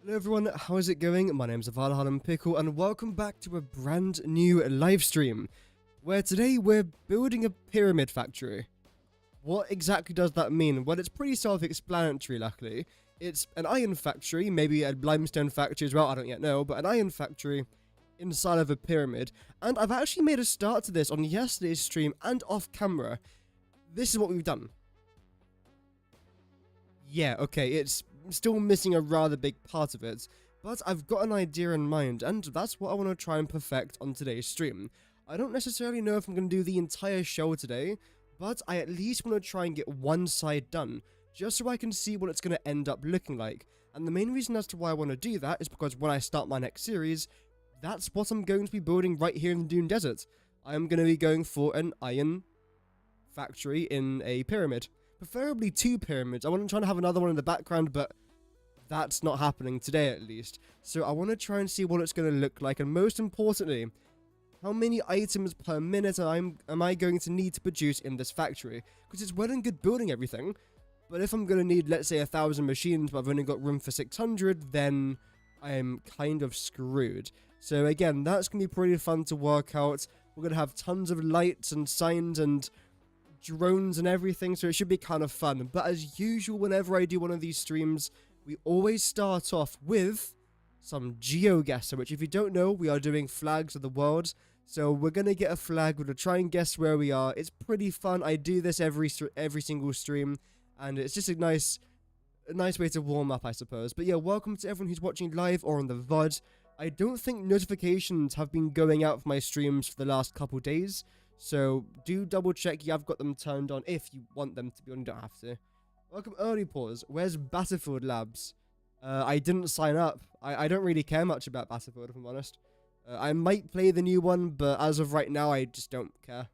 Hello everyone, how is it going? My name is Pickle and welcome back to a brand new live stream, where today we're building a pyramid factory. What exactly does that mean? Well, it's pretty self-explanatory, luckily. It's an iron factory, maybe a limestone factory as well, I don't yet know, but an iron factory inside of a pyramid. And I've actually made a start to this on yesterday's stream and off camera. This is what we've done. Yeah, okay, it's still missing a rather big part of it, but I've got an idea in mind, and that's what I want to try and perfect on today's stream. I don't necessarily know if I'm going to do the entire show today, but I at least want to try and get one side done, just so I can see what it's going to end up looking like. And the main reason as to why I want to do that is because when I start my next series, that's what I'm going to be building right here in the Dune Desert. I am going to be going for an iron factory in a pyramid. Preferably 2 pyramids. I want to try and have another one in the background, but that's not happening today at least. So I want to try and see what it's going to look like, and most importantly, how many items per minute am I going to need to produce in this factory? Because it's well and good building everything, but if I'm going to need, let's say, 1,000 machines, but I've only got room for 600, then I am kind of screwed. So again, that's going to be pretty fun to work out. We're going to have tons of lights and signs and drones and everything, so it should be kind of fun. But as usual, whenever I do one of these streams, we always start off with some Geoguessr, which if you don't know, we are doing flags of the world. So we're going to get a flag, we're going to try and guess where we are. It's pretty fun. I do this every single stream, and it's just a nice way to warm up, I suppose. But yeah, welcome to everyone who's watching live or on the VOD. I don't think notifications have been going out for my streams for the last couple days, so do double check you have got them turned on if you want them to be on. You don't have to. Welcome early pause. Where's Battlefield Labs? I didn't sign up. I don't really care much about Battlefield, if I'm honest. I might play the new one, but as of right now, I just don't care.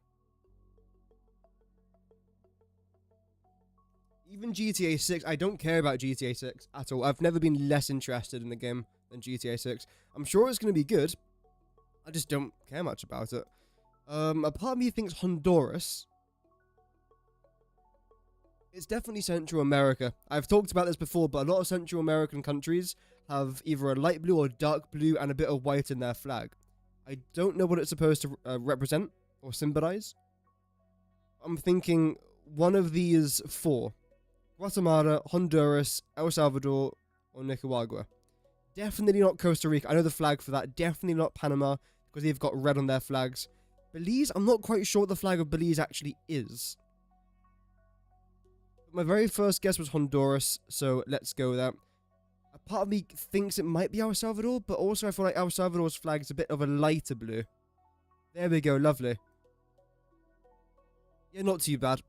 Even GTA 6, I don't care about GTA 6 at all. I've never been less interested in the game than GTA 6. I'm sure it's going to be good. I just don't care much about it. A part of me thinks Honduras. It's definitely Central America. I've talked about this before, but a lot of Central American countries have either a light blue or dark blue and a bit of white in their flag. I don't know what it's supposed to represent or symbolize. I'm thinking one of these 4. Guatemala, Honduras, El Salvador, or Nicaragua. Definitely not Costa Rica. I know the flag for that. Definitely not Panama, because they've got red on their flags. Belize, I'm not quite sure what the flag of Belize actually is. My very first guess was Honduras, so let's go with that. A part of me thinks it might be El Salvador, but also I feel like El Salvador's flag is a bit of a lighter blue. There we go, lovely. Yeah, not too bad.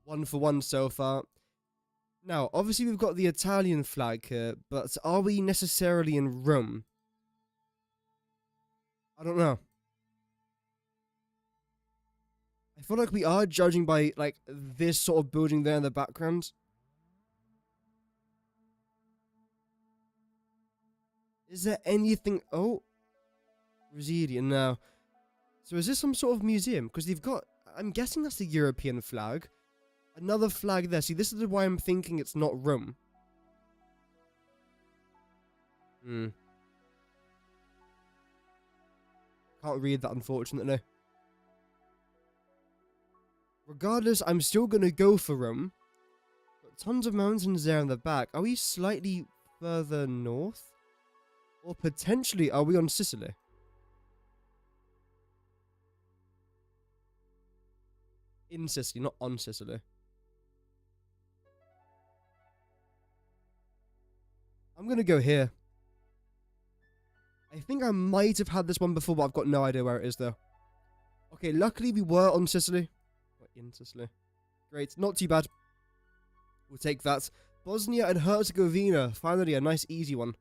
1 for 1 so far. Now, obviously we've got the Italian flag here, but are we necessarily in Rome? I don't know. I feel like we are judging by, like, this sort of building there in the background. Is there anything... Oh. Brazilian now. So is this some sort of museum? Because they've got... I'm guessing that's the European flag. Another flag there. See, this is why I'm thinking it's not Rome. Can't read that, unfortunately. Regardless, I'm still going to go for Rome. Got tons of mountains there in the back. Are we slightly further north? Or potentially, are we on Sicily? In Sicily, not on Sicily. I'm going to go here. I think I might have had this one before, but I've got no idea where it is, though. Okay, luckily we were on Sicily. In Sicily. Great, not too bad. We'll take that. Bosnia and Herzegovina. Finally, a nice easy one.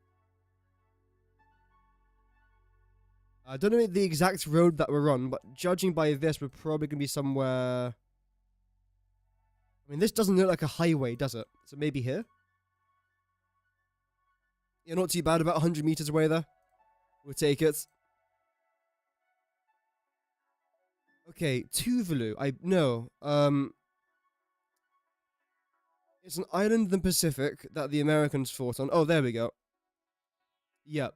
I don't know the exact road that we're on, but judging by this, we're probably going to be somewhere... I mean, this doesn't look like a highway, does it? So maybe here? Yeah, not too bad. About 100 meters away there. We'll take it. Okay, Tuvalu. No. It's an island in the Pacific that the Americans fought on. Oh, there we go. Yep.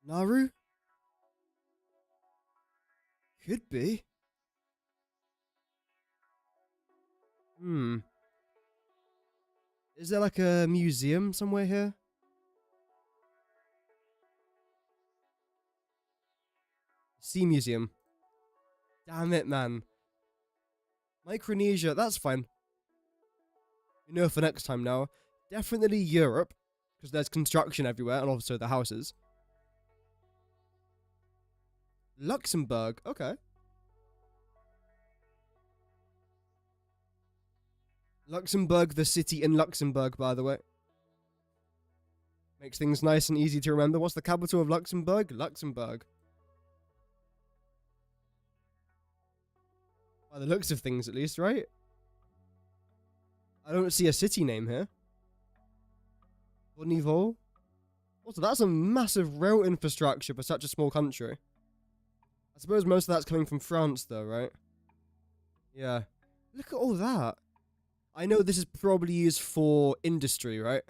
Nauru? Could be. Is there like a museum somewhere here? Sea museum. Damn it, man. Micronesia, that's fine. You know for next time now. Definitely Europe, because there's construction everywhere, and also the houses. Luxembourg, okay. Luxembourg, the city in Luxembourg, by the way. Makes things nice and easy to remember. What's the capital of Luxembourg? Luxembourg. By the looks of things, at least, right? I don't see a city name here. Bonniveau? Also, that's a massive rail infrastructure for such a small country. I suppose most of that's coming from France, though, right? Yeah. Look at all that. I know this is probably used for industry, right?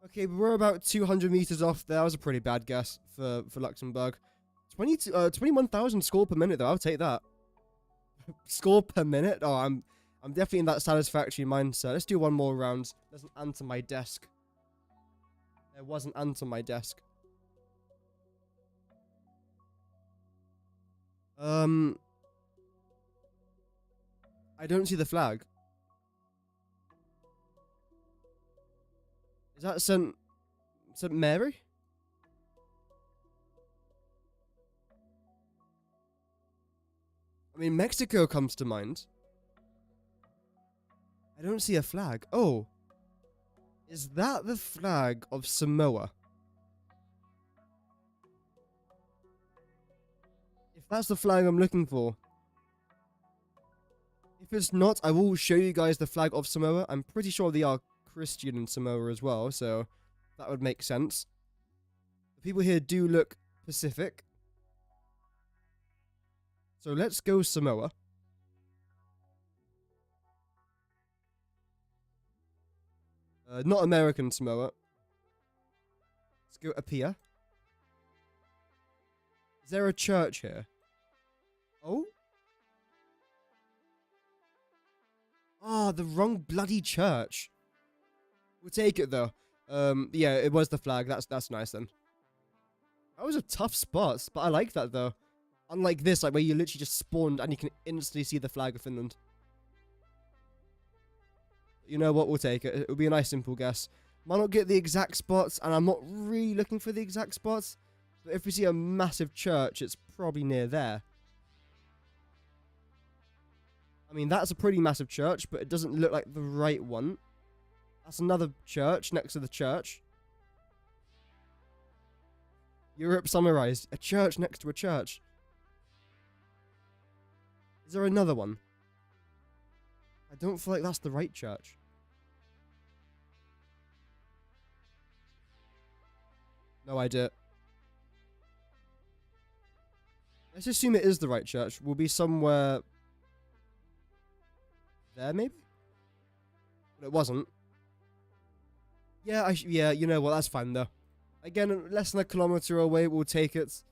Okay, but we're about 200 meters off there. That was a pretty bad guess for Luxembourg. 21,000 score per minute, though. I'll take that. Score per minute? Oh, I'm definitely in that satisfactory mindset. Let's do one more round. There's an ant on my desk. There was an ant on my desk. I don't see the flag. Is that St. Mary? I mean, Mexico comes to mind. I don't see a flag. Oh. Is that the flag of Samoa? If that's the flag I'm looking for. If it's not, I will show you guys the flag of Samoa. I'm pretty sure they are Christian in Samoa as well, so that would make sense. The people here do look Pacific. So let's go Samoa. Not American Samoa. Let's go Apia. Is there a church here? Oh? Ah, the wrong bloody church. We'll take it though. Yeah, it was the flag. That's nice then. That was a tough spot, but I like that though. Unlike this, like where you literally just spawned and you can instantly see the flag of Finland. You know what? We'll take it. It'll be a nice simple guess. Might not get the exact spots, and I'm not really looking for the exact spots. But if we see a massive church, it's probably near there. I mean, that's a pretty massive church, but it doesn't look like the right one. That's another church next to the church. Europe summarized. A church next to a church. Is there another one? I don't feel like that's the right church. No idea. Let's assume it is the right church. We'll be somewhere there, maybe? But it wasn't. Yeah, yeah, you know what? That's fine, though. Again, less than a kilometer away, we'll take it.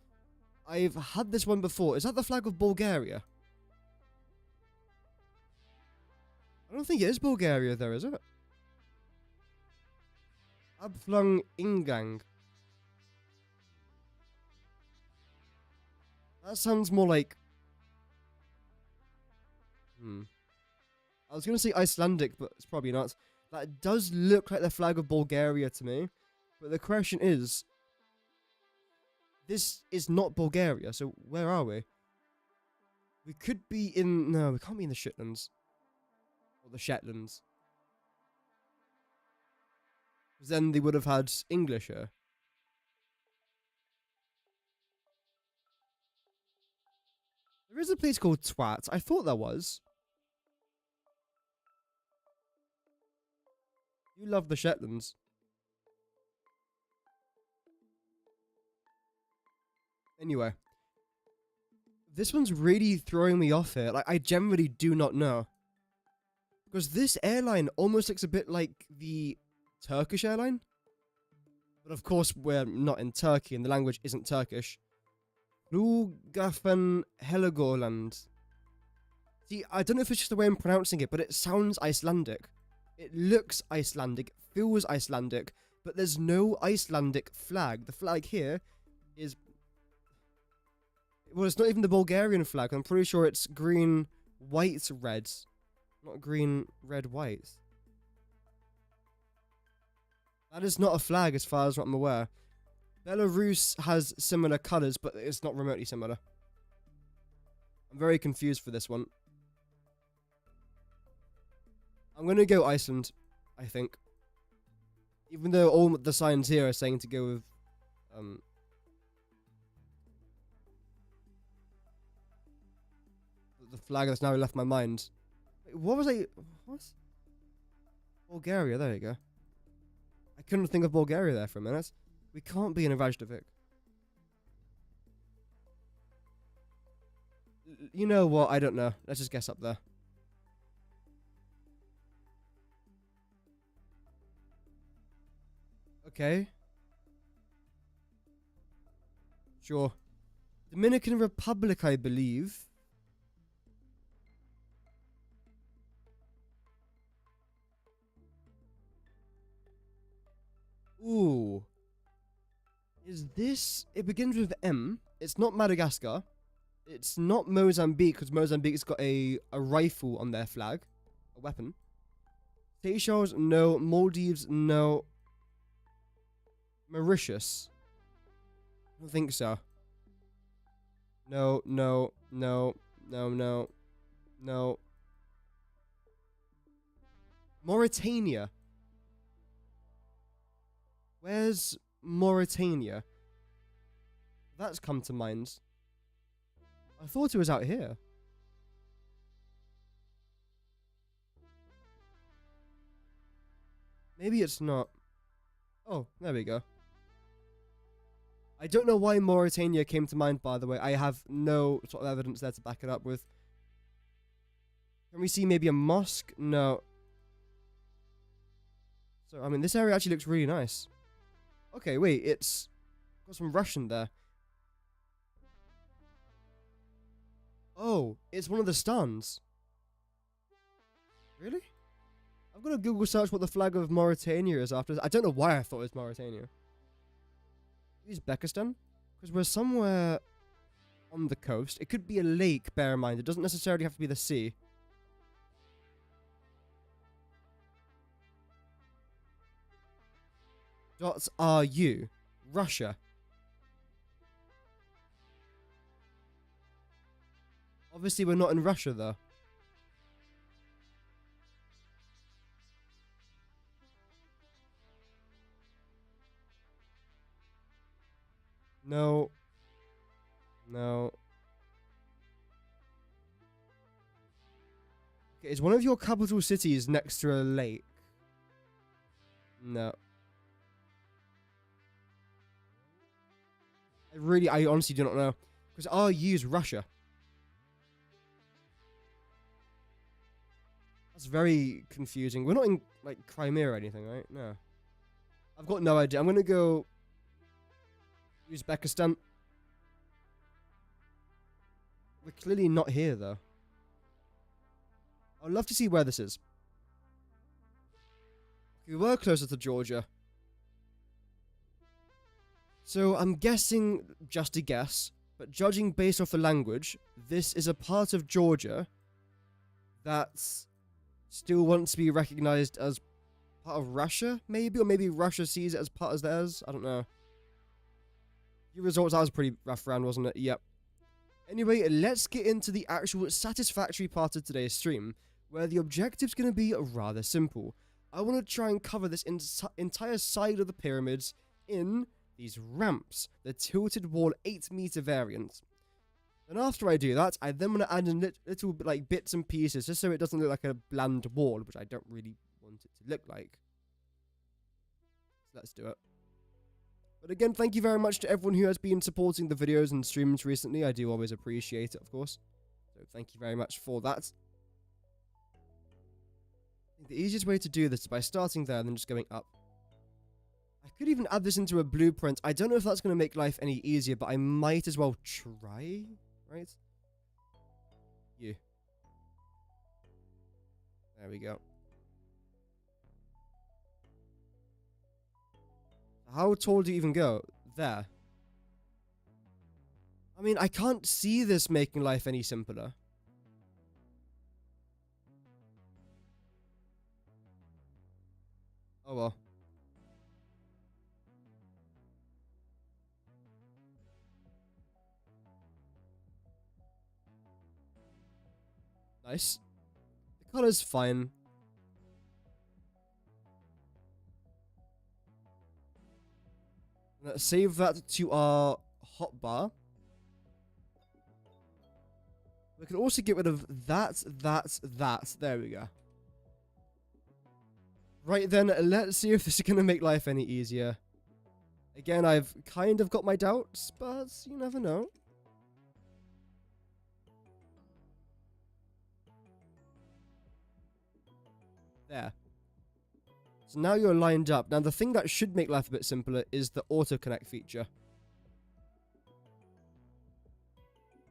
I've had this one before. Is that the flag of Bulgaria? I don't think it is Bulgaria, though, is it? Abflung Ingang. That sounds more like... I was going to say Icelandic, but it's probably not. That does look like the flag of Bulgaria to me. But the question is... This is not Bulgaria, so where are we? We could be in... No, we can't be in the Shetlands. Or the Shetlands. Because then they would have had English here. There is a place called Twat. I thought there was. You love the Shetlands. Anyway. This one's really throwing me off here. Like, I generally do not know. Because this airline almost looks a bit like the Turkish airline. But of course, we're not in Turkey and the language isn't Turkish. Lugafen Heligoland. See, I don't know if it's just the way I'm pronouncing it, but it sounds Icelandic. It looks Icelandic, feels Icelandic, but there's no Icelandic flag. The flag here is... Well, it's not even the Bulgarian flag. I'm pretty sure it's green, white, red. Not green, red, white. That is not a flag as far as I'm aware. Belarus has similar colours, but it's not remotely similar. I'm very confused for this one. I'm going to go Iceland, I think. Even though all the signs here are saying to go with... the flag that's now left my mind. Wait, what was I... What? Bulgaria, there you go. I couldn't think of Bulgaria there for a minute. We can't be in Reykjavik. You know what? I don't know. Let's just guess up there. Okay. Sure. Dominican Republic, I believe. Ooh. Is this... It begins with M. It's not Madagascar. It's not Mozambique, because Mozambique's got a rifle on their flag. A weapon. Seychelles, no. Maldives, no. Mauritius. I don't think so. No, no, no, no, no, no. Mauritania. Where's Mauritania? That's come to mind. I thought it was out here. Maybe it's not. Oh, there we go. I don't know why Mauritania came to mind, by the way. I have no sort of evidence there to back it up with. Can we see maybe a mosque? No. So, I mean, this area actually looks really nice. Okay, wait, it's got some Russian there. Oh, it's one of the stands. Really? I've got to Google search what the flag of Mauritania is after this. I don't know why I thought it was Mauritania. Uzbekistan? Because we're somewhere on the coast. It could be a lake, bear in mind. It doesn't necessarily have to be the sea. .ru. Russia. Obviously, we're not in Russia, though. No. No. Okay, is one of your capital cities next to a lake? No. I honestly do not know. Because RU is Russia. That's very confusing. We're not in, like, Crimea or anything, right? No. I've got no idea. I'm going to go... Uzbekistan. We're clearly not here, though. I'd love to see where this is. We were closer to Georgia. So I'm guessing, just a guess, but judging based off the language, this is a part of Georgia that still wants to be recognized as part of Russia, maybe? Or maybe Russia sees it as part of theirs? I don't know. Your results, that was a pretty rough round, wasn't it? Yep. Anyway, let's get into the actual satisfactory part of today's stream, where the objective's going to be rather simple. I want to try and cover this entire side of the pyramids in these ramps, the tilted wall 8-meter variant. And after I do that, I then want to add in little like bits and pieces, just so it doesn't look like a bland wall, which I don't really want it to look like. So let's do it. But again, thank you very much to everyone who has been supporting the videos and streams recently. I do always appreciate it, of course. So thank you very much for that. I think the easiest way to do this is by starting there and then just going up. I could even add this into a blueprint. I don't know if that's going to make life any easier, but I might as well try, right? You. There we go. How tall do you even go? There. I mean, I can't see this making life any simpler. Oh well. Nice. The color's fine. Let's save that to our hotbar. We can also get rid of that. There we go. Right then, let's see if this is going to make life any easier. Again, I've kind of got my doubts, but you never know. There. So now you're lined up. Now the thing that should make life a bit simpler is the auto-connect feature.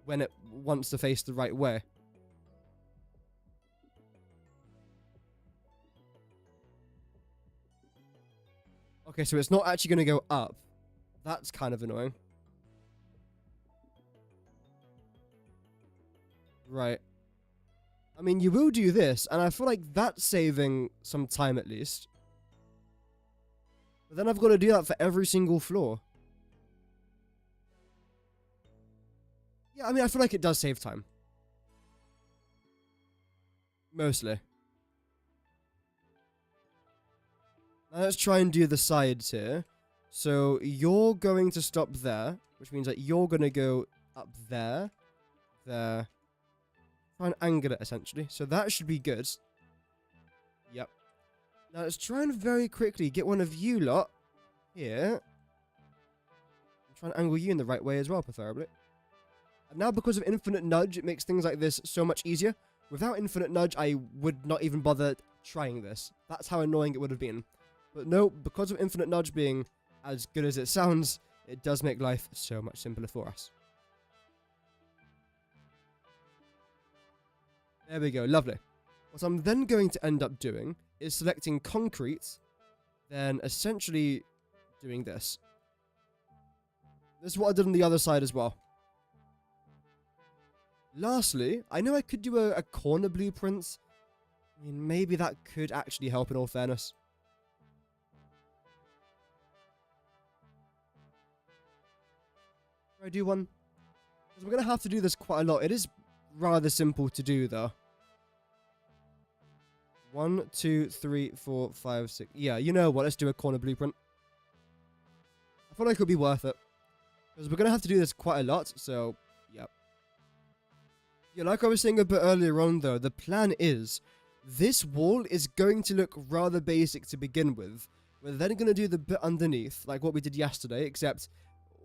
When it wants to face the right way. Okay, so it's not actually going to go up. That's kind of annoying. Right. I mean, you will do this, and I feel like that's saving some time at least. But then I've got to do that for every single floor. Yeah, I mean, I feel like it does save time. Mostly. Now let's try and do the sides here. So you're going to stop there, which means that you're going to go up there. There. Try and angle it, essentially. So that should be good. Yep. Now let's try and very quickly get one of you lot here. Try and angle you in the right way as well, preferably. And now because of infinite nudge, it makes things like this so much easier. Without infinite nudge, I would not even bother trying this. That's how annoying it would have been. But no, because of infinite nudge being as good as it sounds, it does make life so much simpler for us. There we go, lovely. What I'm then going to end up doing is selecting concrete, then essentially doing this. This is what I did on the other side as well. Lastly, I know I could do a corner blueprint. I mean, maybe that could actually help in all fairness. Should I do one? Because we're going to have to do this quite a lot. It is rather simple to do, though. 1, 2, 3, 4, 5, 6. Yeah, you know what? Let's do a corner blueprint. I feel like it would be worth it. Because we're going to have to do this quite a lot, so, yep. Yeah, like I was saying a bit earlier on, though, the plan is this wall is going to look rather basic to begin with. We're then going to do the bit underneath, like what we did yesterday, except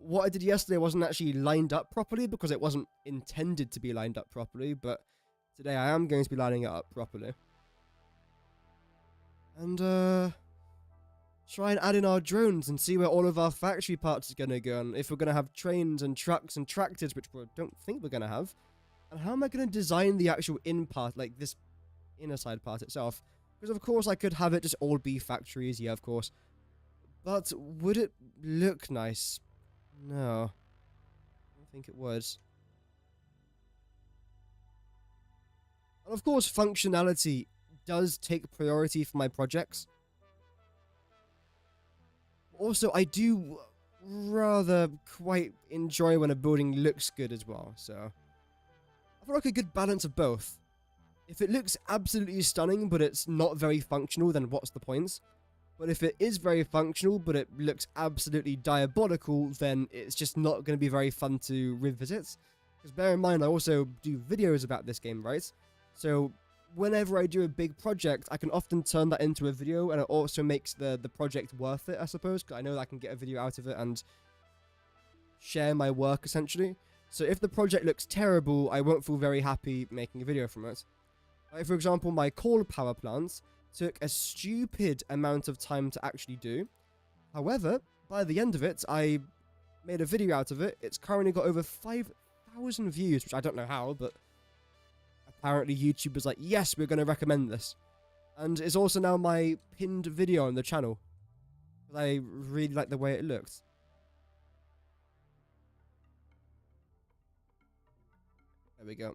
what I did yesterday wasn't actually lined up properly because it wasn't intended to be lined up properly, but today I am going to be lining it up properly. And, try and add in our drones and see where all of our factory parts are going to go, and if we're going to have trains and trucks and tractors, which we don't think we're going to have. And how am I going to design the actual in part, like this inner side part itself? Because of course I could have it just all be factories, yeah, of course. But would it look nice? No. I don't think it would. And of course functionality does take priority for my projects. Also, I do rather quite enjoy when a building looks good as well, so I feel like a good balance of both. If it looks absolutely stunning, but it's not very functional, then what's the point? But if it is very functional, but it looks absolutely diabolical, then it's just not going to be very fun to revisit. Because bear in mind, I also do videos about this game, right? So whenever I do a big project, I can often turn that into a video, and it also makes the project worth it, I suppose, because I know that I can get a video out of it and share my work, essentially. So if the project looks terrible, I won't feel very happy making a video from it. Like, for example, my coal power plant took a stupid amount of time to actually do. However, by the end of it, I made a video out of it. It's currently got over 5,000 views, which I don't know how, but apparently YouTube was like, yes, we're going to recommend this. And it's also now my pinned video on the channel. I really like the way it looks. There we go.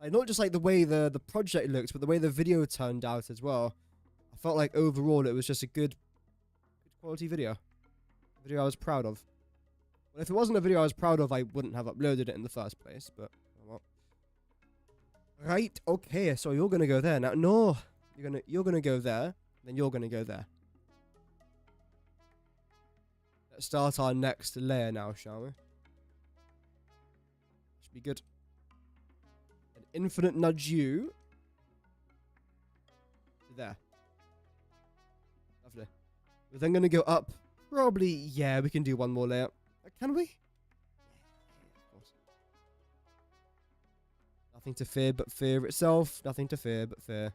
I not just like the way the project looks, but the way the video turned out as well. I felt like overall it was just a good quality video. A video I was proud of. Well, if it wasn't a video I was proud of, I wouldn't have uploaded it in the first place, but oh well. Right, okay, so you're gonna go there. Now no, you're gonna go there, then you're gonna go there. Let's start our next layer now, shall we? Should be good. An infinite nudge you. There. Lovely. We're then gonna go up. Probably, yeah, we can do one more layer. Can we? Yeah, of course. Nothing to fear but fear itself. Nothing to fear but fear.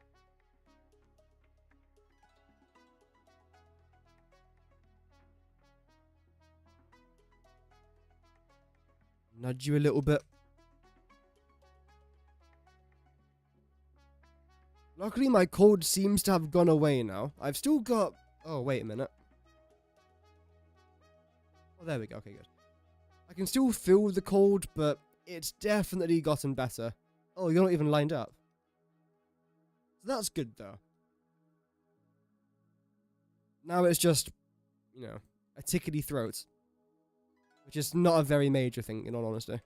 Nudge you a little bit. Luckily, my cold seems to have gone away now. I've still got... Oh, wait a minute. Oh, there we go. Okay, good. I can still feel the cold, but it's definitely gotten better. Oh, you're not even lined up. So that's good, though. Now it's just, you know, a tickety throat. Which is not a very major thing, in all honesty.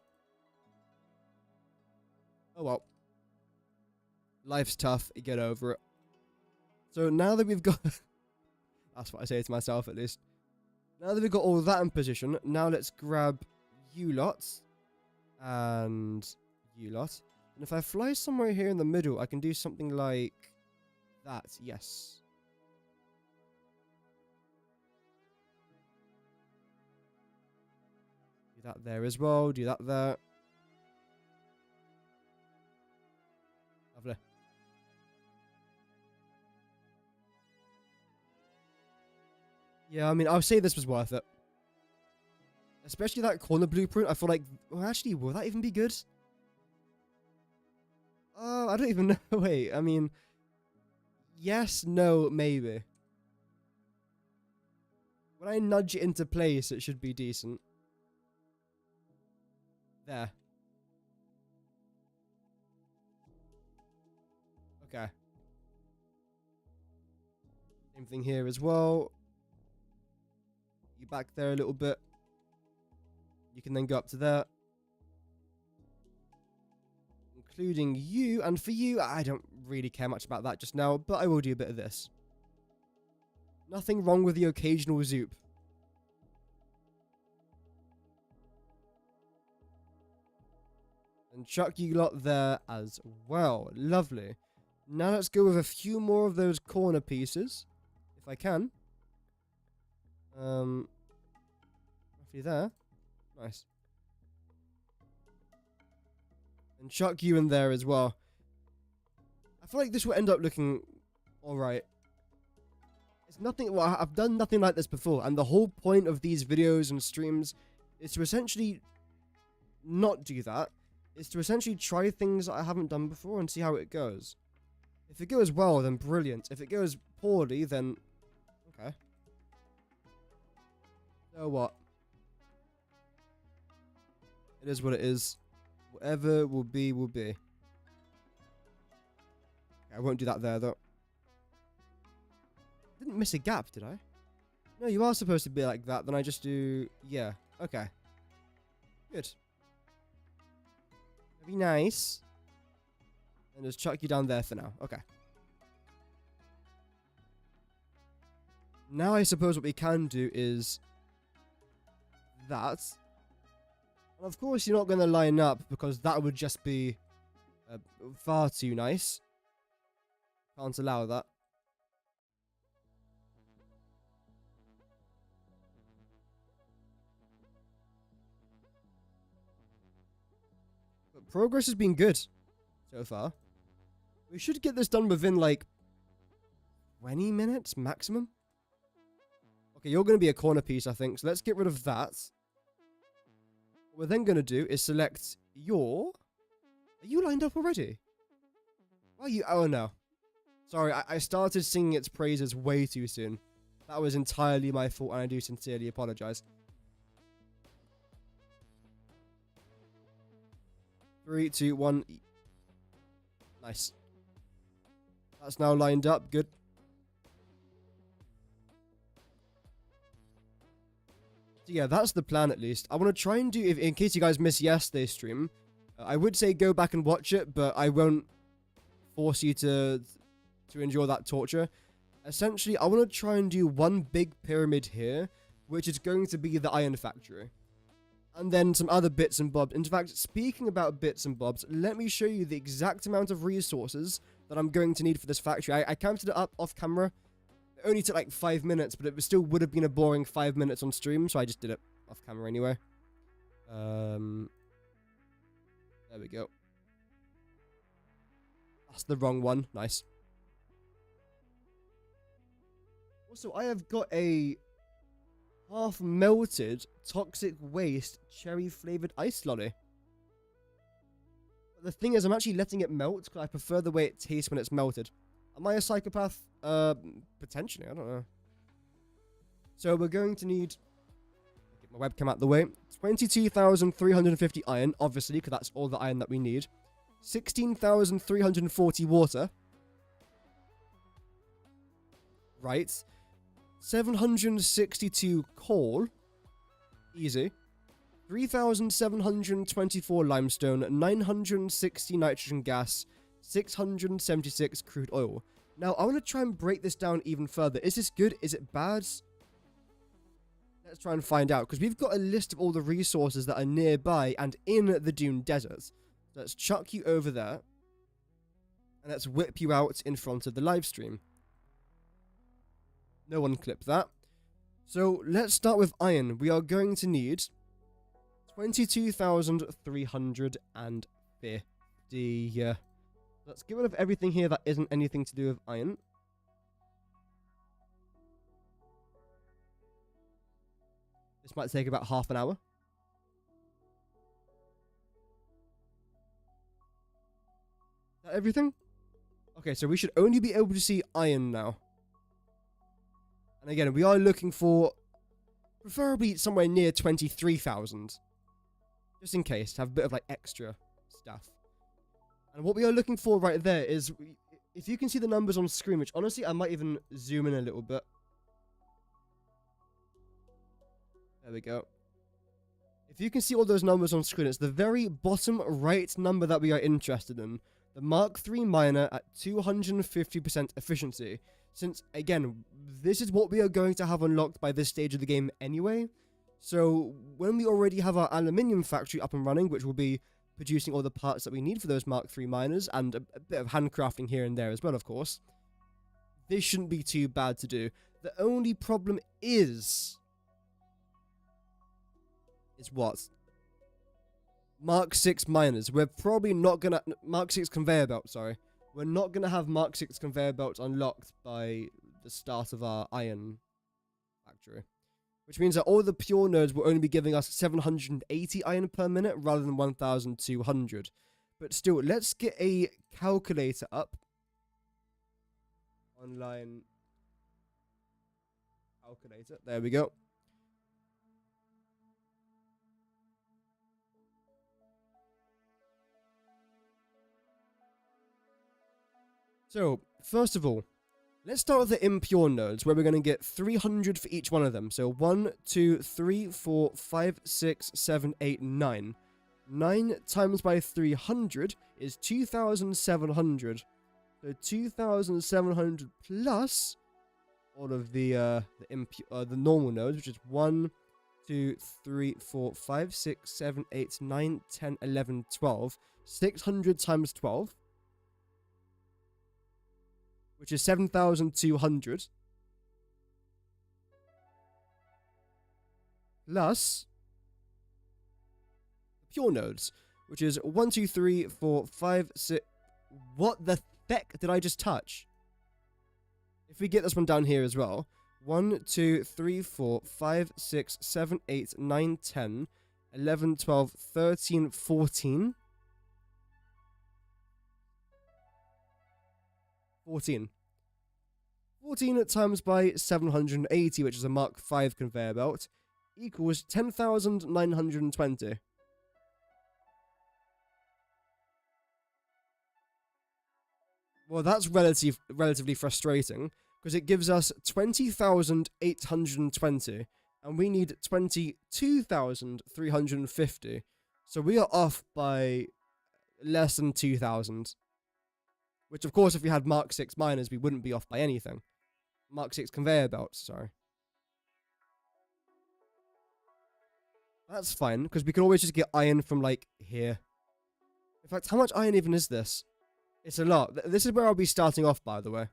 Oh well. Life's tough, get over it. So now that we've got... That's what I say to myself, at least. Now that we've got all that in position, now let's grab you lots. And you lot. And if I fly somewhere here in the middle, I can do something like that. Yes. Do that there as well. Do that there. Lovely. Yeah, I mean, I'll say this was worth it. Especially that corner blueprint. I feel like... Well, actually, will that even be good? Oh, I don't even know. Wait, I mean... Yes, no, maybe. When I nudge it into place, it should be decent. There. Okay. Same thing here as well. You back there a little bit. You can then go up to there. Including you. And for you, I don't really care much about that just now, but I will do a bit of this. Nothing wrong with the occasional zoop. And chuck you lot there as well. Lovely. Now let's go with a few more of those corner pieces. If I can. Roughly there. Nice. And chuck you in there as well. I feel like this will end up looking alright. It's nothing... Well, I've done nothing like this before. And the whole point of these videos and streams is to essentially not do that. Is to essentially try things that I haven't done before and see how it goes. If it goes well, then brilliant. If it goes poorly, then... Okay. So what? It is what it is. Whatever will be, will be. Okay, I won't do that there, though. Didn't miss a gap, did I? No, you are supposed to be like that. Then I just do... Yeah. Okay. Good. That'd be nice. And just chuck you down there for now. Okay. Now I suppose what we can do is... that. And of course you're not going to line up because that would just be far too nice. Can't allow that. But progress has been good so far. We should get this done within like 20 minutes maximum. Okay, you're going to be a corner piece, I think. So let's get rid of that. What we're then going to do is select your... Are you lined up already? Why are you... Oh, no. Sorry, I started singing its praises way too soon. That was entirely my fault, and I do sincerely apologize. 3, 2, 1. Nice. That's now lined up. Good. So yeah, that's the plan at least. I want to try and do, in case you guys missed yesterday's stream, I would say go back and watch it, but I won't force you to endure that torture. Essentially, I want to try and do one big pyramid here, which is going to be the iron factory. And then some other bits and bobs. In fact, speaking about bits and bobs, let me show you the exact amount of resources that I'm going to need for this factory. I counted it up off camera. It only took like 5 minutes, but it still would have been a boring 5 minutes on stream, so I just did it off camera anyway. There we go. That's the wrong one. Nice. Also, I have got a half-melted toxic waste cherry-flavored ice lolly. But the thing is, I'm actually letting it melt because I prefer the way it tastes when it's melted. Am I a psychopath? Potentially, I don't know. So we're going to need... Get my webcam out the way. 22,350 iron, obviously, because that's all the iron that we need. 16,340 water. Right. 762 coal. Easy. 3,724 limestone. 960 nitrogen gas. 676 crude oil. Now, I want to try and break this down even further. Is this good? Is it bad? Let's try and find out. Because we've got a list of all the resources that are nearby and in the Dune Desert. Let's chuck you over there. And let's whip you out in front of the live stream. No one clipped that. So let's start with iron. We are going to need 22,350. Let's get rid of everything here that isn't anything to do with iron. This might take about half an hour. Is that everything? Okay, so we should only be able to see iron now. And again, we are looking for preferably somewhere near 23,000. Just in case, to have a bit of like extra stuff. And what we are looking for right there is, if you can see the numbers on screen, which honestly, I might even zoom in a little bit. There we go. If you can see all those numbers on screen, it's the very bottom right number that we are interested in. The Mark III miner at 250% efficiency. Since, again, this is what we are going to have unlocked by this stage of the game anyway. So, when we already have our aluminium factory up and running, which will be producing all the parts that we need for those Mark III miners, and a bit of handcrafting here and there as well, of course, this shouldn't be too bad to do. The only problem is what? Mark 6 miners. We're probably not gonna... Mark 6 conveyor belt, sorry. We're not going to have Mark 6 conveyor belts unlocked by the start of our iron factory. Which means that all the pure nodes will only be giving us 780 iron per minute rather than 1,200. But still, let's get a calculator up. Online calculator. There we go. So, first of all, let's start with the impure nodes, where we're going to get 300 for each one of them. So, 1, 2, 3, 4, 5, 6, 7, 8, 9. 9 times by 300 is 2,700. So, 2,700 plus all of the normal nodes, which is 1, 2, 3, 4, 5, 6, 7, 8, 9, 10, 11, 12. 600 times 12. which is 7,200. Plus pure nodes, which is 1, 2, 3, 4, 5, 6. What the heck did I just touch? If we get this one down here as well. 1, 2, 3, 4, 5, 6, 7, 8, 9, 10, 11, 12, 13, 14. 14 times by 780, which is a Mark 5 conveyor belt, equals 10,920. Well, that's relatively frustrating, because it gives us 20,820, and we need 22,350. So we are off by less than 2,000. Which, of course, if we had Mark 6 miners, we wouldn't be off by anything. Mark 6 conveyor belts, sorry. That's fine, because we can always just get iron from, like, here. In fact, how much iron even is this? It's a lot. This is where I'll be starting off, by the way.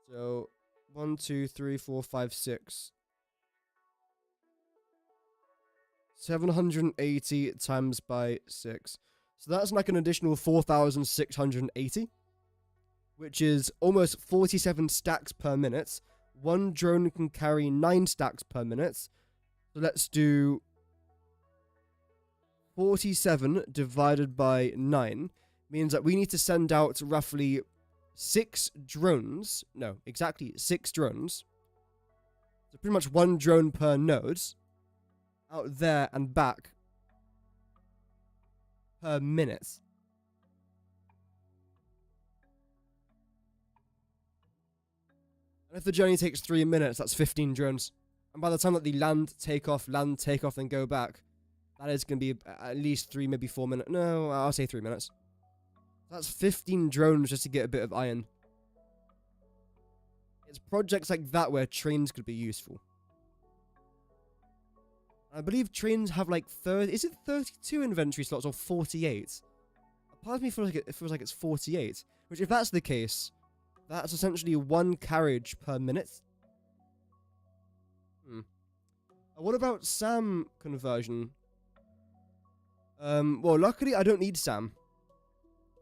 So, 1, 2, 3, 4, 5, 6. 780 times by 6. So that's like an additional 4,680. Which is almost 47 stacks per minute. One drone can carry 9 stacks per minute. So let's do 47 divided by 9. Means that we need to send out roughly 6 drones. No, exactly 6 drones. So pretty much 1 drone per node. Out there and back. Per minute. And if the journey takes 3 minutes, that's 15 drones. And by the time that the land, take off, then go back, that is going to be at least 3, maybe 4 minutes. No, I'll say 3 minutes. That's 15 drones just to get a bit of iron. It's projects like that where trains could be useful. I believe trains have like 30... Is it 32 inventory slots or 48? A part of me feels like it's 48. Which, if that's the case, that's essentially 1 carriage per minute. What about SAM conversion? Well, luckily I don't need SAM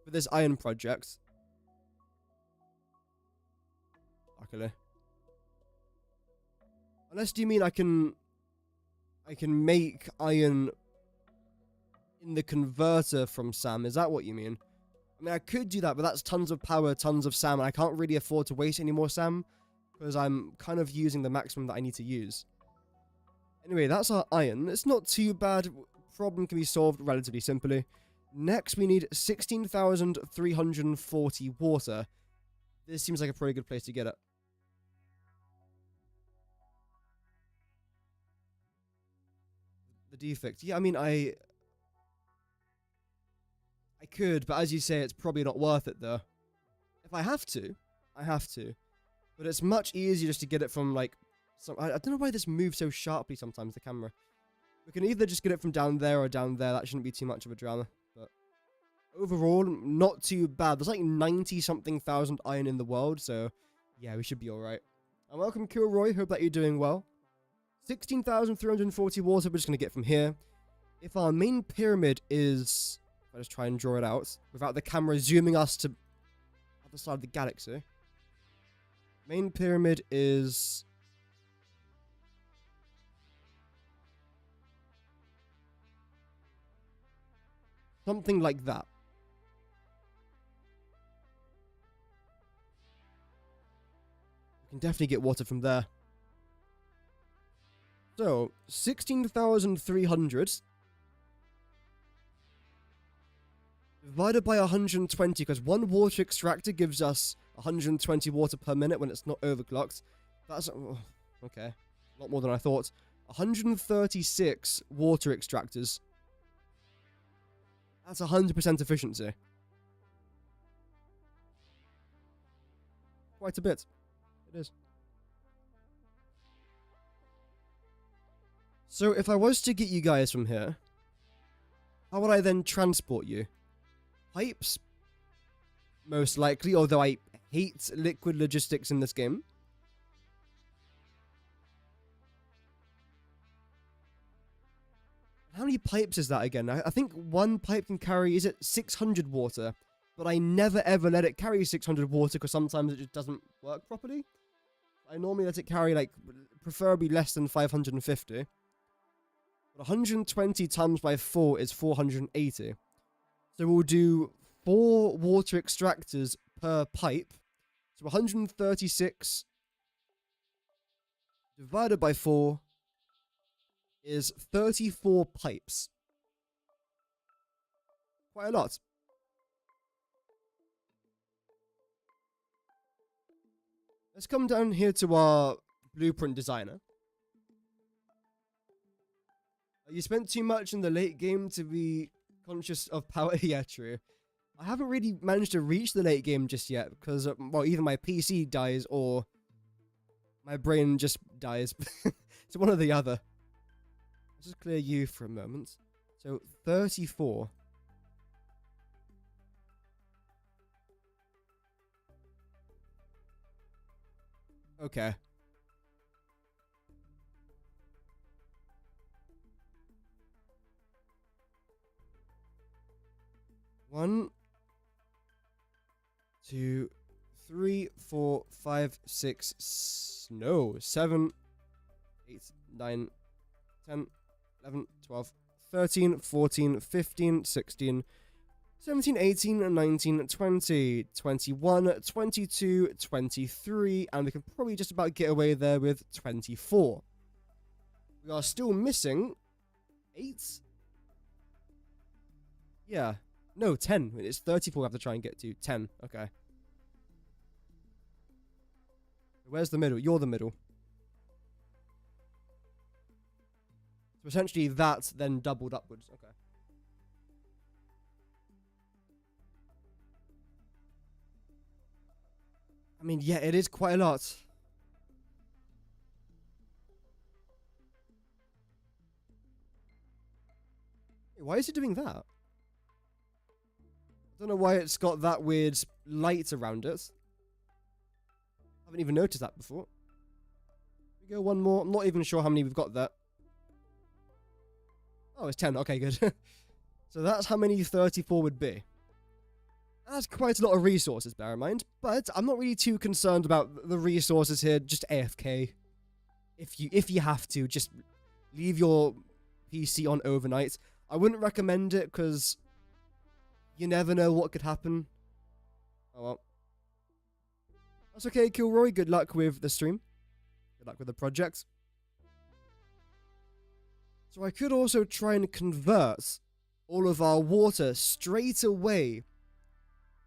for this iron project. Luckily. Unless, do you mean I can make iron in the converter from SAM? Is that what you mean? I mean, I could do that, but that's tons of power, tons of SAM, and I can't really afford to waste any more SAM, because I'm kind of using the maximum that I need to use. Anyway, that's our iron. It's not too bad. Problem can be solved relatively simply. Next, we need 16,340 water. This seems like a pretty good place to get it. The defect. Yeah, I mean, I could, but as you say, it's probably not worth it, though. If I have to, I have to. But it's much easier just to get it from, like... I don't know why this moves so sharply sometimes, the camera. We can either just get it from down there or down there. That shouldn't be too much of a drama. But overall, not too bad. There's like 90-something thousand iron in the world, so yeah, we should be alright. And welcome, Kilroy. Hope that you're doing well. 16,340 water we're just going to get from here. If our main pyramid is... If I just try and draw it out, without the camera zooming us to the other side of the galaxy. Main pyramid is... something like that. We can definitely get water from there. So, 16,300 divided by 120, because one water extractor gives us 120 water per minute when it's not overclocked. That's... oh, okay. A lot more than I thought. 136 water extractors. That's 100% efficiency. Quite a bit. It is. So if I was to get you guys from here, how would I then transport you? Pipes? Most likely, although I hate liquid logistics in this game. How many pipes is that again? I think one pipe can carry, is it 600 water? But I never ever let it carry 600 water because sometimes it just doesn't work properly. I normally let it carry, like, preferably less than 550. But 120 times by 4 is 480. So we'll do 4 water extractors per pipe. So 136 divided by 4 is 34 pipes. Quite a lot. Let's come down here to our blueprint designer. You spent too much in the late game to be conscious of power. Yeah, true. I haven't really managed to reach the late game just yet because, well, either my PC dies or my brain just dies. It's one or the other. Let's just clear you for a moment. So, 34. Okay. One, 2, 3, 4, 5, 6, no, 7, 8, 9, 10, 11, 12, 13, 14, 15, 16, 17, 18, 19, 20, 21, 22, 23, and we can probably just about get away there with 24. We are still missing 8? Yeah. No, 10. It's 34 we have to try and get to. 10. Okay. Where's the middle? You're the middle. So essentially that then doubled upwards. Okay. I mean, yeah, it is quite a lot. Why is it doing that? I don't know why it's got that weird light around it. I haven't even noticed that before. We go one more. I'm not even sure how many we've got there. Oh, it's 10. Okay, good. So that's how many 34 would be. That's quite a lot of resources, bear in mind. But I'm not really too concerned about the resources here. Just AFK. If you have to, just leave your PC on overnight. I wouldn't recommend it because you never know what could happen. Oh well. That's okay, Kilroy. Good luck with the stream. Good luck with the project. So I could also try and convert all of our water straight away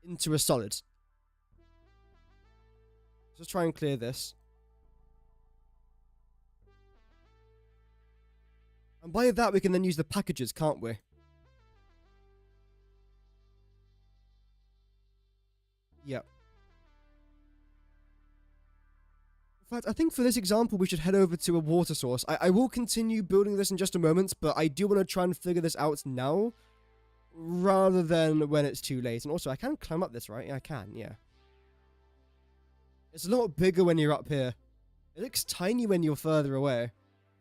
into a solid. Just try and clear this. And by that we can then use the packages, can't we? Yep. In fact, I think for this example, we should head over to a water source. I will continue building this in just a moment, but I do want to try and figure this out now, rather than when it's too late. And also, I can climb up this, right? Yeah, I can, yeah. It's a lot bigger when you're up here. It looks tiny when you're further away.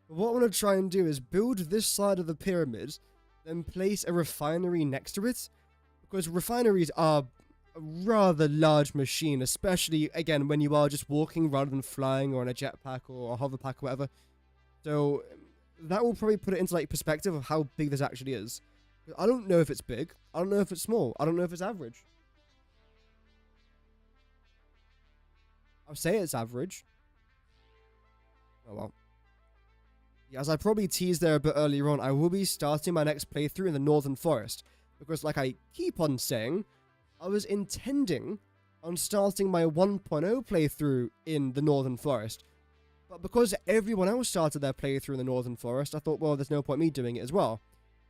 But what I want to try and do is build this side of the pyramid, then place a refinery next to it, because refineries are a rather large machine, especially, again, when you are just walking rather than flying or on a jetpack or a hoverpack or whatever. So that will probably put it into like perspective of how big this actually is. I don't know if it's big. I don't know if it's small. I don't know if it's average. I'll say it's average. Oh well. Yeah, as I probably teased there a bit earlier on, I will be starting my next playthrough in the Northern Forest. Because like I keep on saying, I was intending on starting my 1.0 playthrough in the Northern Forest. But because everyone else started their playthrough in the Northern Forest, I thought, well, there's no point me doing it as well.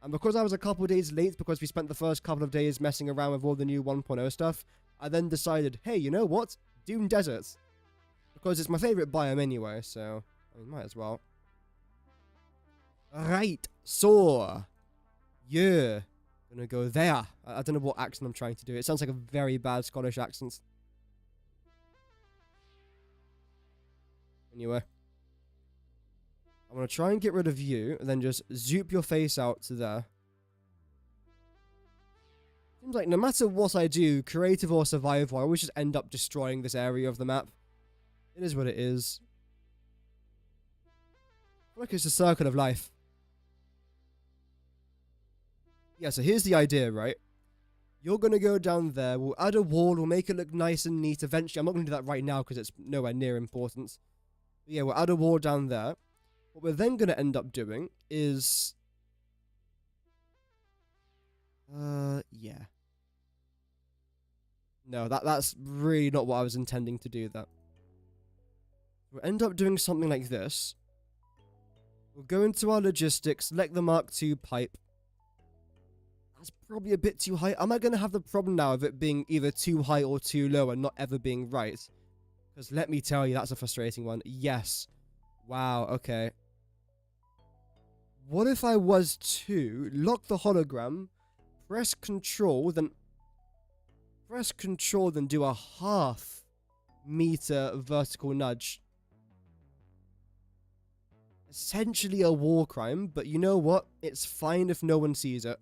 And because I was a couple of days late, because we spent the first couple of days messing around with all the new 1.0 stuff, I then decided, hey, you know what? Dune Desert. Because it's my favourite biome anyway, so I mean, might as well. Right, so, yeah. Gonna go there. I don't know what accent I'm trying to do. It sounds like a very bad Scottish accent. Anyway. I want to try and get rid of you, and then just zoop your face out to there. Seems like no matter what I do, creative or survival, I always just end up destroying this area of the map. It is what it is. I feel like it's a circle of life. Yeah, so here's the idea, right? You're going to go down there, we'll add a wall, we'll make it look nice and neat eventually. I'm not going to do that right now because it's nowhere near important. But yeah, we'll add a wall down there. What we're then going to end up doing is... yeah. No, that's really not what I was intending to do that. We'll end up doing something like this. We'll go into our logistics, select the Mark II pipe. That's probably a bit too high. Am I going to have the problem now of it being either too high or too low and not ever being right? Because let me tell you, that's a frustrating one. Yes. Wow, okay. What if I was to lock the hologram, press Control, then do a half-meter vertical nudge? Essentially a war crime, but you know what? It's fine if no one sees it.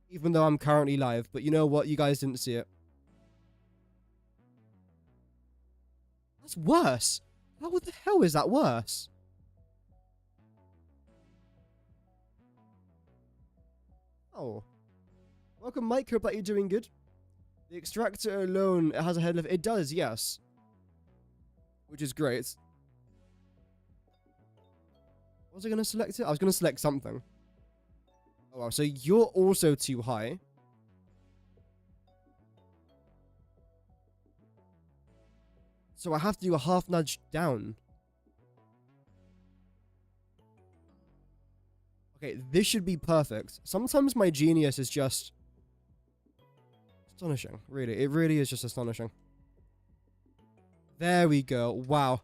Even though I'm currently live, but you know what? You guys didn't see it. That's worse. How the hell is that worse? Oh. Welcome, Mike. Hope that you're doing good. The extractor alone has a head lift. It does, yes. Which is great. Was I going to select it? I was going to select something. Oh, wow. So you're also too high. So I have to do a half nudge down. Okay, this should be perfect. Sometimes my genius is just astonishing. Really, it really is just astonishing. There we go. Wow.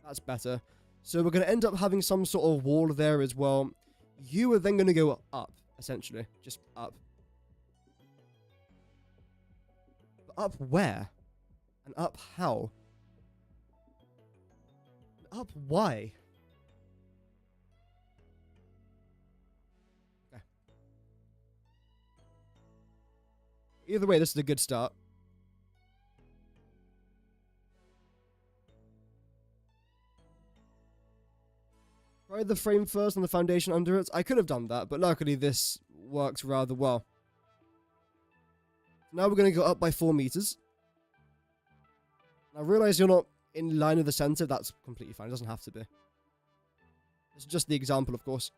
That's better. So we're going to end up having some sort of wall there as well. You are then going to go up, essentially. Just up. But up where? And up how? And up why? Okay. Either way, this is a good start. Try the frame first and the foundation under it. I could have done that, but luckily this works rather well. Now we're going to go up by 4 meters. I realize you're not in line with the center. That's completely fine. It doesn't have to be. It's just the example, of course.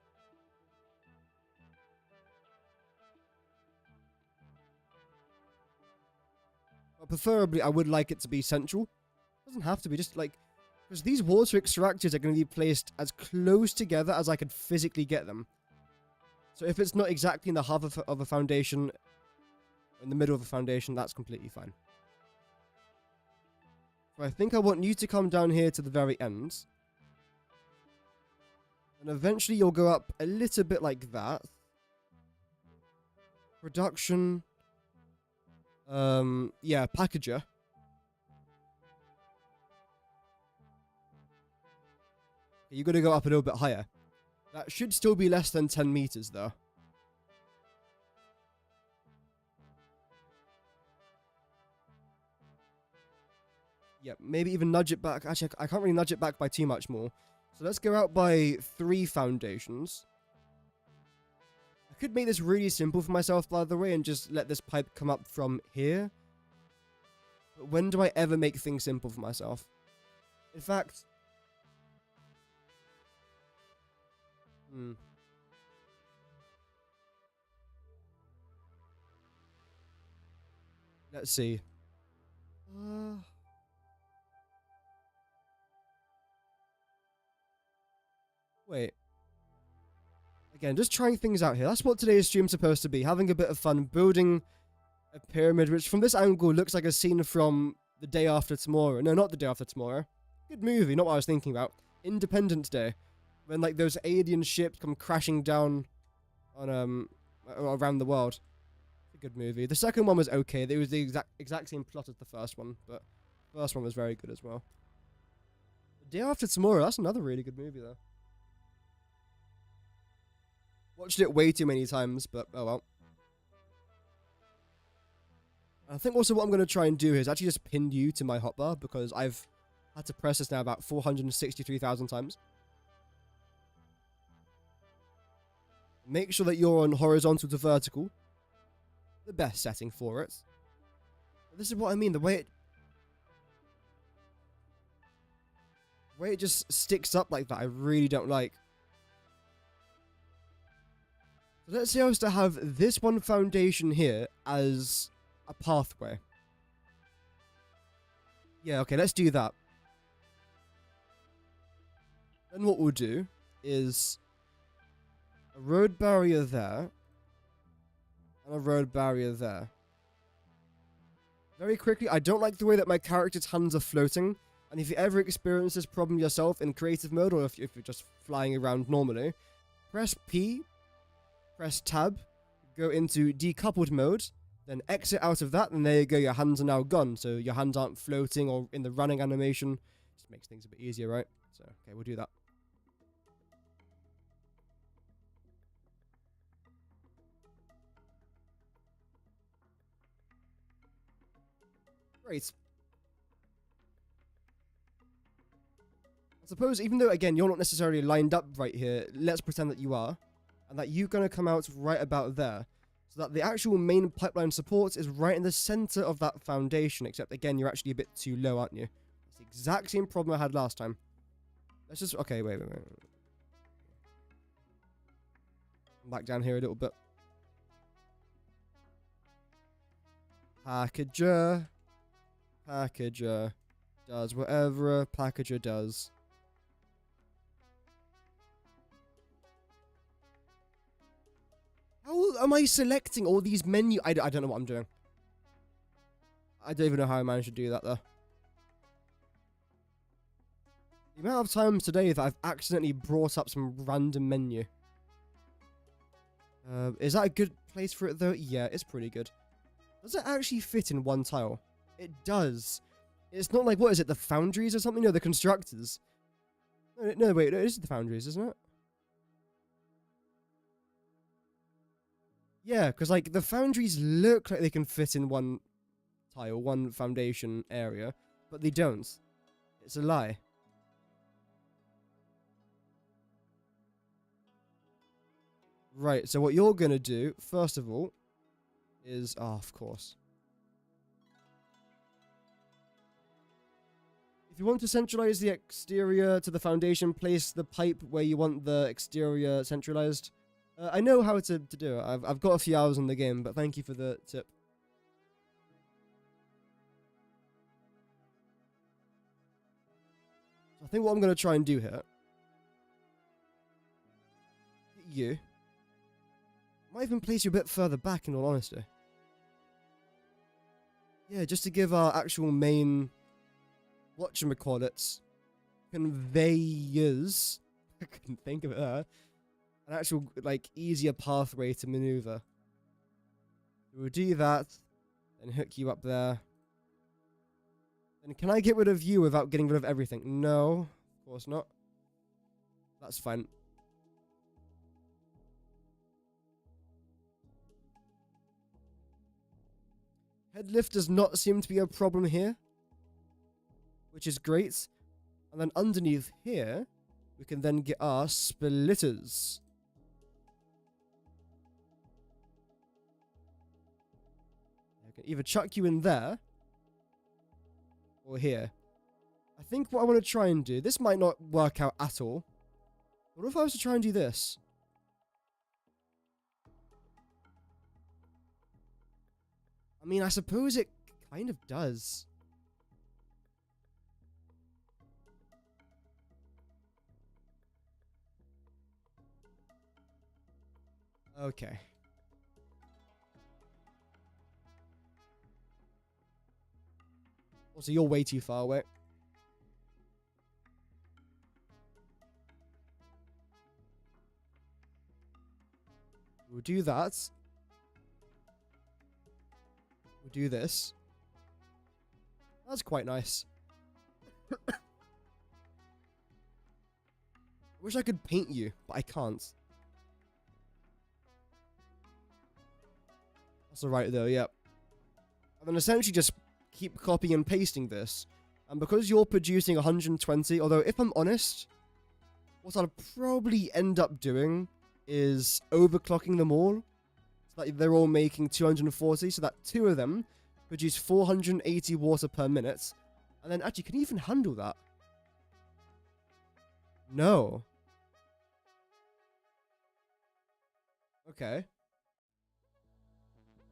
But preferably, I would like it to be central. It doesn't have to be. Just like... Because these water extractors are going to be placed as close together as I could physically get them. So if it's not exactly in the half of a foundation, in the middle of a foundation, that's completely fine. So I think I want you to come down here to the very end. And eventually you'll go up a little bit like that. Production. Yeah, packager. You're going to go up a little bit higher. That should still be less than 10 meters, though. Yeah, maybe even nudge it back. Actually, I can't really nudge it back by too much more. So let's go out by 3 foundations. I could make this really simple for myself, by the way, and just let this pipe come up from here. But when do I ever make things simple for myself? In fact... Let's see. Wait. Again, just trying things out here. That's what today's stream's supposed to be. Having a bit of fun, building a pyramid, which from this angle looks like a scene from The Day After Tomorrow. No, not The Day After Tomorrow. Good movie, not what I was thinking about. Independence Day. When, like, those alien ships come crashing down on, around the world. It's a good movie. The second one was okay. It was the exact same plot as the first one, but First one was very good as well. The Day After Tomorrow, that's another really good movie, though. Watched it way too many times, but oh well. I think also what I'm going to try and do is actually just pin you to my hotbar, because I've had to press this now about 463,000 times. Make sure that you're on horizontal to vertical. The best setting for it. But this is what I mean, the way it just sticks up like that, I really don't like. So let's say I was to have this one foundation here as a pathway. Yeah, okay, let's do that. Then what we'll do is a road barrier there and a road barrier there. Very quickly, I don't like the way that my character's hands are floating, and if you ever experience this problem yourself in creative mode, or if you're just flying around normally, press P, press tab, go into decoupled mode, then exit out of that, and there you go, your hands are now gone, so your hands aren't floating or in the running animation. Just makes things a bit easier, right? So, okay, we'll do that. Great. I suppose, even though, again, you're not necessarily lined up right here, let's pretend that you are, and that you're going to come out right about there, so that the actual main pipeline support is right in the center of that foundation, except, again, you're actually a bit too low, aren't you? It's the exact same problem I had last time. Let's just... Okay, wait. Back down here a little bit. Packager does whatever a packager does. How am I selecting all these menu? I don't know what I'm doing. I don't even know how I managed to do that, though. The amount of times today that I've accidentally brought up some random menu. Is that a good place for it, though? Yeah, it's pretty good. Does it actually fit in one tile? It does. It's not like, what is it, the foundries or something? No, the constructors. No, wait, it is the foundries, isn't it? Yeah, because, like, the foundries look like they can fit in one tile, one foundation area, but they don't. It's a lie. Right, so what you're going to do, first of all, is... Oh, of course. If you want to centralize the exterior to the foundation, place the pipe where you want the exterior centralized. I know how to do it. I've got a few hours in the game, but thank you for the tip. So I think what I'm going to try and do here... You... Might even place you a bit further back, in all honesty. Yeah, just to give our actual main... whatchamacallits, conveyors, I couldn't think of it there, an actual, like, easier pathway to maneuver. We'll do that, and hook you up there. And can I get rid of you without getting rid of everything? No, of course not. That's fine. Headlift does not seem to be a problem here, which is great. And then underneath here, we can then get our splitters. I can either chuck you in there, or here. I think what I want to try and do, this might not work out at all. What if I was to try and do this? I mean, I suppose it kind of does. Okay. Also, you're way too far away. We'll do that. We'll do this. That's quite nice. Wish I could paint you, but I can't. That's alright though, yep. And then essentially just keep copying and pasting this. And because you're producing 120, although if I'm honest, what I'll probably end up doing is overclocking them all. So that they're all making 240, so that 2 of them produce 480 water per minute. And then actually, can you even handle that? No. Okay.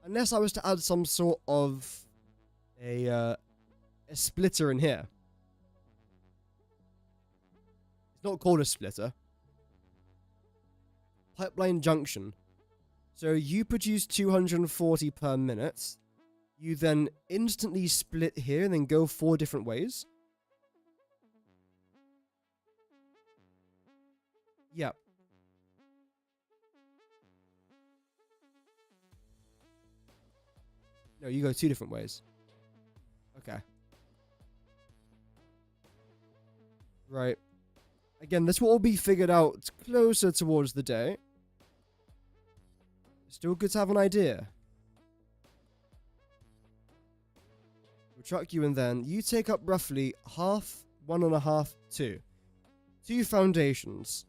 Unless I was to add some sort of a splitter in here. It's not called a splitter. Pipeline junction. So you produce 240 per minute. You then instantly split here and then go 4 different ways. Yep. No, you go 2 different ways. Okay. Right. Again, this will all be figured out closer towards the day. Still good to have an idea. We'll chuck you in then. You take up roughly half, 1.5, 2. 2 foundations.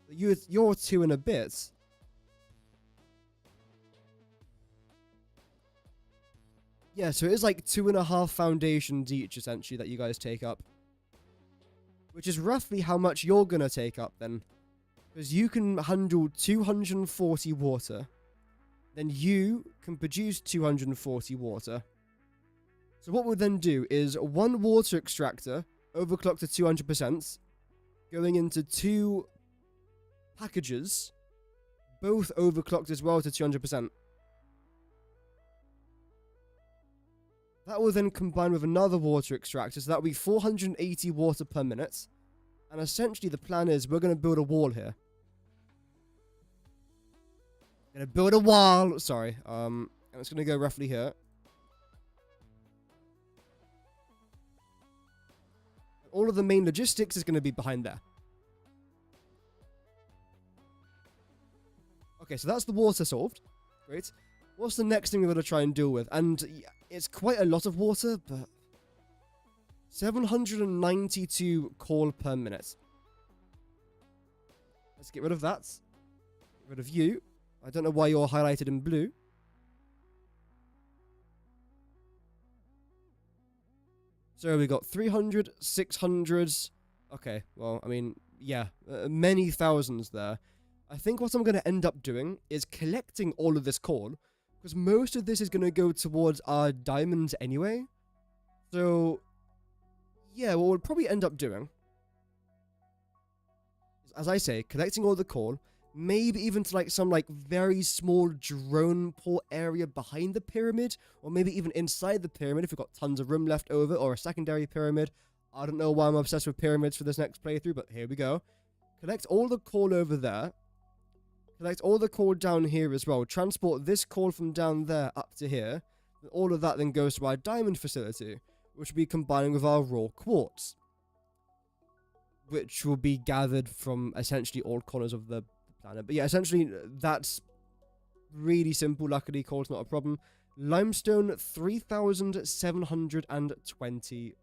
You're 2 and a bit. Yeah, so it is like 2.5 foundations each, essentially, that you guys take up. Which is roughly how much you're going to take up, then. Because you can handle 240 water. Then you can produce 240 water. So what we'll then do is 1 water extractor, overclocked to 200%, going into 2 packages, both overclocked as well to 200%. That will then combine with another water extractor, so that will be 480 water per minute. And essentially the plan is we're going to build a wall here. Going to build a wall, sorry, and it's going to go roughly here. All of the main logistics is going to be behind there. Okay, so that's the water solved. Great. What's the next thing we're going to try and deal with? And it's quite a lot of water, but 792 coal per minute. Let's get rid of that. Get rid of you. I don't know why you're highlighted in blue. So we got 300, 600. Okay, well, I mean, yeah, many thousands there. I think what I'm going to end up doing is collecting all of this coal, because most of this is going to go towards our diamonds anyway. So, yeah, what we'll probably end up doing, as I say, collecting all the coal, maybe even to like some like very small drone port area behind the pyramid, or maybe even inside the pyramid if we've got tons of room left over, or a secondary pyramid. I don't know why I'm obsessed with pyramids for this next playthrough, but here we go. Collect all the coal over there. Collect all the coal down here as well. Transport this coal from down there up to here. And all of that then goes to our diamond facility, which will be combining with our raw quartz, which will be gathered from essentially all corners of the planet. But yeah, essentially that's really simple. Luckily, coal's not a problem. Limestone 3,724.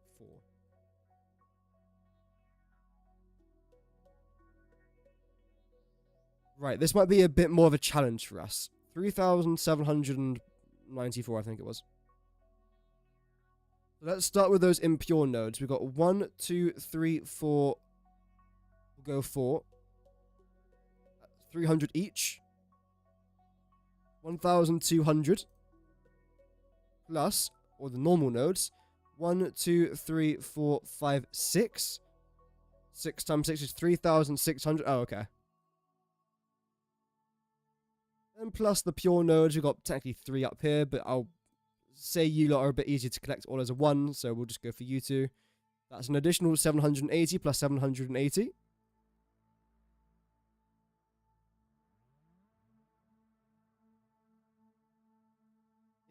Right, this might be a bit more of a challenge for us. 3,794, I think it was. So let's start with those impure nodes. We've got 1, 2, 3, 4. We'll go 4. 300 each. 1,200. Plus, or the normal nodes. 1, 2, 3, 4, 5, 6. 6 times 6 is 3,600. Oh, okay. And plus the pure nodes, we've got technically 3 up here, but I'll say you lot are a bit easier to collect all as a 1, so we'll just go for you 2. That's an additional 780 plus 780.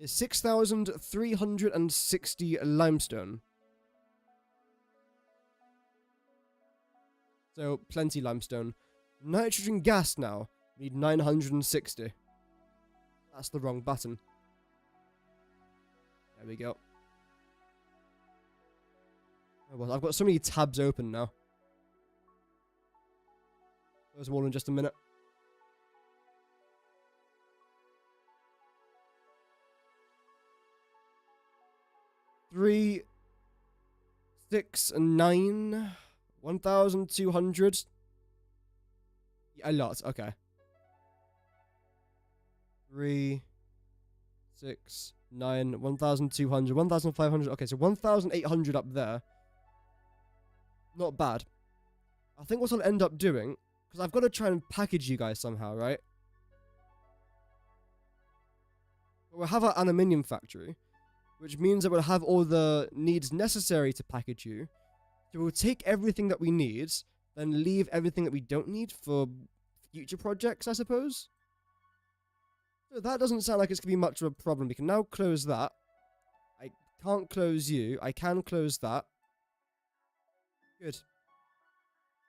is 6,360 limestone. So, plenty limestone. Nitrogen gas now. We need 960. That's the wrong button. There we go. Oh, well, I've got so many tabs open now. Close them all in just a minute. Three, 6, and 9. 1,200. Yeah, a lot. Okay. 3, 6, 9, 1,200, 1,500. Okay, so 1,800 up there. Not bad. I think what I'll end up doing, because I've got to try and package you guys somehow, right? We'll have our aluminium factory, which means that we'll have all the needs necessary to package you. So we'll take everything that we need, then leave everything that we don't need for future projects, I suppose. So that doesn't sound like it's going to be much of a problem. We can now close that. I can't close you. I can close that. Good.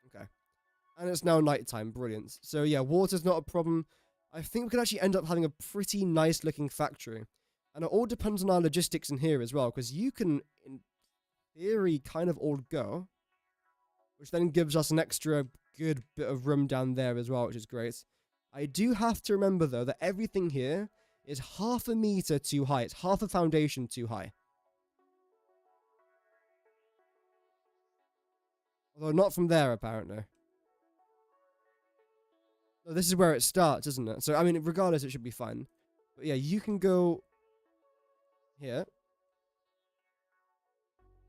Okay. And it's now nighttime. Brilliant. So yeah, water's not a problem. I think we could actually end up having a pretty nice looking factory. And it all depends on our logistics in here as well, because you can, in theory, kind of all go. Which then gives us an extra good bit of room down there as well, which is great. I do have to remember, though, that everything here is half a meter too high. It's half a foundation too high. Although not from there, apparently. No, this is where it starts, isn't it? So, I mean, regardless, it should be fine. But yeah, you can go here.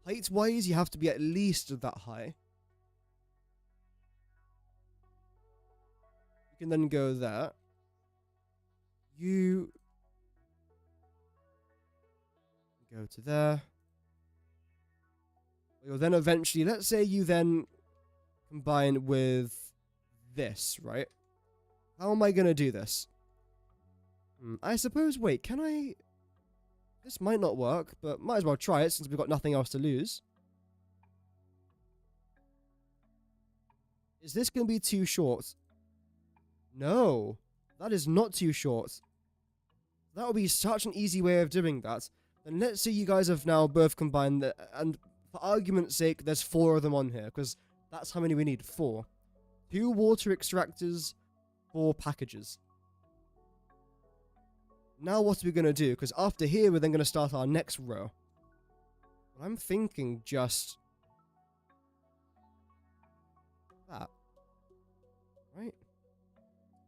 Height-wise, you have to be at least that high. You can then go there. You go to there. You'll then eventually, let's say you then combine with this, right? How am I going to do this? I suppose, wait, can I... This might not work, but might as well try it since we've got nothing else to lose. Is this going to be too short? No, that is not too short. That would be such an easy way of doing that. Then let's say you guys have now both combined, and for argument's sake, there's 4 of them on here, because that's how many we need, 4. 2 water extractors, 4 packages. Now what are we going to do? Because after here, we're then going to start our next row. But I'm thinking just... that. Right?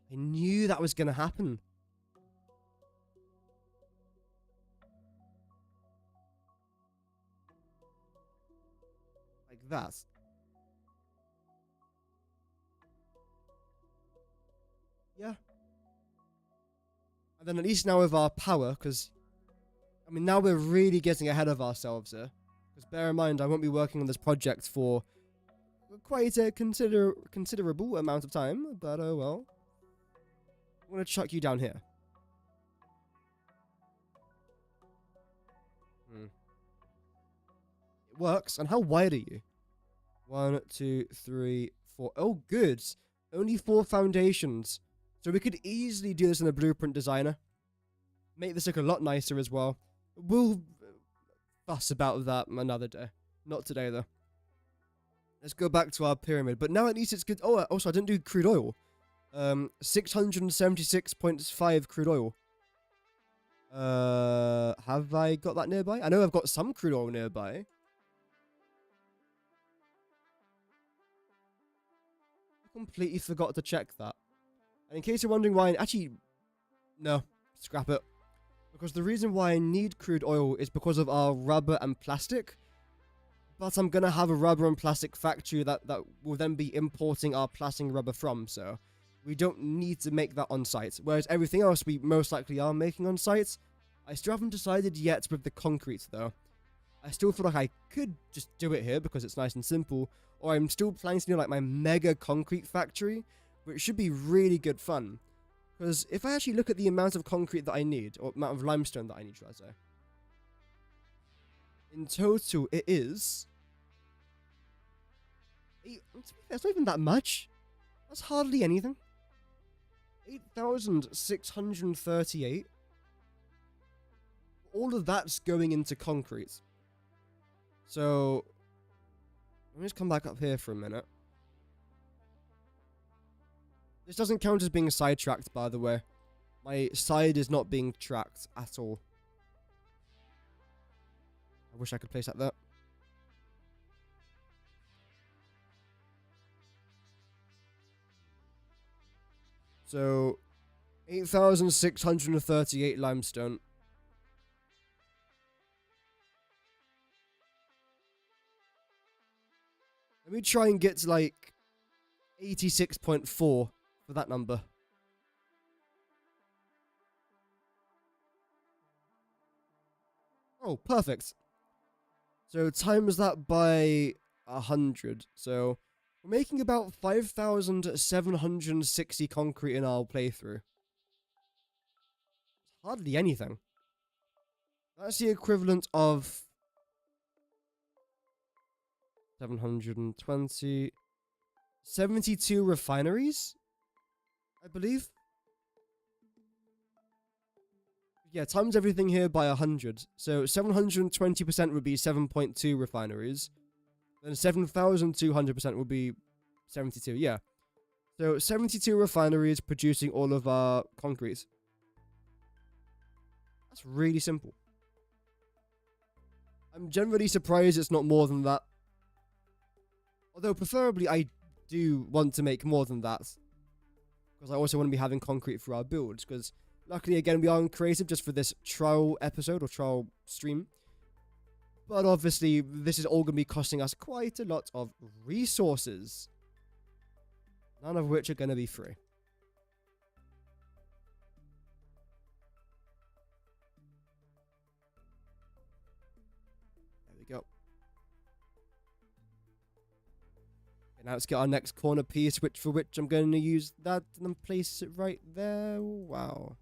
I knew that was going to happen. Like that. Yeah. And then at least now with our power, because, I mean, now we're really getting ahead of ourselves here. Because bear in mind, I won't be working on this project for quite a considerable amount of time, but oh well. I'm going to chuck you down here. It works. And how wide are you? 1, 2, 3, 4. Oh, good. Only 4 foundations. So we could easily do this in a blueprint designer. Make this look a lot nicer as well. We'll fuss about that another day. Not today, though. Let's go back to our pyramid. But now at least it's good. Oh, also, I didn't do crude oil. 676.5 crude oil. Have I got that nearby? I know I've got some crude oil nearby. I completely forgot to check that. And in case you're wondering why... Actually, no. Scrap it. Because the reason why I need crude oil is because of our rubber and plastic. But I'm going to have a rubber and plastic factory that will then be importing our plastic and rubber from, so... We don't need to make that on site. Whereas everything else we most likely are making on site. I still haven't decided yet with the concrete though. I still feel like I could just do it here because it's nice and simple. Or I'm still planning to do like my mega concrete factory. Which should be really good fun. Because if I actually look at the amount of concrete that I need, or amount of limestone that I need, should I say, in total it is... That's not even that much. That's hardly anything. 8,638. All of that's going into concrete. So, let me just come back up here for a minute. This doesn't count as being sidetracked, by the way. My side is not being tracked at all. I wish I could place that there. So, 8,638 limestone. Let me try and get to like 86.4 for that number. Oh, perfect. So times that by 100. So we're making about 5,760 concrete in our playthrough. Hardly anything. That's the equivalent of 720... 72 refineries, I believe. Yeah, times everything here by 100. So 720% would be 7.2 refineries. Then 7,200% would be 72, yeah. So 72 refineries producing all of our concrete. That's really simple. I'm generally surprised it's not more than that. Although preferably I do want to make more than that. Because I also want to be having concrete for our builds. Because luckily, again, we are on creative just for this trial episode or trial stream. But obviously, this is all going to be costing us quite a lot of resources. None of which are going to be free. There we go. Okay, now let's get our next corner piece, for which I'm going to use that and then place it right there. Wow.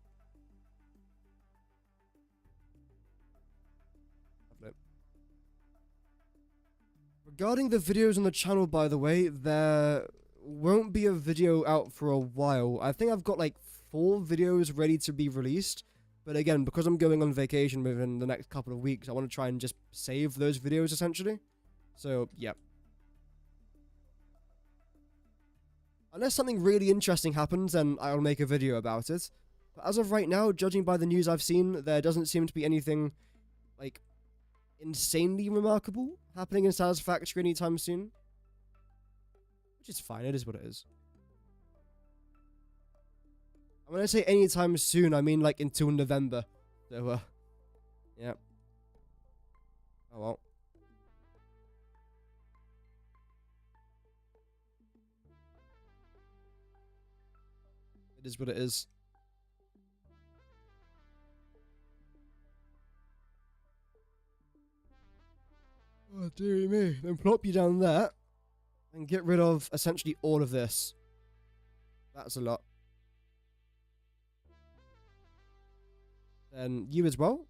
Regarding the videos on the channel, by the way, there won't be a video out for a while. I think I've got like 4 videos ready to be released. But again, because I'm going on vacation within the next couple of weeks, I want to try and just save those videos, essentially. So, yeah. Unless something really interesting happens, then I'll make a video about it. But as of right now, judging by the news I've seen, there doesn't seem to be anything, like, insanely remarkable happening in Satisfactory anytime soon. Which is fine, it is what it is. And when I say anytime soon, I mean like until November. So, yeah. Oh well. It is what it is. Oh, dearie me. Then plop you down there and get rid of essentially all of this. That's a lot. Then you as well?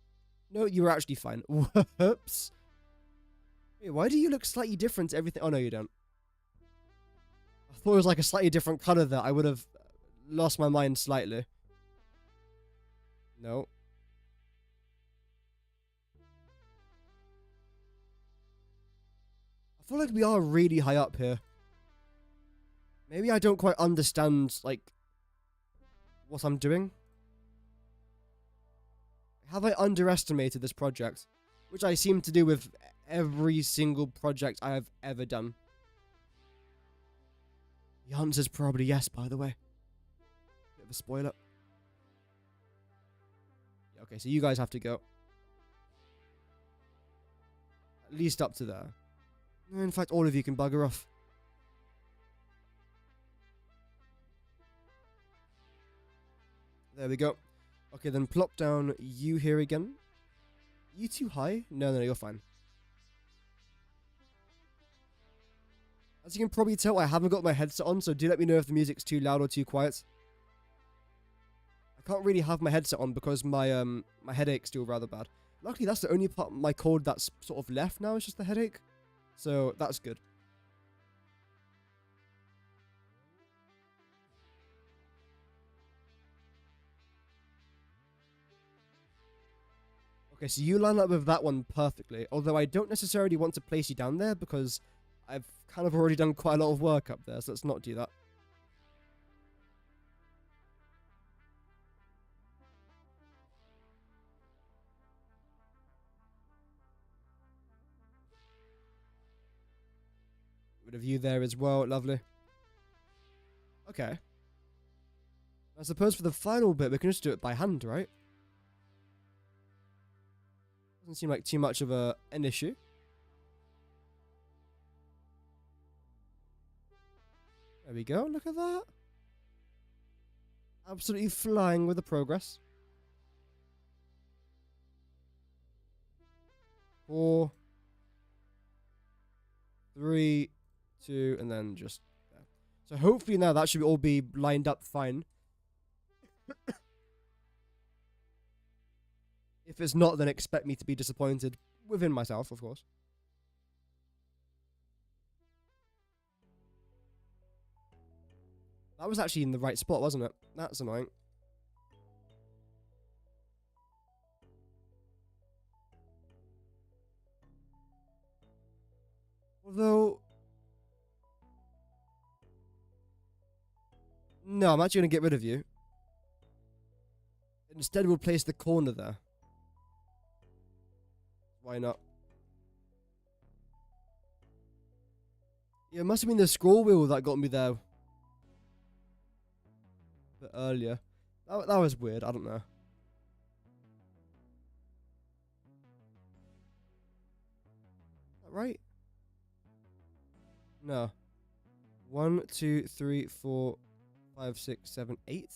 No, you were actually fine. Whoops. Wait, why do you look slightly different to everything? Oh, no, you don't. I thought it was like a slightly different color there. I would have lost my mind slightly. No. I feel like we are really high up here. Maybe I don't quite understand, like, what I'm doing. Have I underestimated this project? Which I seem to do with every single project I have ever done. The answer's probably yes, by the way. Bit of a spoiler. Yeah, okay, so you guys have to go. At least up to there. In fact, all of you can bugger off. There we go. Okay, then plop down you here again. You too high? No, no, you're fine. As you can probably tell, I haven't got my headset on, so do let me know if the music's too loud or too quiet. can't really have my headset on because my my headache's still rather bad. Luckily, that's the only part of my cold that's sort of left now. It's just the headache. So that's good. Okay, so you line up with that one perfectly. Although I don't necessarily want to place you down there because I've kind of already done quite a lot of work up there. So let's not do that. Bit of you there as well. Lovely. Okay. I suppose for the final bit, we can just do it by hand, right? Doesn't seem like too much of an issue. There we go. Look at that. Absolutely flying with the progress. 4, 3, 2, and then just there. So hopefully now that should all be lined up fine. If it's not, then expect me to be disappointed within myself, of course. That was actually in the right spot, wasn't it? That's annoying. Although... no, I'm actually going to get rid of you. Instead, we'll place the corner there. Why not? Yeah, it must have been the scroll wheel that got me there. A bit earlier. That was weird, I don't know. Is that right? No. 1, 2, 3, 4, 5, 6, 7, 8.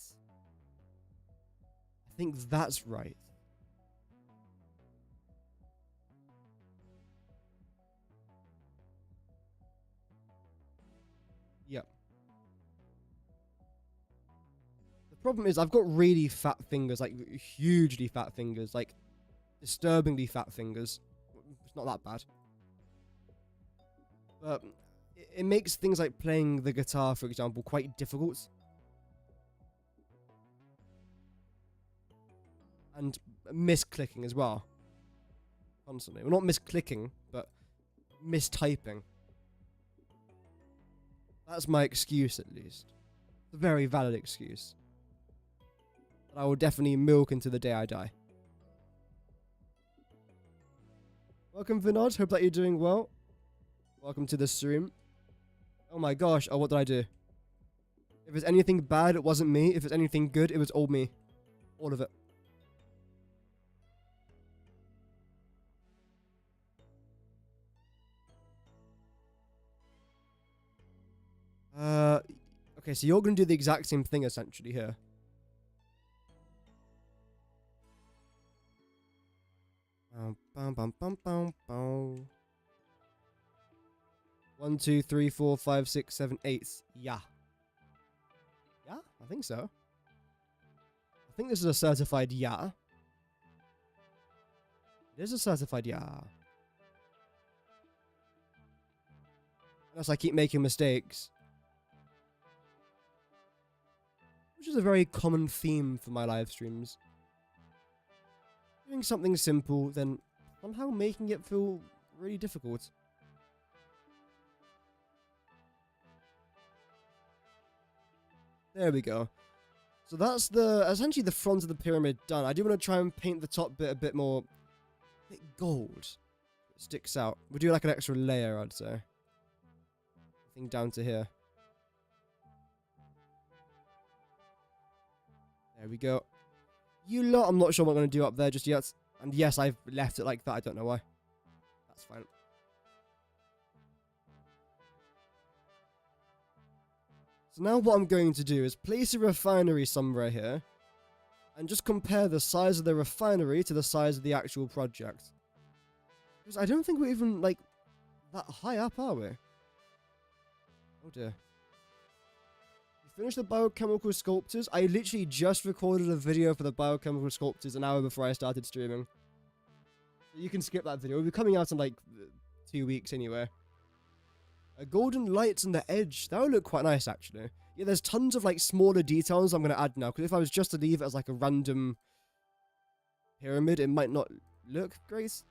I think that's right. Yep. The problem is I've got really fat fingers, like hugely fat fingers, like disturbingly fat fingers. It's not that bad. But it makes things like playing the guitar, for example, quite difficult. And misclicking as well. Constantly. Well, not misclicking, but mistyping. That's my excuse, at least. It's a very valid excuse. That I will definitely milk into the day I die. Welcome, Vinod. Hope that you're doing well. Welcome to the stream. Oh my gosh. Oh, what did I do? If it's anything bad, it wasn't me. If it's anything good, it was all me. All of it. Okay, so you're going to do the exact same thing, essentially, here. Bum, bum, bum, bum, bum. 1, 2, 3, 4, 5, 6, 7, 8. Yeah. Yeah? I think so. I think this is a certified yeah. It is a certified yeah. Unless I keep making mistakes. Which is a very common theme for my live streams. Doing something simple, then somehow making it feel really difficult. There we go. So that's essentially the front of the pyramid done. I do want to try and paint the top bit a bit more gold. It sticks out. We'll do like an extra layer, I'd say. I think down to here. There we go. You lot, I'm not sure what I'm going to do up there just yet. And yes, I've left it like that. I don't know why. That's fine. So now what I'm going to do is place a refinery somewhere here. And just compare the size of the refinery to the size of the actual project. Because I don't think we're even, like, that high up, are we? Oh dear. Finish the biochemical sculptures. I literally just recorded a video for the biochemical sculptures an hour before I started streaming. You can skip that video. It'll be coming out in like 2 weeks anyway. Golden lights on the edge. That would look quite nice, actually. Yeah, there's tons of like smaller details I'm going to add now. Because if I was just to leave it as like a random pyramid, it might not look great.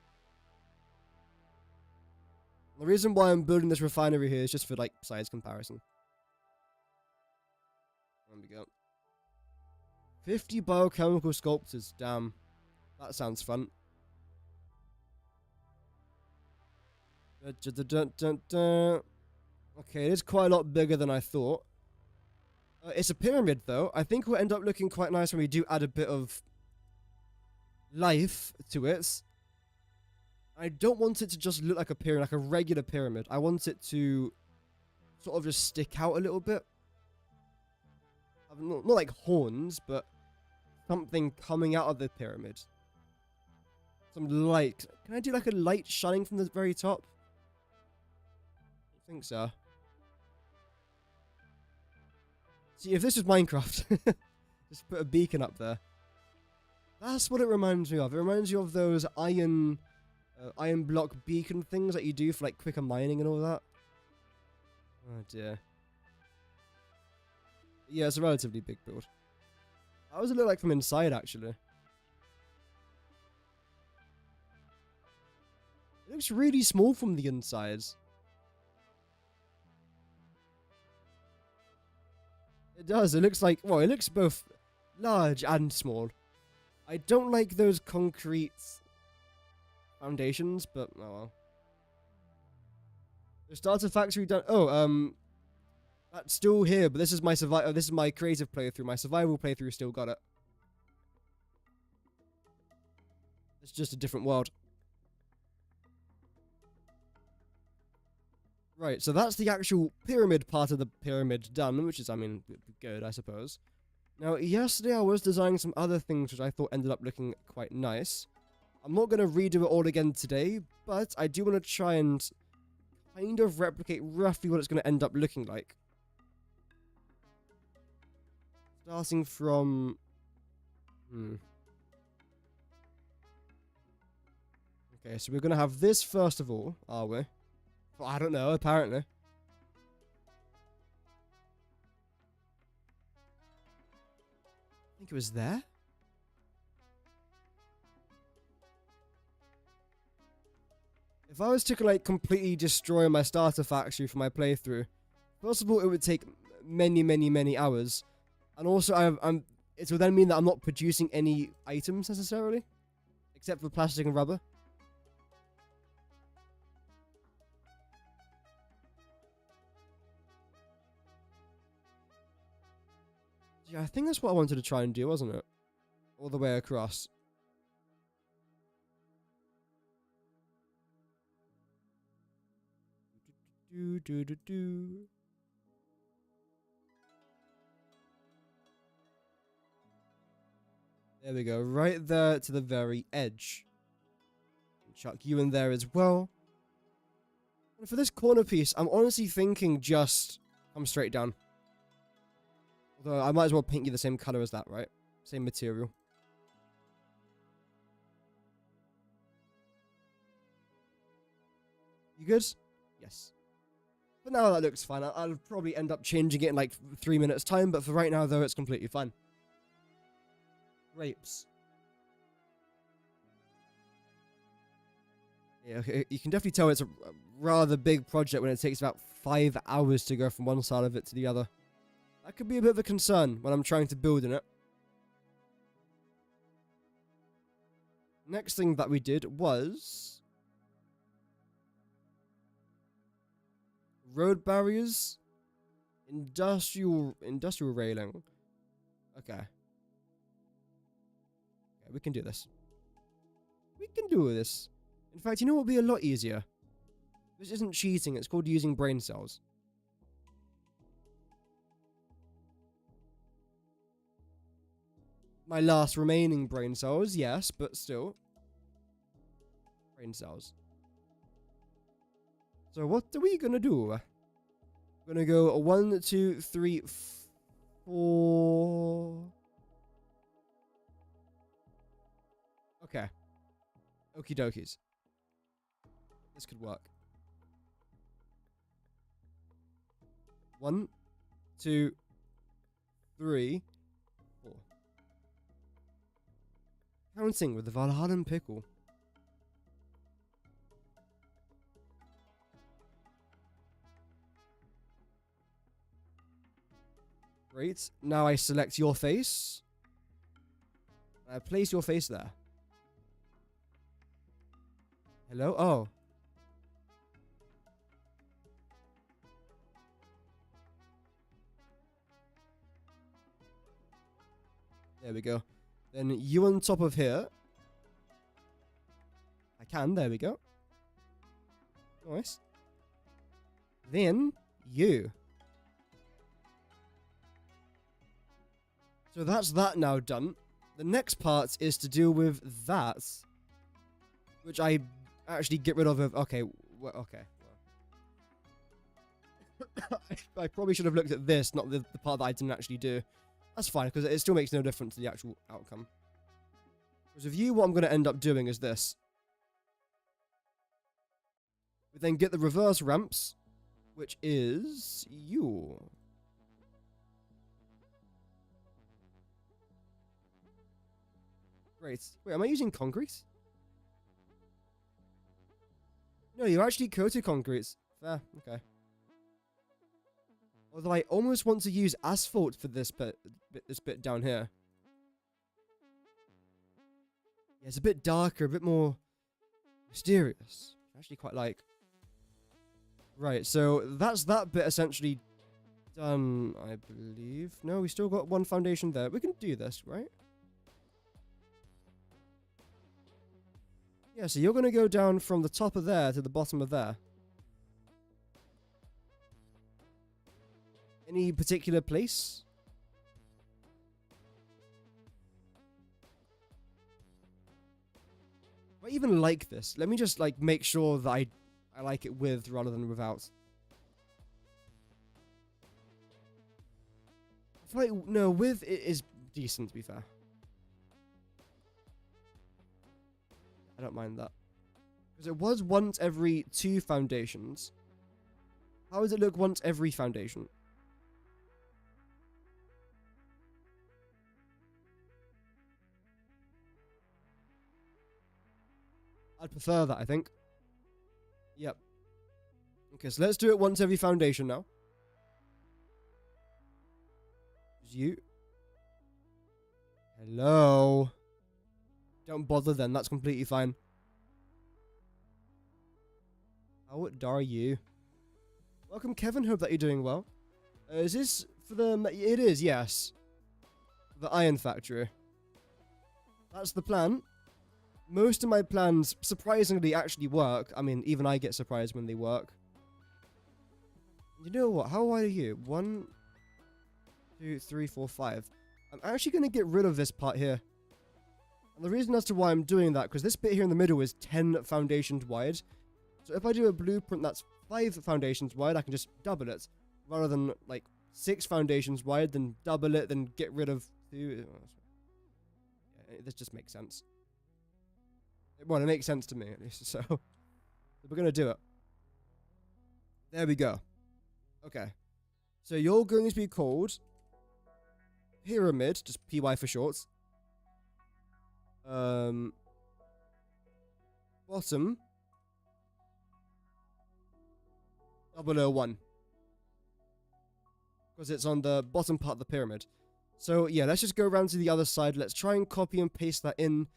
The reason why I'm building this refinery here is just for like size comparison. There we go. 50 biochemical sculptures. Damn. That sounds fun. Okay, it is quite a lot bigger than I thought. It's a pyramid, though. I think it will end up looking quite nice when we do add a bit of life to it. I don't want it to just look like a pyramid, like a regular pyramid. I want it to sort of just stick out a little bit. Not like horns, but something coming out of the pyramid. Some light. Can I do like a light shining from the very top? I think so. See, if this was Minecraft, just put a beacon up there. That's what it reminds me of. It reminds you of those iron block beacon things that you do for like quicker mining and all that. Oh dear. Yeah, it's a relatively big build. How does it look like from inside, actually? It looks really small from the inside. It does. It looks like, well, it looks both large and small. I don't like those concrete foundations, but oh well. The starter factory done. Oh, that's still here, but this is my this is my creative playthrough. My survival playthrough still got it. It's just a different world. Right, so that's the actual pyramid part of the pyramid done, which is, I mean, good, I suppose. Now, yesterday I was designing some other things which I thought ended up looking quite nice. I'm not going to redo it all again today, but I do want to try and kind of replicate roughly what it's going to end up looking like. Starting from... Okay, so we're going to have this first of all, are we? Well, I don't know, apparently. I think it was there? If I was to, like, completely destroy my starter factory for my playthrough, first of all, it would take many, many, many hours. And also, it will then mean that I'm not producing any items, necessarily. Except for plastic and rubber. Yeah, I think that's what I wanted to try and do, wasn't it? All the way across. There we go, right there to the very edge. Chuck you in there as well. And for this corner piece, I'm honestly thinking just come straight down. Although I might as well paint you the same color as that, right? Same material. You good? Yes. But now that looks fine. I'll probably end up changing it in like 3 minutes time, but for right now though, it's completely fine. Grapes. Yeah, okay. You can definitely tell it's a rather big project when it takes about 5 hours to go from one side of it to the other. That could be a bit of a concern when I'm trying to build in it. Next thing that we did was road barriers, industrial railing. Okay, we can do this. We can do this. In fact, you know what would be a lot easier? This isn't cheating, it's called using brain cells. My last remaining brain cells, yes, but still. Brain cells. So what are we gonna do? We're gonna go 1, 2, 3, 4. Okay. Okie dokies. This could work. 1, 2, 3, 4. Counting with the Valhallan pickle. Great. Now I select your face. I place your face there. Hello? Oh. There we go. Then you on top of here. I can. There we go. Nice. Then you. So that's that now done. The next part is to deal with that, which I actually get rid of. Okay, okay. I probably should have looked at this, not the part that I didn't actually do. That's fine, because it still makes no difference to the actual outcome. Because with you, what I'm going to end up doing is this. We then get the reverse ramps, which is you. Great. Wait, am I using concrete? No, you're actually coated concrete. Fair, okay. Although I almost want to use asphalt for this bit down here. Yeah, it's a bit darker, a bit more mysterious. I actually quite like. Right, so that's that bit essentially done, I believe. No, we still got one foundation there. We can do this, right? Yeah, so you're going to go down from the top of there to the bottom of there. Any particular place? I even like this. Let me just like make sure that I like it with rather than without. I feel like, no, with it is decent, to be fair. I don't mind that. Because it was once every 2 foundations. How does it look once every foundation? I'd prefer that, I think. Yep. Okay, so let's do it once every foundation now. You. Hello. Don't bother then, that's completely fine. How are you? Welcome, Kevin, hope that you're doing well. Is this for the... It is, yes. The iron factory. That's the plan. Most of my plans, surprisingly, actually work. I mean, even I get surprised when they work. You know what? How wide are you? 1, 2, 3, 4, 5. I'm actually going to get rid of this part here. And the reason as to why I'm doing that, because this bit here in the middle is 10 foundations wide. So if I do a blueprint that's 5 foundations wide, I can just double it. Rather than, like, 6 foundations wide, then double it, then get rid of 2. Yeah, this just makes sense. Well, it makes sense to me, at least, so we're going to do it. There we go. Okay. So you're going to be called Pyramid, just PY for short. Bottom 001. Because it's on the bottom part of the pyramid. So yeah, let's just go around to the other side. Let's try and copy and paste that in.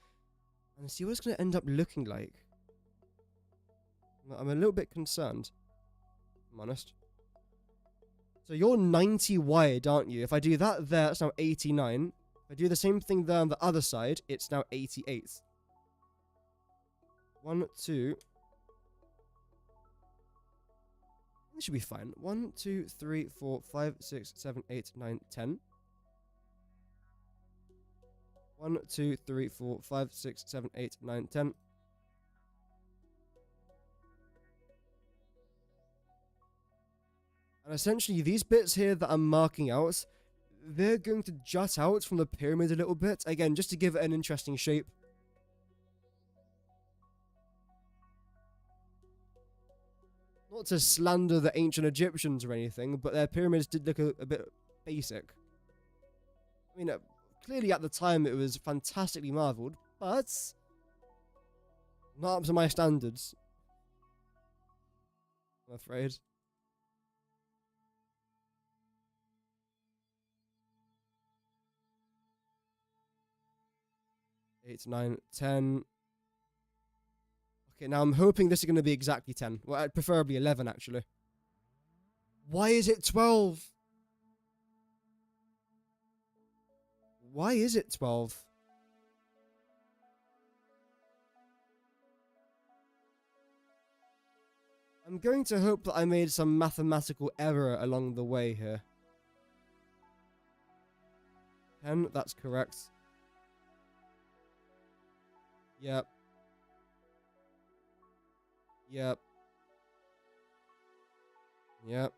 And see what it's going to end up looking like. I'm a little bit concerned. I'm honest. So you're 90 wide, aren't you? If I do that there, it's now 89. If I do the same thing there on the other side, it's now 88. 1, 2. This should be fine. 1, 2, 3, 4, 5, 6, 7, 8, 9, 10. 1, 2, 3, 4, 5, 6, 7, 8, 9, 10. And essentially, these bits here that I'm marking out, they're going to jut out from the pyramid a little bit. Again, just to give it an interesting shape. Not to slander the ancient Egyptians or anything, but their pyramids did look a bit basic. I mean, clearly at the time it was fantastically marvelled, but not up to my standards, I'm afraid. Eight, 9, 10. Okay, now I'm hoping this is going to be exactly 10. Well, preferably 11, actually. Why is it 12? Why is it 12? I'm going to hope that I made some mathematical error along the way here. 10, that's correct. Yep. Yep. Yep.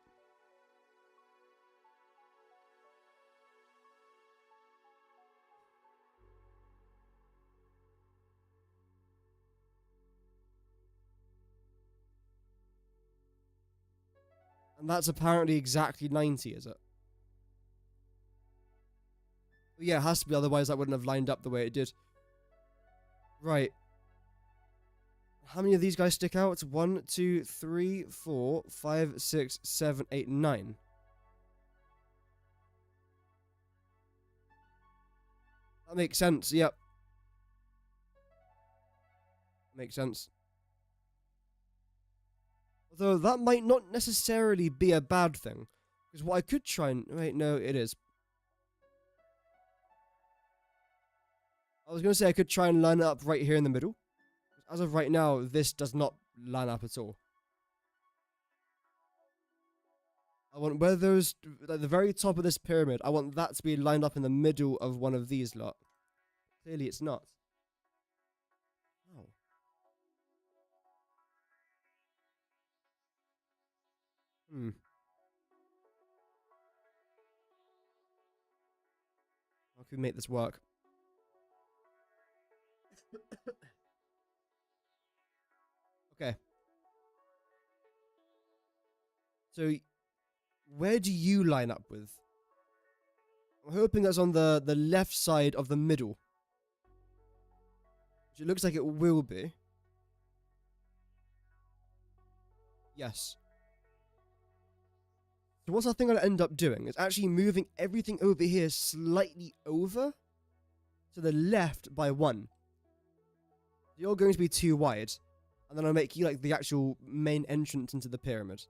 And that's apparently exactly 90, is it? Yeah, it has to be, otherwise that wouldn't have lined up the way it did. Right. How many of these guys stick out? 1, 2, 3, 4, 5, 6, 7, 8, 9. That makes sense, yep. Makes sense. Although that might not necessarily be a bad thing. Because what I could try and... Wait, no, it is. I was going to say I could try and line it up right here in the middle. As of right now, this does not line up at all. I want where those... At the very top of this pyramid, I want that to be lined up in the middle of one of these lot. Clearly it's not. Oh. How can we make this work? Okay. So, where do you line up with? I'm hoping that's on the left side of the middle. Which it looks like it will be. Yes. So what's I think I'll end up doing is actually moving everything over here slightly over to the left by 1. You're going to be too wide. And then I'll make you like the actual main entrance into the pyramid.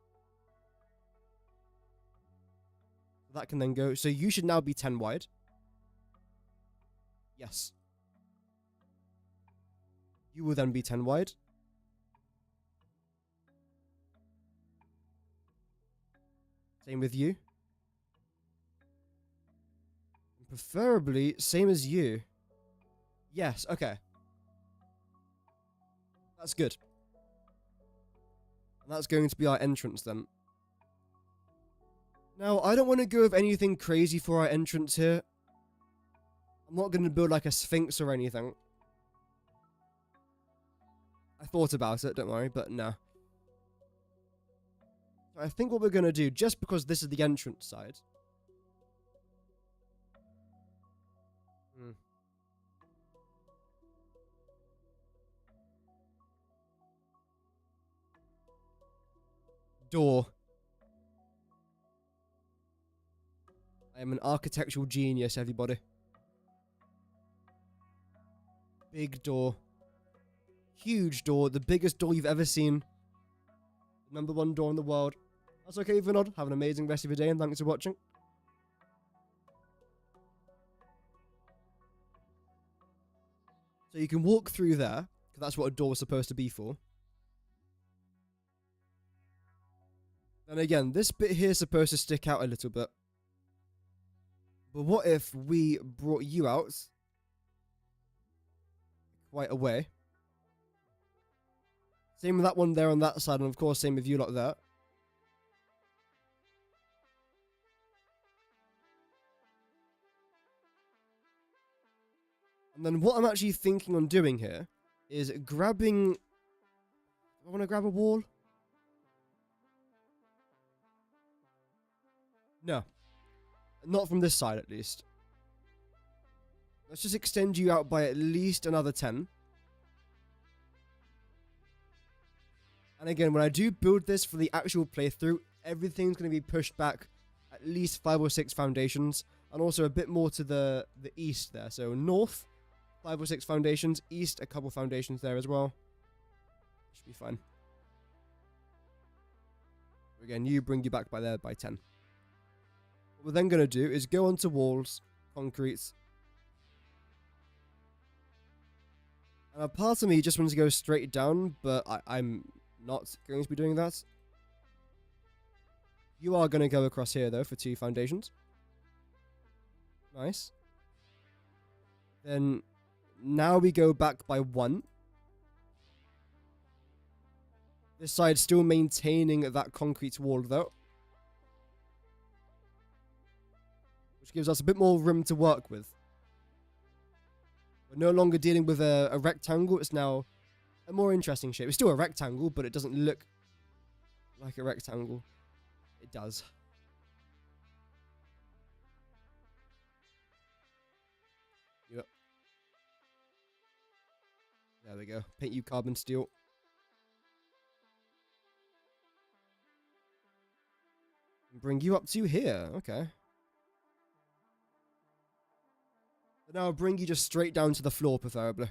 That can then go. So you should now be 10 wide. Yes. You will then be 10 wide. Same with you. Preferably, same as you. Yes, okay. That's good. And that's going to be our entrance then. Now, I don't want to go with anything crazy for our entrance here. I'm not going to build like a sphinx or anything. I thought about it, don't worry, but no. So I think what we're going to do, just because this is the entrance side... Door. I am an architectural genius, everybody. Big door. Huge door. The biggest door you've ever seen. #1 door in the world. That's okay, Vinod. Have an amazing rest of your day and thanks for watching. So you can walk through there, because that's what a door is supposed to be for. And again, this bit here is supposed to stick out a little bit. But what if we brought you out quite a way? Same with that one there on that side, and of course same with you lot there. And then what I'm actually thinking on doing here is grabbing... I want to grab a wall. No. Not from this side, at least. Let's just extend you out by at least another 10. And again, when I do build this for the actual playthrough, everything's going to be pushed back at least 5 or 6 foundations. And also a bit more to the east there. So north, 5 or 6 foundations. East, a couple foundations there as well. Should be fine. Again, you bring you back by there by 10. What we're then going to do is go onto walls, concrete. And a part of me just wants to go straight down, but I'm not going to be doing that. You are going to go across here, though, for 2 foundations. Nice. Then, now we go back by 1. This side still maintaining that concrete wall, though. Which gives us a bit more room to work with. We're no longer dealing with a rectangle. It's now a more interesting shape. It's still a rectangle, but it doesn't look like a rectangle. It does. Yep. There we go. Paint you carbon steel. Bring you up to here. Okay. But now I'll bring you just straight down to the floor, preferably.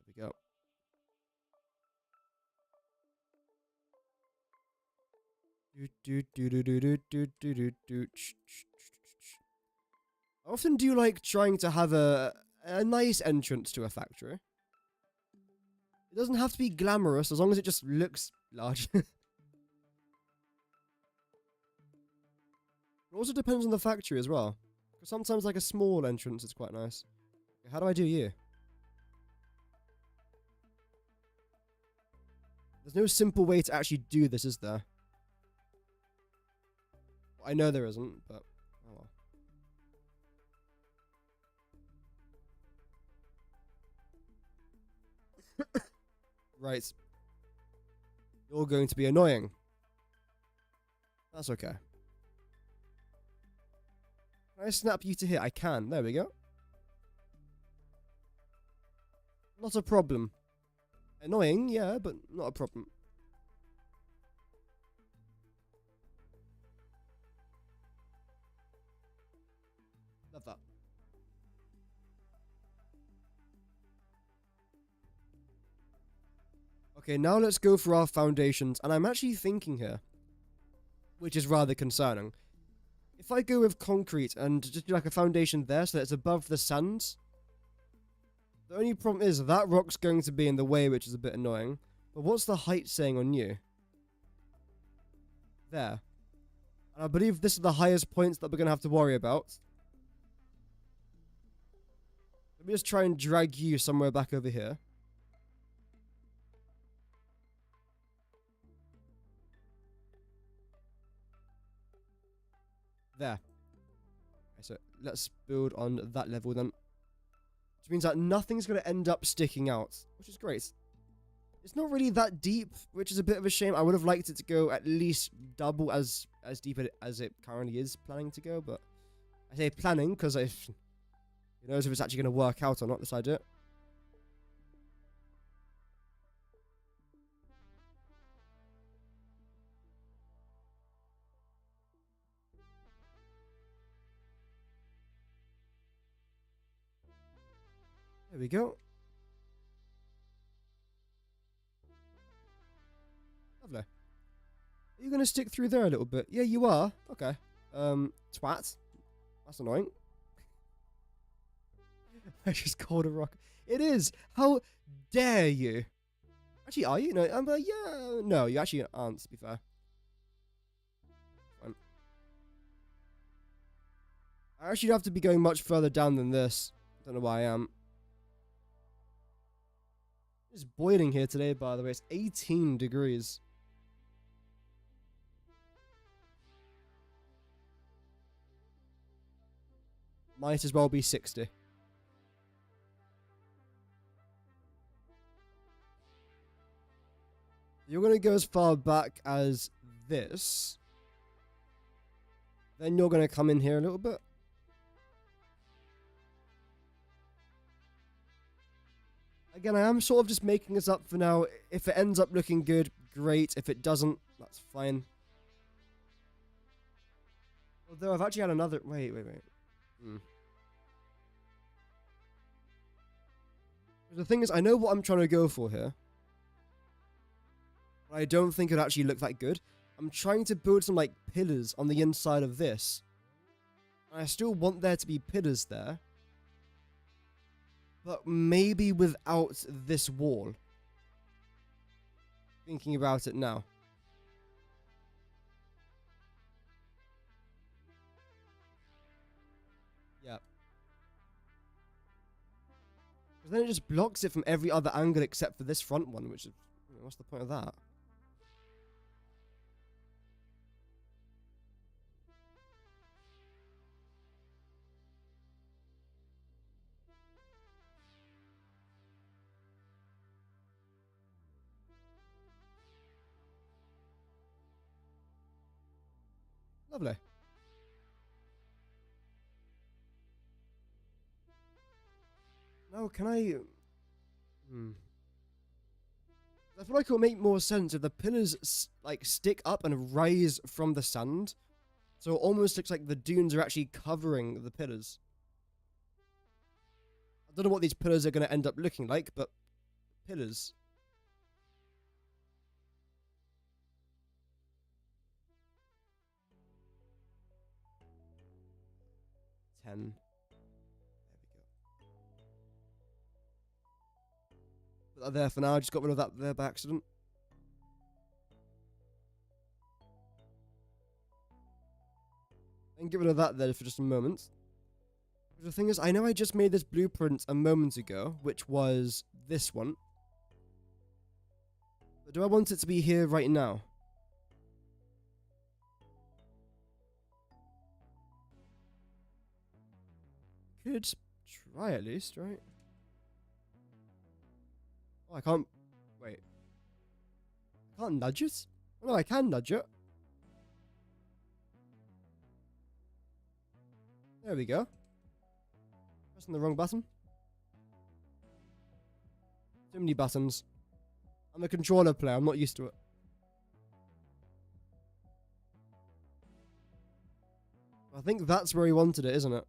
There we go. I often do like trying to have a nice entrance to a factory. It doesn't have to be glamorous as long as it just looks large. It also depends on the factory as well. Because sometimes like a small entrance is quite nice. Okay, how do I do you? There's no simple way to actually do this, is there? Well, I know there isn't, but oh well. Right. You're going to be annoying. That's okay. Can I snap you to here? I can. There we go. Not a problem. Annoying, yeah, but not a problem. Love that. Okay, now let's go for our foundations. And I'm actually thinking here, which is rather concerning. If I go with concrete and just do like a foundation there so that it's above the sand, the only problem is that rock's going to be in the way, which is a bit annoying. But what's the height saying on you? There. And I believe this is the highest points that we're going to have to worry about. Let me just try and drag you somewhere back over here. There. Okay, so let's build on that level then. Which means that nothing's going to end up sticking out, which is great. It's not really that deep, which is a bit of a shame. I would have liked it to go at least double as deep as it currently is planning to go, but I say planning because who knows if it's actually going to work out or not, this idea. There we go. Lovely. Are you going to stick through there a little bit? Yeah, you are. Okay. Twat. That's annoying. I just called a rock. It is. How dare you? Actually, are you? No, yeah. No, you actually aren't, to be fair. Fine. I actually have to be going much further down than this. Don't know why I am. It's boiling here today, by the way. It's 18 degrees. Might as well be 60. You're going to go as far back as this. Then you're going to come in here a little bit. Again, I am sort of just making this up for now. If it ends up looking good, great. If it doesn't, that's fine. Although I've actually had another... Wait. The thing is, I know what I'm trying to go for here. But I don't think it'd actually look that good. I'm trying to build some, like, pillars on the inside of this. And I still want there to be pillars there. But maybe without this wall. Thinking about it now. Yep. Because then it just blocks it from every other angle except for this front one, which is... What's the point of that? Lovely. Now, can I... I feel like it would make more sense if the pillars, like, stick up and rise from the sand. So it almost looks like the dunes are actually covering the pillars. I don't know what these pillars are going to end up looking like, but... Pillars. There we go. Put that there for now. I just got rid of that there by accident. And get rid of that there for just a moment. The thing is, I know I just made this blueprint a moment ago, which was this one. But do I want it to be here right now? Could try at least, right? Oh, I can't... Wait. I can't nudge it? Oh, no, I can nudge it. There we go. Pressing the wrong button. Too many buttons. I'm a controller player, I'm not used to it. I think that's where he wanted it, isn't it?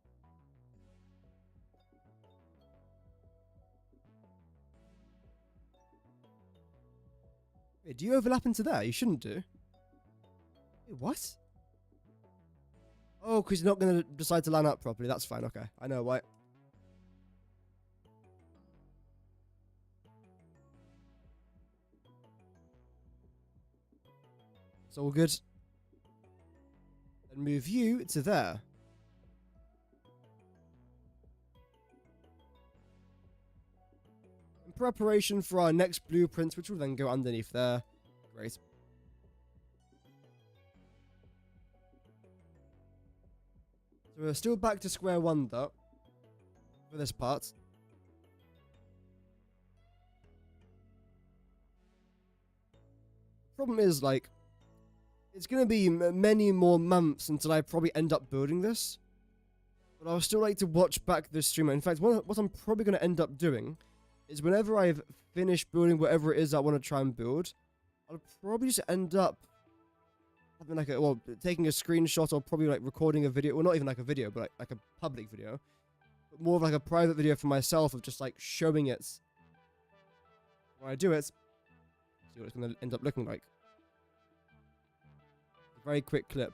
Wait, do you overlap into there? You shouldn't do. Wait, what? Oh, because you're not going to decide to line up properly. That's fine, okay. I know why. It's all good. Then move you to there. In preparation for our next blueprint, which will then go underneath there. Great. So we're still back to square one, though. For this part. Problem is, like... It's going to be many more months until I probably end up building this. But I'll still like to watch back this stream. In fact, what I'm probably going to end up doing is whenever I've finished building whatever it is I want to try and build, I'll probably just end up having like a, well, taking a screenshot or probably like recording a video. Well, not even like a video, but like a public video. But more of like a private video for myself of just like showing it when I do it. See what it's going to end up looking like. Very quick clip.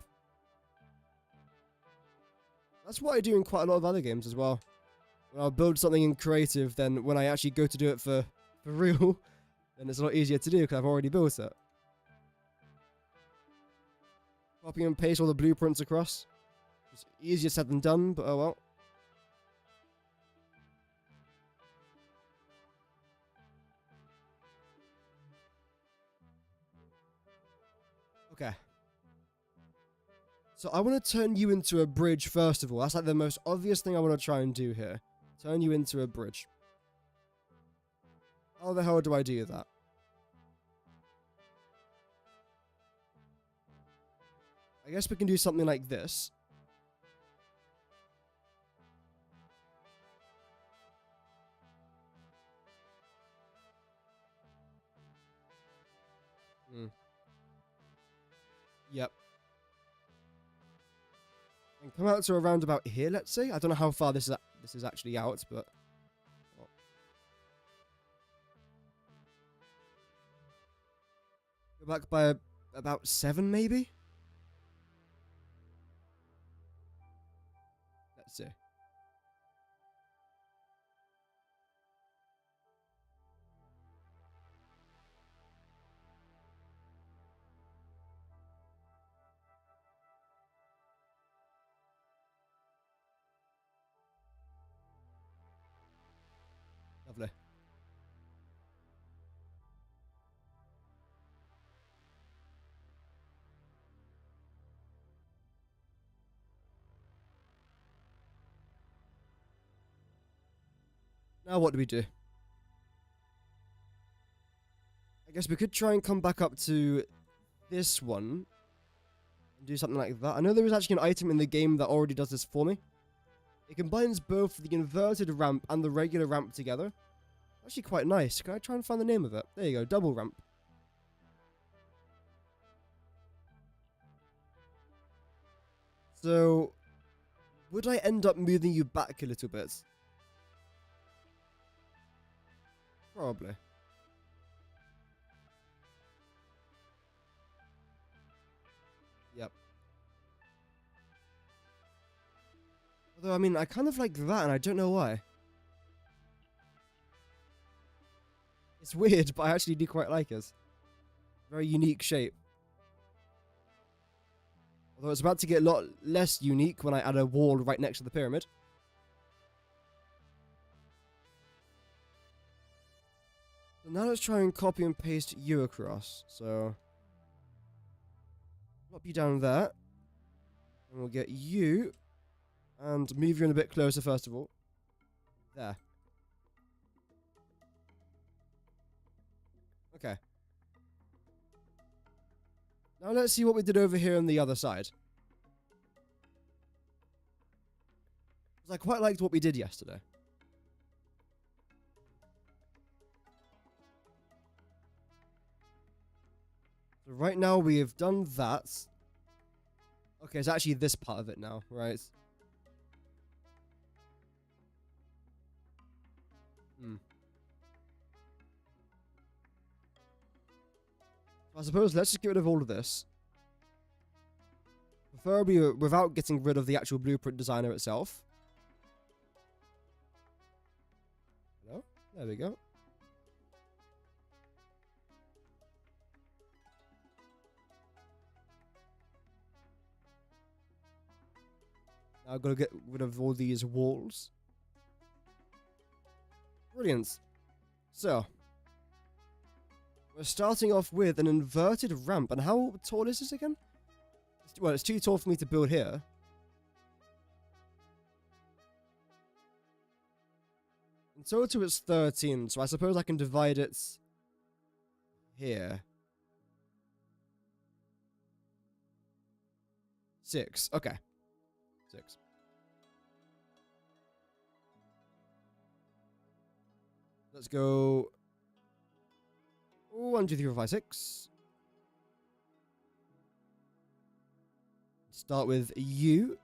That's what I do in quite a lot of other games as well. When I'll build something in creative, then when I actually go to do it for real, then it's a lot easier to do because I've already built it. Copy and paste all the blueprints across. It's easier said than done, but oh well. Okay. So I want to turn you into a bridge first of all. That's like the most obvious thing I want to try and do here. Turn you into a bridge. How the hell do I do that? I guess we can do something like this. Yep. And come out to around about here, let's say. I don't know how far this is actually out, but... Oh. Go back by about 7, maybe? Let's see. Lovely. Now what do we do? I guess we could try and come back up to this one. And do something like that. I know there is actually an item in the game that already does this for me. It combines both the inverted ramp and the regular ramp together. Actually quite nice. Can I try and find the name of it? There you go, double ramp. So, would I end up moving you back a little bit? Probably. Yep. Although, I mean, I kind of like that, and I don't know why. It's weird, but I actually do quite like it. Very unique shape. Although it's about to get a lot less unique when I add a wall right next to the pyramid. So now let's try and copy and paste you across. So, plop you down there. And we'll get you. And move you in a bit closer first of all. There. Okay. Now let's see what we did over here on the other side. Because I quite liked what we did yesterday. So right now we have done that. Okay, it's actually this part of it now, right? I suppose let's just get rid of all of this. Preferably without getting rid of the actual blueprint designer itself. Hello? There we go. Now I've got to get rid of all these walls. Brilliant. So, we're starting off with an inverted ramp. And how tall is this again? Well, it's too tall for me to build here. In total, it's 13. So I suppose I can divide it here. 6. Okay. 6. Let's go. 1, 2, 3, 4, 5, 6. Start with you.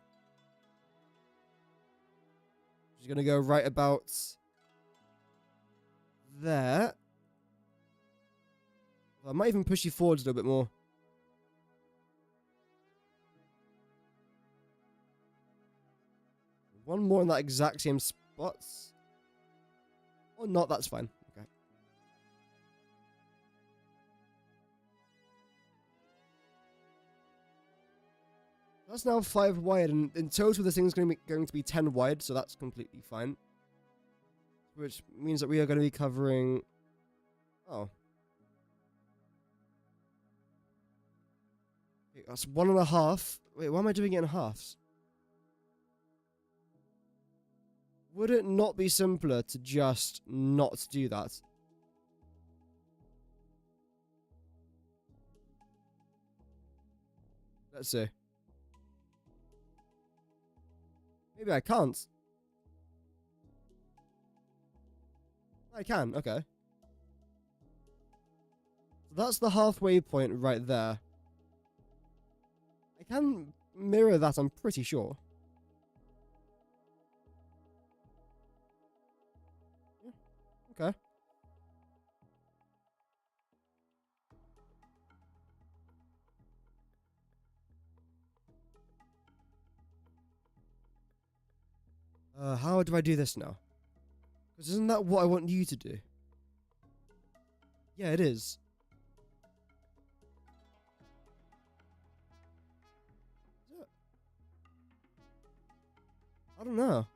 She's going to go right about there. I might even push you forwards a little bit more. One more in that exact same spot. Or not, that's fine. Okay. That's now 5 wide, and in total this thing's going to be 10 wide, so that's completely fine. Which means that we are going to be covering... Oh. That's 1.5. Wait, why am I doing it in halves? Would it not be simpler to just not do that? Let's see. Maybe I can't. I can, okay. So that's the halfway point right there. I can mirror that, I'm pretty sure. Yeah, okay. How do I do this now? Because isn't that what I want you to do? Yeah, it is. I don't know.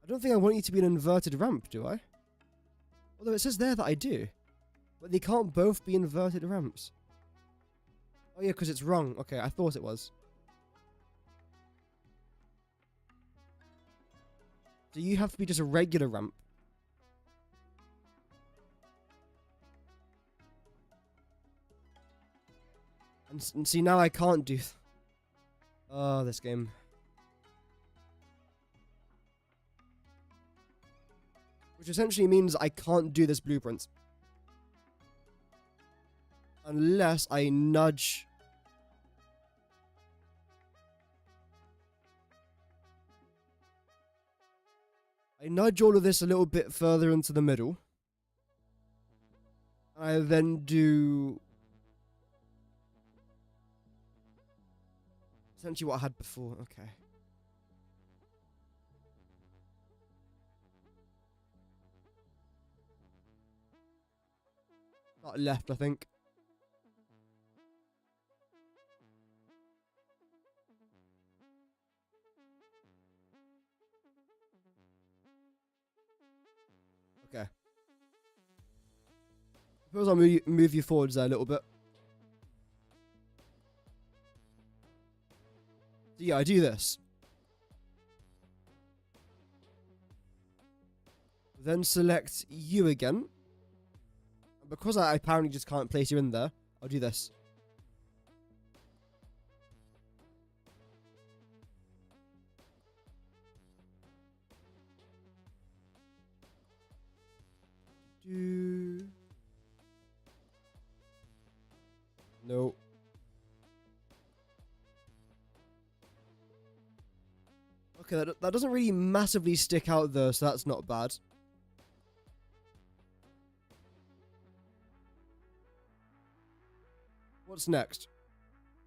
I don't think I want you to be an inverted ramp, do I? Although it says there that I do. But they can't both be inverted ramps. Oh yeah, because it's wrong. Okay, I thought it was. So you have to be just a regular ramp. And see, now I can't do... Oh, this game. Which essentially means I can't do this blueprint. Unless I nudge... I nudge all of this a little bit further into the middle. I then do... essentially what I had before, okay. Start left, I think. Okay. Suppose I'll move you forwards there a little bit. So yeah, I do this. Then select you again. And because I apparently just can't place you in there, I'll do this. No. Okay, that doesn't really massively stick out though, so that's not bad. What's next?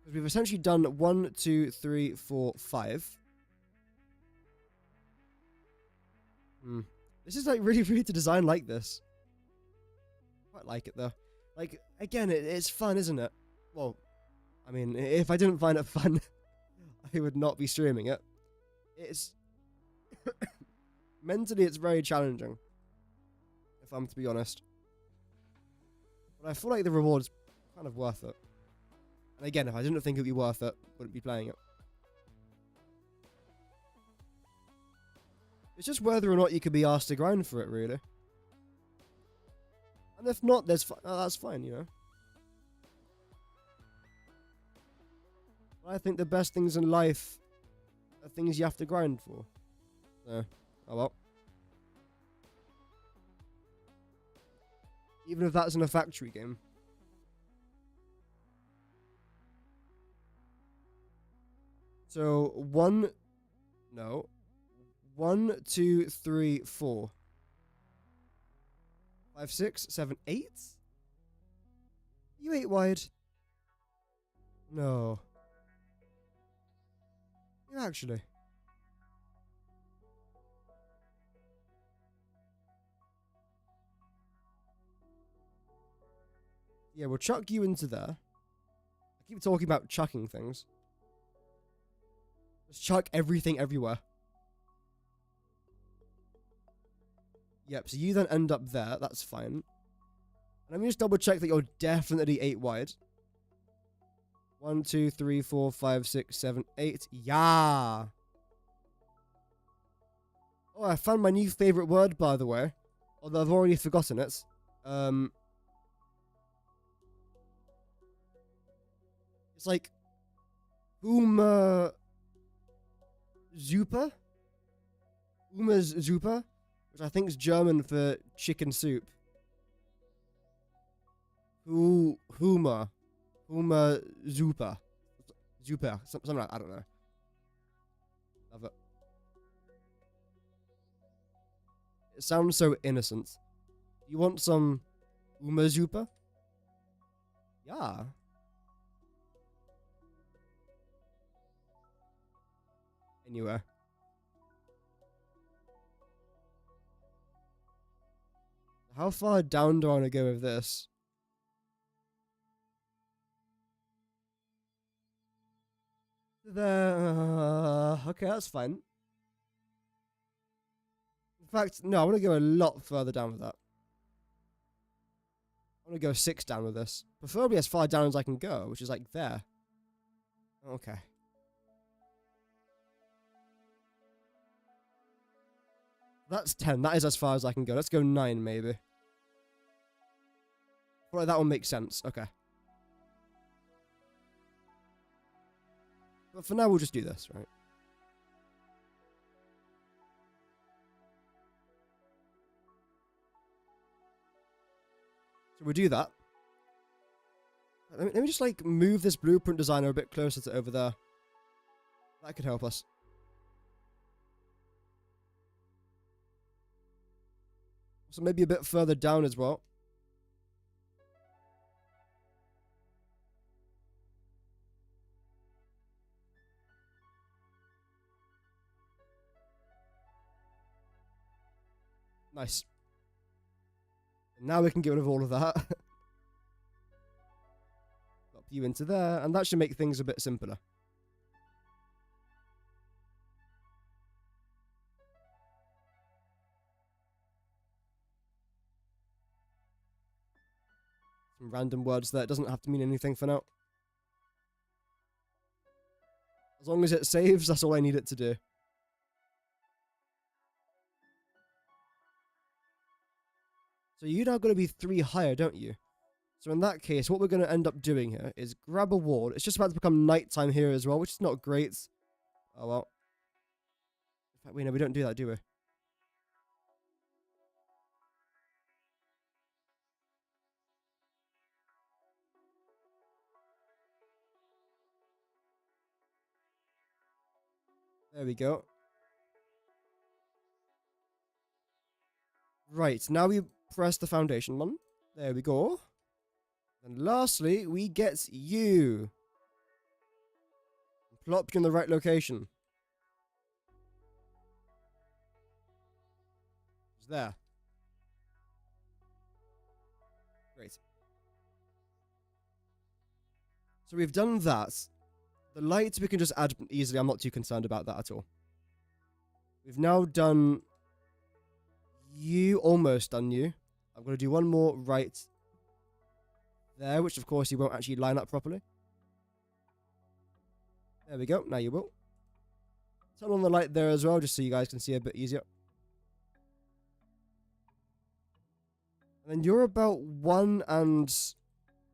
Because we've essentially done 1, 2, 3, 4, 5. This is like really weird to design like this. Quite like it though. Like, again, it's fun, isn't it? Well, I mean, if I didn't find it fun, I would not be streaming it. It's... mentally, it's very challenging. If I'm to be honest. But I feel like the reward's kind of worth it. And again, if I didn't think it'd be worth it, I wouldn't be playing it. It's just whether or not you could be asked to grind for it, really. And if not, that's fine, you know. I think the best things in life are things you have to grind for. So, oh well. Even if that's in a factory game. So, 1, 2, 3, 4. 5, 6, 7, 8? You 8 wide? No. You actually. Yeah, we'll chuck you into there. I keep talking about chucking things. Just chuck everything everywhere. Yep, so you then end up there. That's fine. Let me just double check that you're definitely 8 wide. 1, 2, 3, 4, 5, 6, 7, 8. Yeah. Oh, I found my new favorite word, by the way. Although I've already forgotten it. It's like Uma Zupa? Uma's Zupa, which I think is German for chicken soup. Huma Zupa. Zupa. Something like that. I don't know. Love it. It sounds so innocent. You want some Uma Zupa? Yeah. Anyway. How far down do I want to go with this? Okay, that's fine. In fact, no, I want to go a lot further down with that. I want to go 6 down with this. Preferably as far down as I can go, which is like there. Okay. That's 10. That is as far as I can go. Let's go 9, maybe. I feel like that will make sense. Okay. But for now, we'll just do this, right? So we'll do that. Let me just, like, move this blueprint designer a bit closer to over there. That could help us. So maybe a bit further down as well. Nice. Now we can get rid of all of that. Drop you into there, and that should make things a bit simpler. Some random words there. It doesn't have to mean anything for now. As long as it saves, that's all I need it to do. So you're now going to be 3 higher, don't you? So in that case, what we're going to end up doing here is grab a wall. It's just about to become nighttime here as well, which is not great. Oh well. In fact, we don't do that, do we? There we go. Right, now we press the foundation one. There we go. And lastly, we get you. Plop you in the right location. It's there. Great. So we've done that. The lights we can just add easily. I'm not too concerned about that at all. We've now done you, almost done you. I'm going to do one more right there, which of course you won't actually line up properly. There we go. Now you will. Turn on the light there as well, just so you guys can see a bit easier. And then you're about 1 and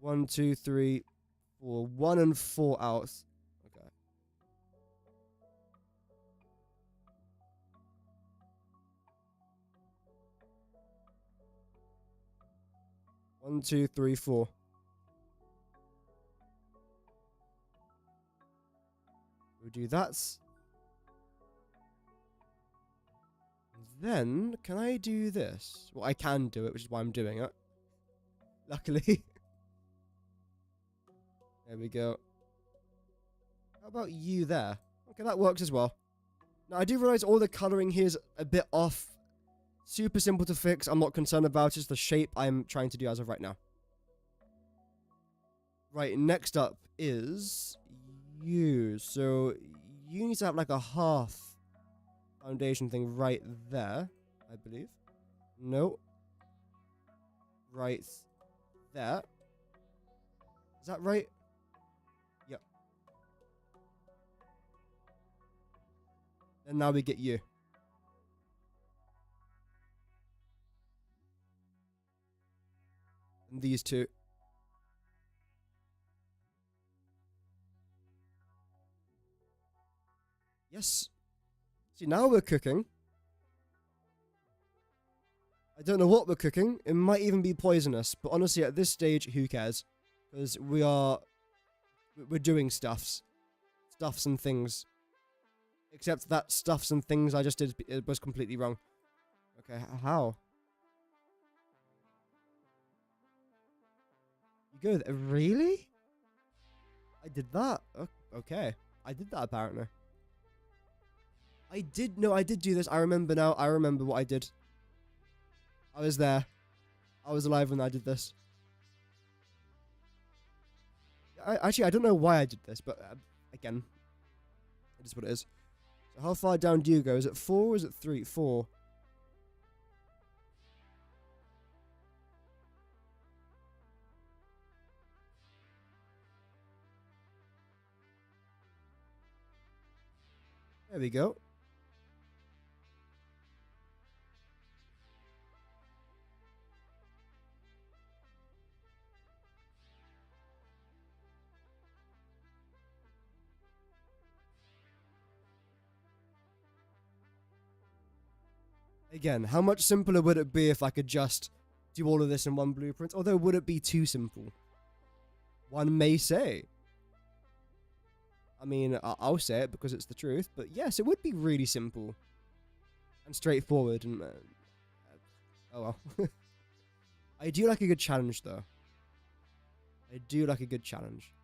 1, 2, 3, 4. 1 and 4 out. Okay. 1, 2, 3, 4. We'll do that. Then, can I do this? Well, I can do it, which is why I'm doing it. Luckily. There we go. How about you there? Okay, that works as well. Now, I do realize all the coloring here is a bit off. Super simple to fix. I'm not concerned about it. It's the shape I'm trying to do as of right now. Right, next up is you. So, you need to have like a half foundation thing right there, I believe. No. Right there. Is that right? Yep. And now we get you. And these two. Yes. See, now we're cooking. I don't know what we're cooking. It might even be poisonous. But honestly, at this stage, who cares? Because we're doing stuffs. Stuffs and things. Except that stuffs and things I just did was completely wrong. Okay, how? You go there? Really? I did that? Okay. I did that apparently. I did do this. I remember now. I remember what I did. I was there. I was alive when I did this. Actually, I don't know why I did this, but again, it is what it is. So how far down do you go? Is it 4 or is it 3? 4. There we go. Again, how much simpler would it be if I could just do all of this in one blueprint? Although, would it be too simple? One may say. I mean, I'll say it because it's the truth, but yes, it would be really simple. And straightforward, and... oh well. I do like a good challenge, though. I do like a good challenge.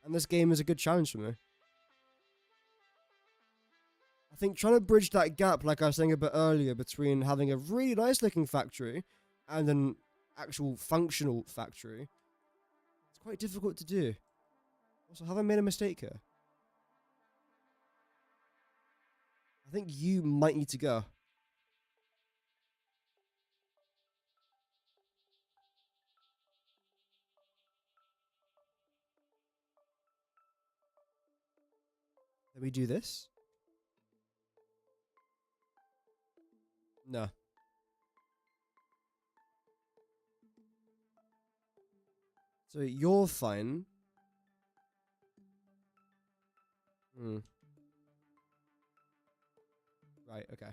And this game is a good challenge for me. I think trying to bridge that gap, like I was saying a bit earlier, between having a really nice looking factory and an actual functional factory, it's quite difficult to do. Also, have I made a mistake here? I think you might need to go. Let me do this. No. So you're fine. Right, okay.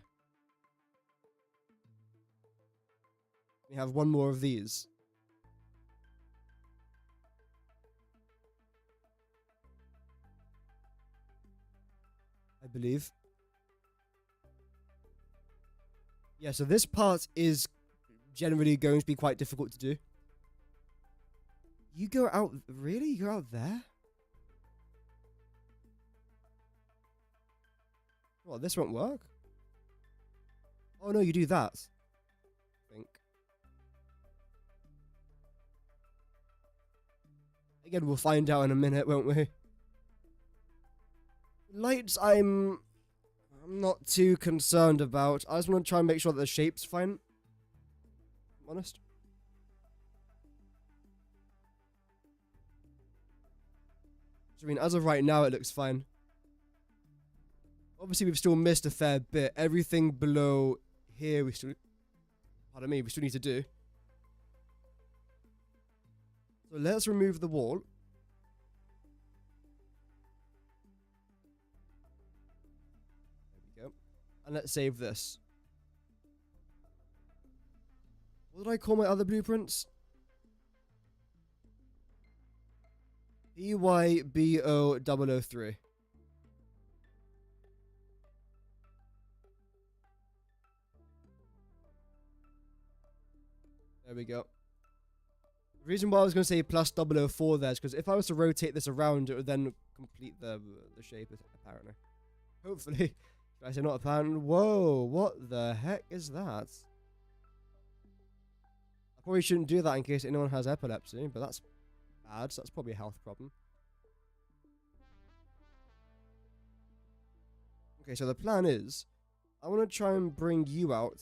We have one more of these. I believe. Yeah, so this part is generally going to be quite difficult to do. You go out... Really? You go out there? What, this won't work? Oh no, you do that. I think. Again, we'll find out in a minute, won't we? Lights, I'm not too concerned about. I just want to try and make sure that the shape's fine. I'm honest. I mean, as of right now, it looks fine. Obviously, we've still missed a fair bit. Everything below here, we still... Pardon me, we still need to do. So let's remove the wall. There we go. And let's save this. What did I call my other blueprints? EYBO003. There we go. The reason why I was going to say plus 004 there is because if I was to rotate this around, it would then complete the shape, apparently. Hopefully. Did I say not apparent? Whoa, what the heck is that? I probably shouldn't do that in case anyone has epilepsy, but that's bad, so that's probably a health problem. Okay, so the plan is, I want to try and bring you out.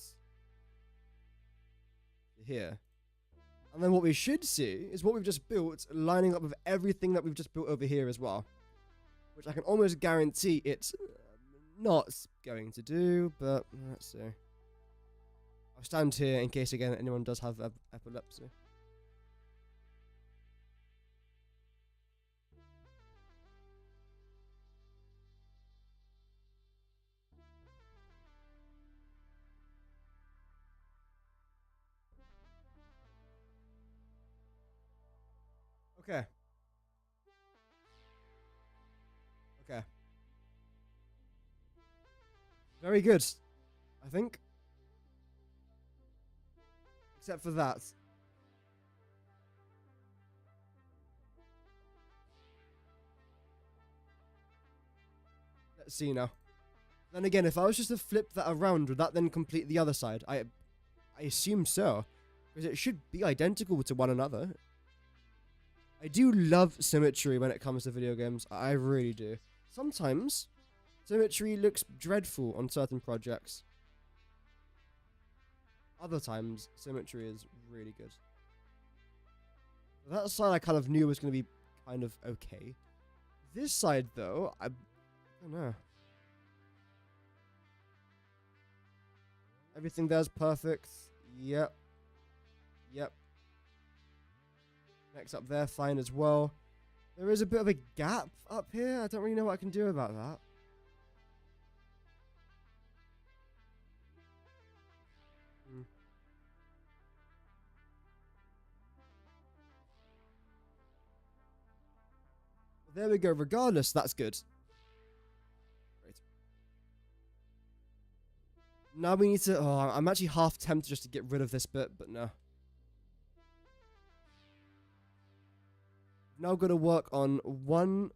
here. And then what we should see is what we've just built lining up with everything that we've just built over here as well. Which I can almost guarantee it's not going to do, but let's see. I'll stand here in case, again, anyone does have epilepsy. Okay. Okay. Very good, I think. Except for that. Let's see now. Then again, if I was just to flip that around, would that then complete the other side? I assume so. Because it should be identical to one another. I do love symmetry when it comes to video games. I really do. Sometimes, symmetry looks dreadful on certain projects. Other times, symmetry is really good. That side I kind of knew was going to be kind of okay. This side, though, I don't know. Everything there's perfect. Yep. Yep. Next up there, fine as well. There is a bit of a gap up here. I don't really know what I can do about that. There we go. Regardless, that's good. Great. Now we need to... Oh, I'm actually half tempted just to get rid of this bit, but no. Now got to work on 1,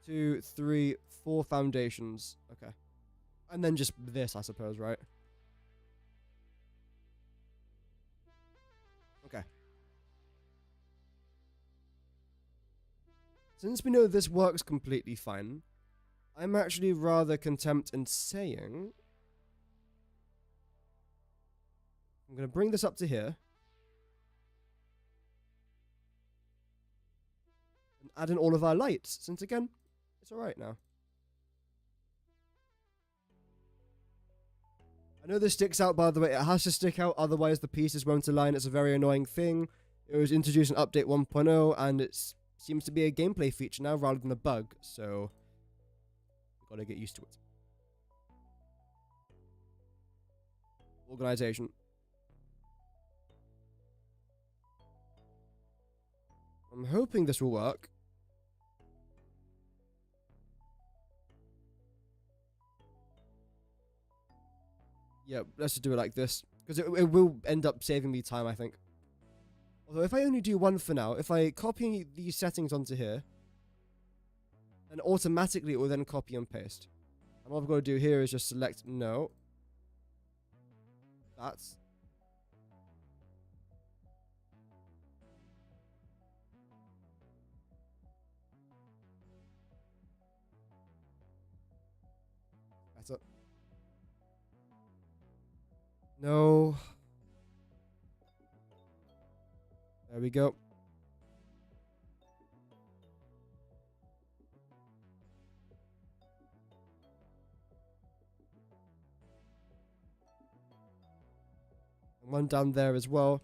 2, 3, 4 foundations. Okay. And then just this, I suppose, right? Okay. Since we know this works completely fine, I'm actually rather content in saying... I'm going to bring this up to here. And add in all of our lights, since again, it's alright now. I know this sticks out, by the way. It has to stick out, otherwise the pieces won't align. It's a very annoying thing. It was introduced in Update 1.0, and it's... seems to be a gameplay feature now rather than a bug, so we've got to get used to it. Organization. I'm hoping this will work. Yeah, let's just do it like this, because it will end up saving me time, I think. Although if I only do one for now, if I copy these settings onto here, then automatically it will then copy and paste. And all I've got to do here is just select no. That's. That's it. No. There we go. And one down there as well.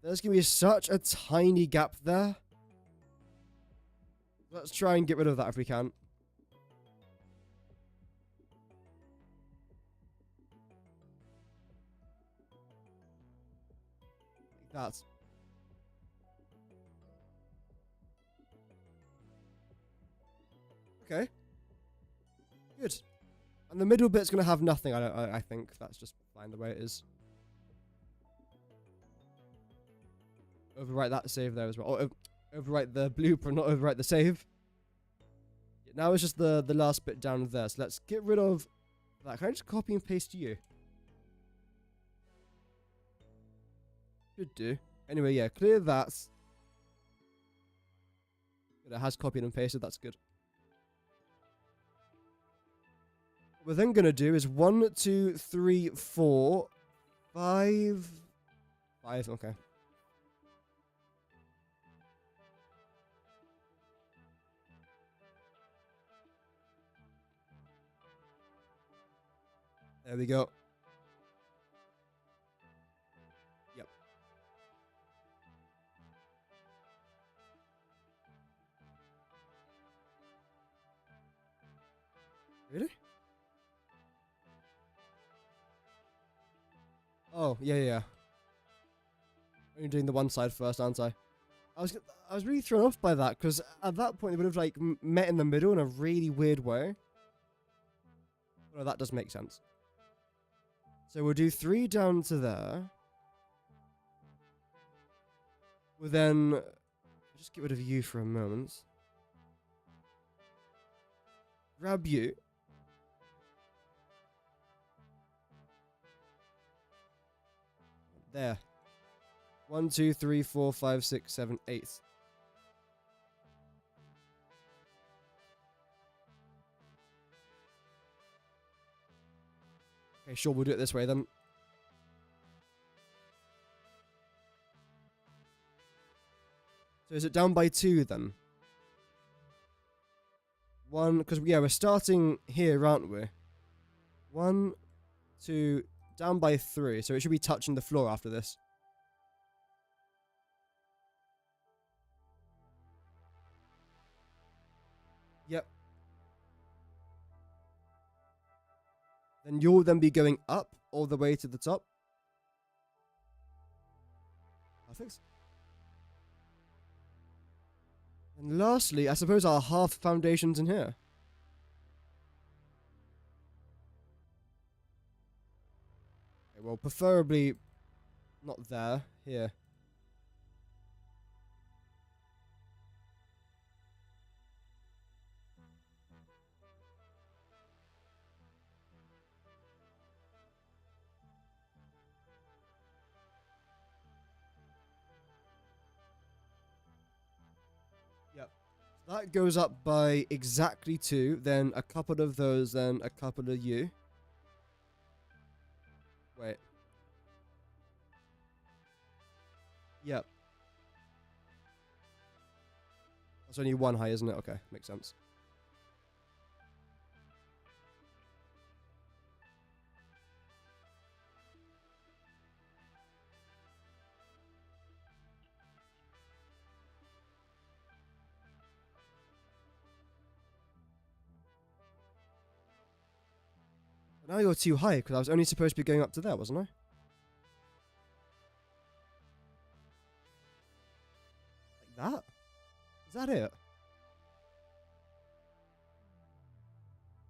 There's going to be such a tiny gap there. Let's try and get rid of that if we can. Like that. Okay. Good. And the middle bit's going to have nothing, I think. That's just fine the way it is. Overwrite that save there as well. Or overwrite the blueprint, not overwrite the save. Now it's just the last bit down there. So let's get rid of that. Can I just copy and paste you? Should do. Anyway, yeah, clear that. It has copied and pasted. That's good. What we're then going to do is 1, 2, 3, 4, 5, 5, okay. There we go. Yep. Really? Oh, yeah. I'm doing the one side first, aren't I? I was really thrown off by that, because at that point, they would have, like, met in the middle in a really weird way. Well, that does make sense. So we'll do 3 down to there. We'll then just get rid of you for a moment. Grab you. There. 1, 2, 3, 4, 5, 6, 7, 8. Okay, sure, we'll do it this way then. So is it down by 2 then? 1, because yeah, we're starting here, aren't we? 1, 2, down by 3, so it should be touching the floor after this. Yep. Then you'll then be going up all the way to the top. Perfect. And lastly, I suppose our half foundations in here. Okay, well, preferably not there, here. Yep. That goes up by exactly 2, then a couple of those, then a couple of you. Wait. Yep. That's only 1 high, isn't it? Okay, makes sense. But now you're too high, because I was only supposed to be going up to there, wasn't I? Like that? Is that it?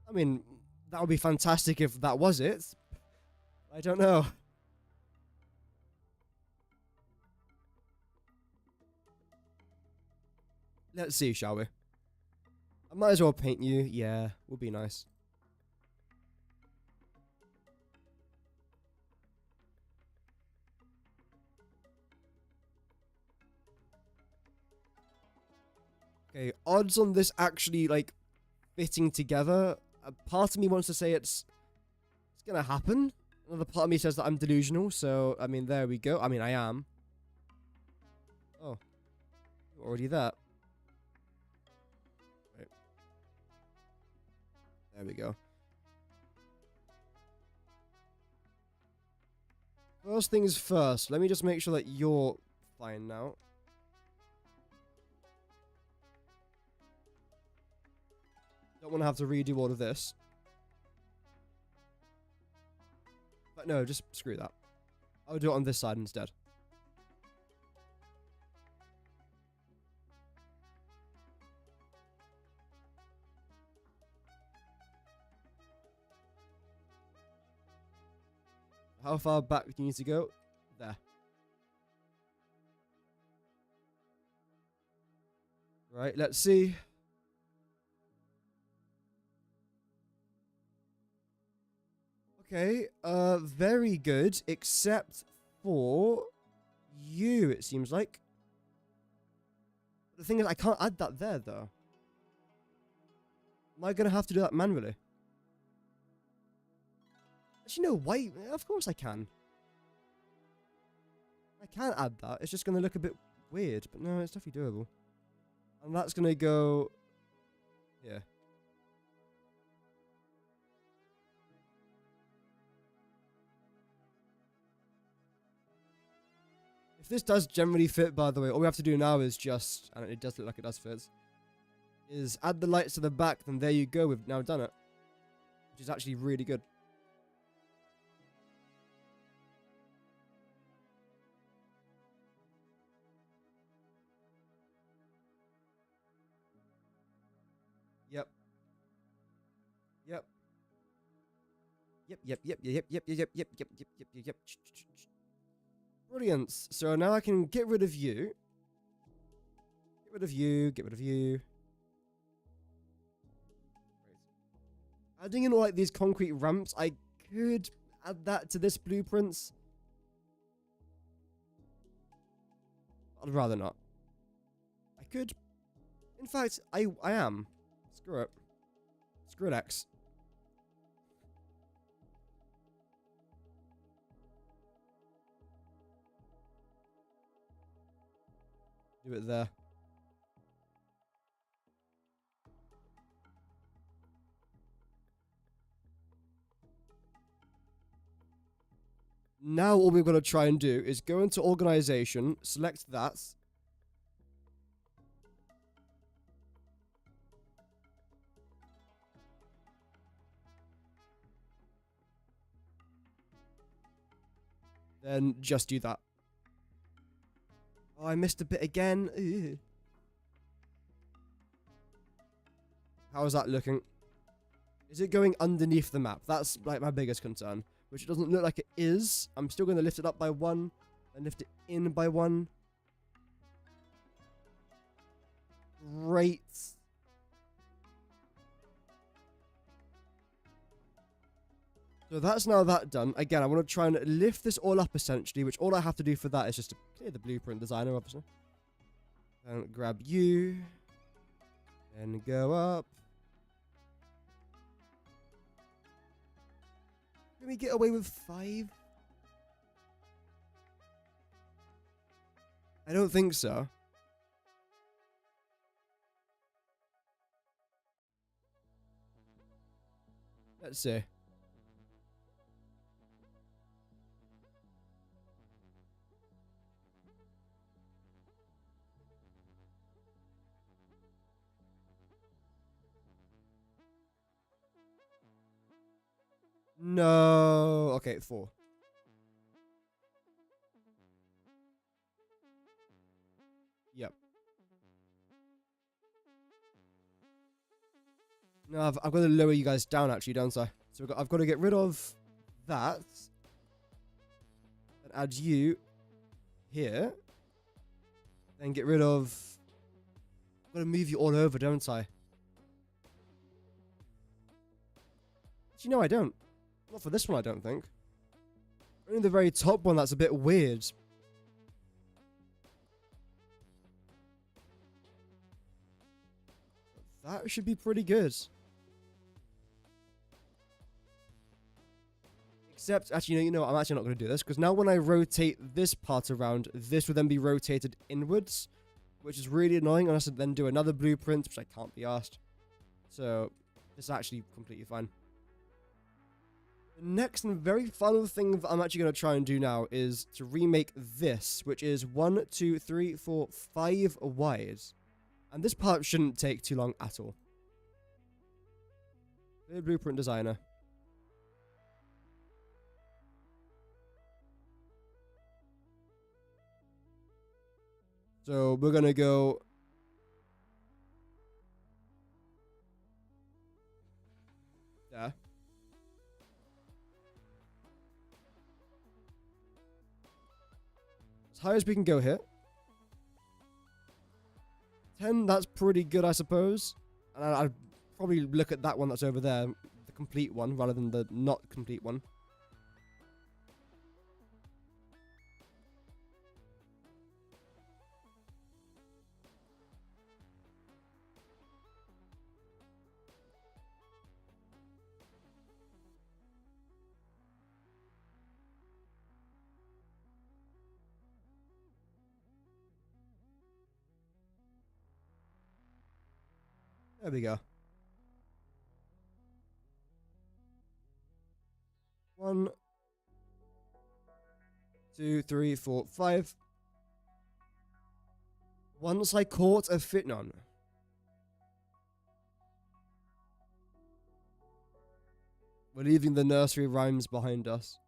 I mean, that would be fantastic if that was it. I don't know. Let's see, shall we? I might as well paint you. Yeah, would be nice. Okay, odds on this actually, like, fitting together. A part of me wants to say it's gonna happen. Another part of me says that I'm delusional, so, I mean, there we go. I mean, I am. Oh. You're already there. Right. There we go. First things first, let me just make sure that you're fine now. Don't want to have to redo all of this. But no, just screw that. I'll do it on this side instead. How far back do you need to go? There. Right, let's see. Okay, very good, except for you, it seems like. The thing is, I can't add that there, though. Am I gonna have to do that manually? Actually, no, why? Of course I can. I can add that. It's just going to look a bit weird, but no, it's definitely doable. And that's going to go here. If this does generally fit, by the way, all we have to do now is just, and it does look like it does fit, is add the lights to the back, then there you go, we've now done it. Which is actually really good. Yep. Yep. Yep. Brilliant. So now I can get rid of you. Get rid of you. Get rid of you. Adding in all like these concrete ramps, I could add that to this blueprint. I'd rather not. I could. In fact, I am. Screw it. Screw it, X. Do it there. Now all we've got to try and do is go into organization, select that. Then just do that. Oh, I missed a bit again. Ew. How is that looking? Is it going underneath the map? That's like my biggest concern. Which it doesn't look like it is. I'm still going to lift it up by 1. And lift it in by 1. Great. So that's now that done. Again, I want to try and lift this all up essentially, which all I have to do for that is just to clear the blueprint designer, obviously. And grab you. And go up. Can we get away with 5? I don't think so. Let's see. No. Okay, 4. Yep. No, I've got to lower you guys down actually, don't I? So I've got to get rid of that. And add you here. Then get rid of... I've got to move you all over, don't I? Actually, no, I don't. Not for this one, I don't think. Only the very top one that's a bit weird. That should be pretty good. Except, actually, you know, I'm actually not going to do this, because now when I rotate this part around, this will then be rotated inwards, which is really annoying, unless I then do another blueprint, which I can't be asked. So, this is actually completely fine. The next and very final thing that I'm actually going to try and do now is to remake this, which is 1, 2, 3, 4, 5 wide. And this part shouldn't take too long at all. Clear blueprint designer. So we're going to go... there. As high as we can go here. 10, that's pretty good, I suppose. And I'd probably look at that one that's over there, the complete one, rather than the not complete one. There we go. 1, 2, 3, 4, 5. Once I caught a fit. No. We're leaving the nursery rhymes behind us.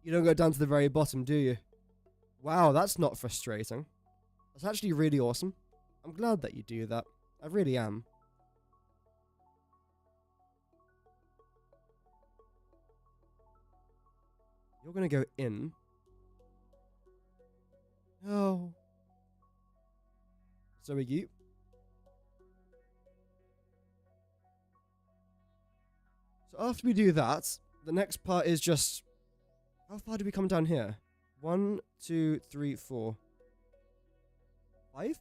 You don't go down to the very bottom, do you? Wow, that's not frustrating. That's actually really awesome. I'm glad that you do that. I really am. You're gonna go in. No. So are you. So after we do that, the next part is just... How far do we come down here? 1, 2, 3, 4. 5?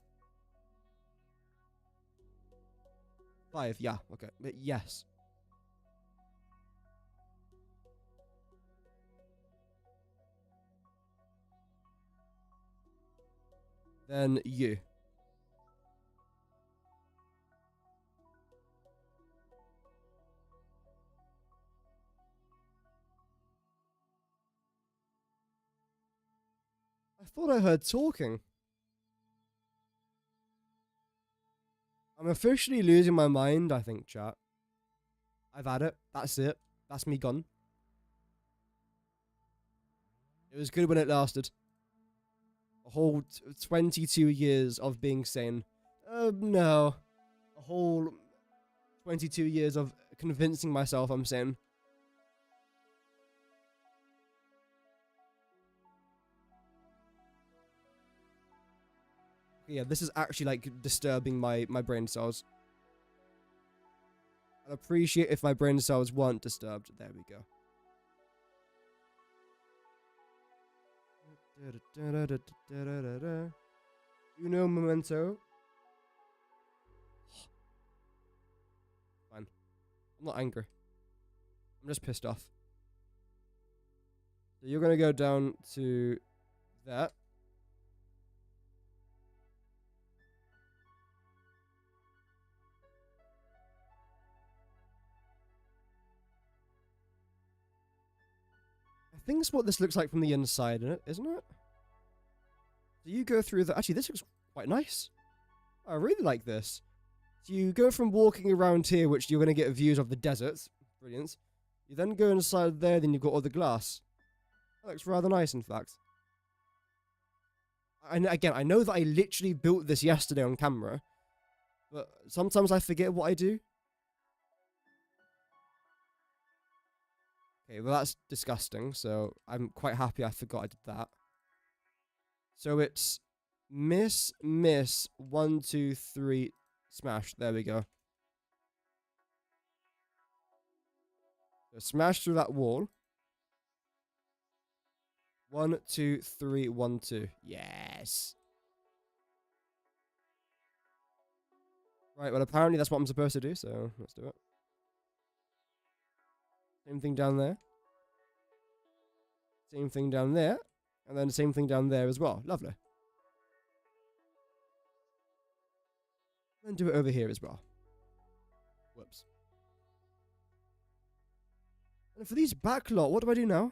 5, yeah, okay. But yes. Then you. I thought I heard talking. I'm officially losing my mind, I think, chat. I've had it. That's it. That's me gone. It was good when it lasted. A whole 22 years of being sane. No. A whole 22 years of convincing myself I'm sane. Yeah, this is actually, like, disturbing my brain cells. I'd appreciate if my brain cells weren't disturbed. There we go. Uno momento. Fine. I'm not angry. I'm just pissed off. So you're gonna go down to that. I think it's what this looks like from the inside, isn't it? So you go through the... Actually, this looks quite nice. I really like this. So you go from walking around here, which you're going to get views of the desert. Brilliant. You then go inside there, then you've got all the glass. That looks rather nice, in fact. And again, I know that I literally built this yesterday on camera, but sometimes I forget what I do. Okay, well that's disgusting, so I'm quite happy I forgot I did that. So it's miss, 1, 2, 3, smash. There we go. So smash through that wall. 1, 2, 3, 1, 2. Yes. Right, well apparently that's what I'm supposed to do, so let's do it. Same thing down there. Same thing down there. And then the same thing down there as well. Lovely. And do it over here as well. Whoops. And for these backlot, what do I do now?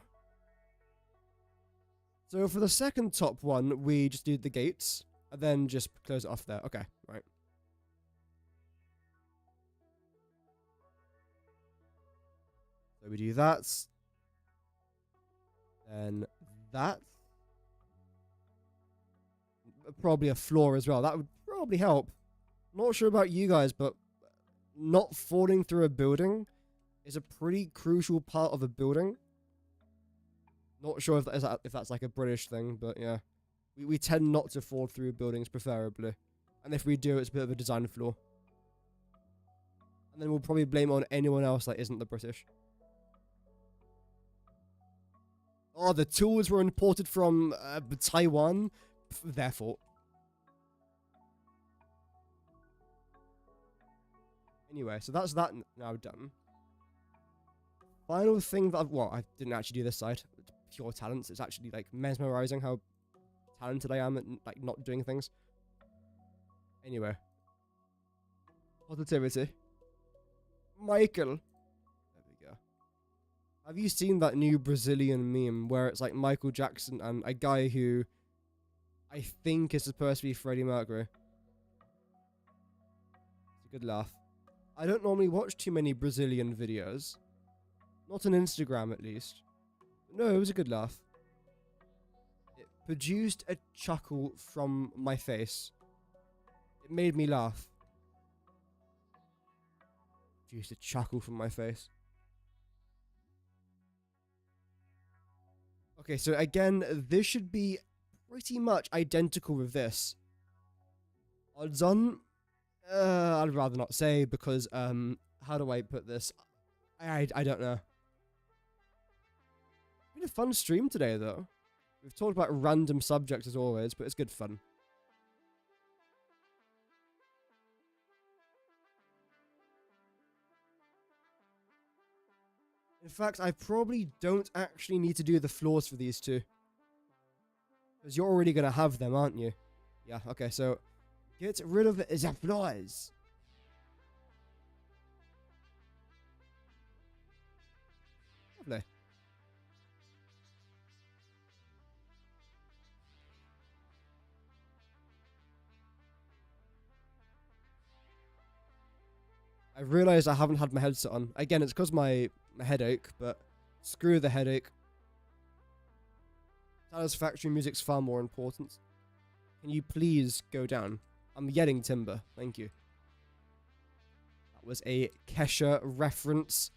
So for the second top one, we just do the gates. And then just close it off there. Okay, right. So we do that. Then that. Probably a floor as well. That would probably help. Not sure about you guys, but not falling through a building is a pretty crucial part of a building. Not sure if that's like a British thing, but yeah. We tend not to fall through buildings, preferably. And if we do, it's a bit of a design flaw. And then we'll probably blame it on anyone else that isn't the British. Oh, the tools were imported from Taiwan. Their fault. Anyway, so that's that now done. final thing that well, I didn't actually do this side. It's pure talents. It's actually like mesmerizing how talented I am at like not doing things. Anyway. Positivity. Michael. There we go. Have you seen that new Brazilian meme where it's like Michael Jackson and a guy who I think is supposed to be Freddie Mercury? It's a good laugh. I don't normally watch too many Brazilian videos. Not on Instagram, at least. But no, it was a good laugh. It produced a chuckle from my face. It made me laugh. Produced a chuckle from my face. Okay, so again, this should be pretty much identical with this. Odds on? I'd rather not say because, how do I put this? I don't know. It's been a fun stream today, though. We've talked about random subjects as always, but it's good fun. In fact, I probably don't actually need to do the floors for these two. Because you're already going to have them, aren't you? Yeah, okay, so get rid of the floors. Lovely. I realised I haven't had my headset on. Again, it's because my headache, but screw the headache. Satisfactory music's far more important. Can you please go down? I'm yelling timber. Thank you. That was a Kesha reference.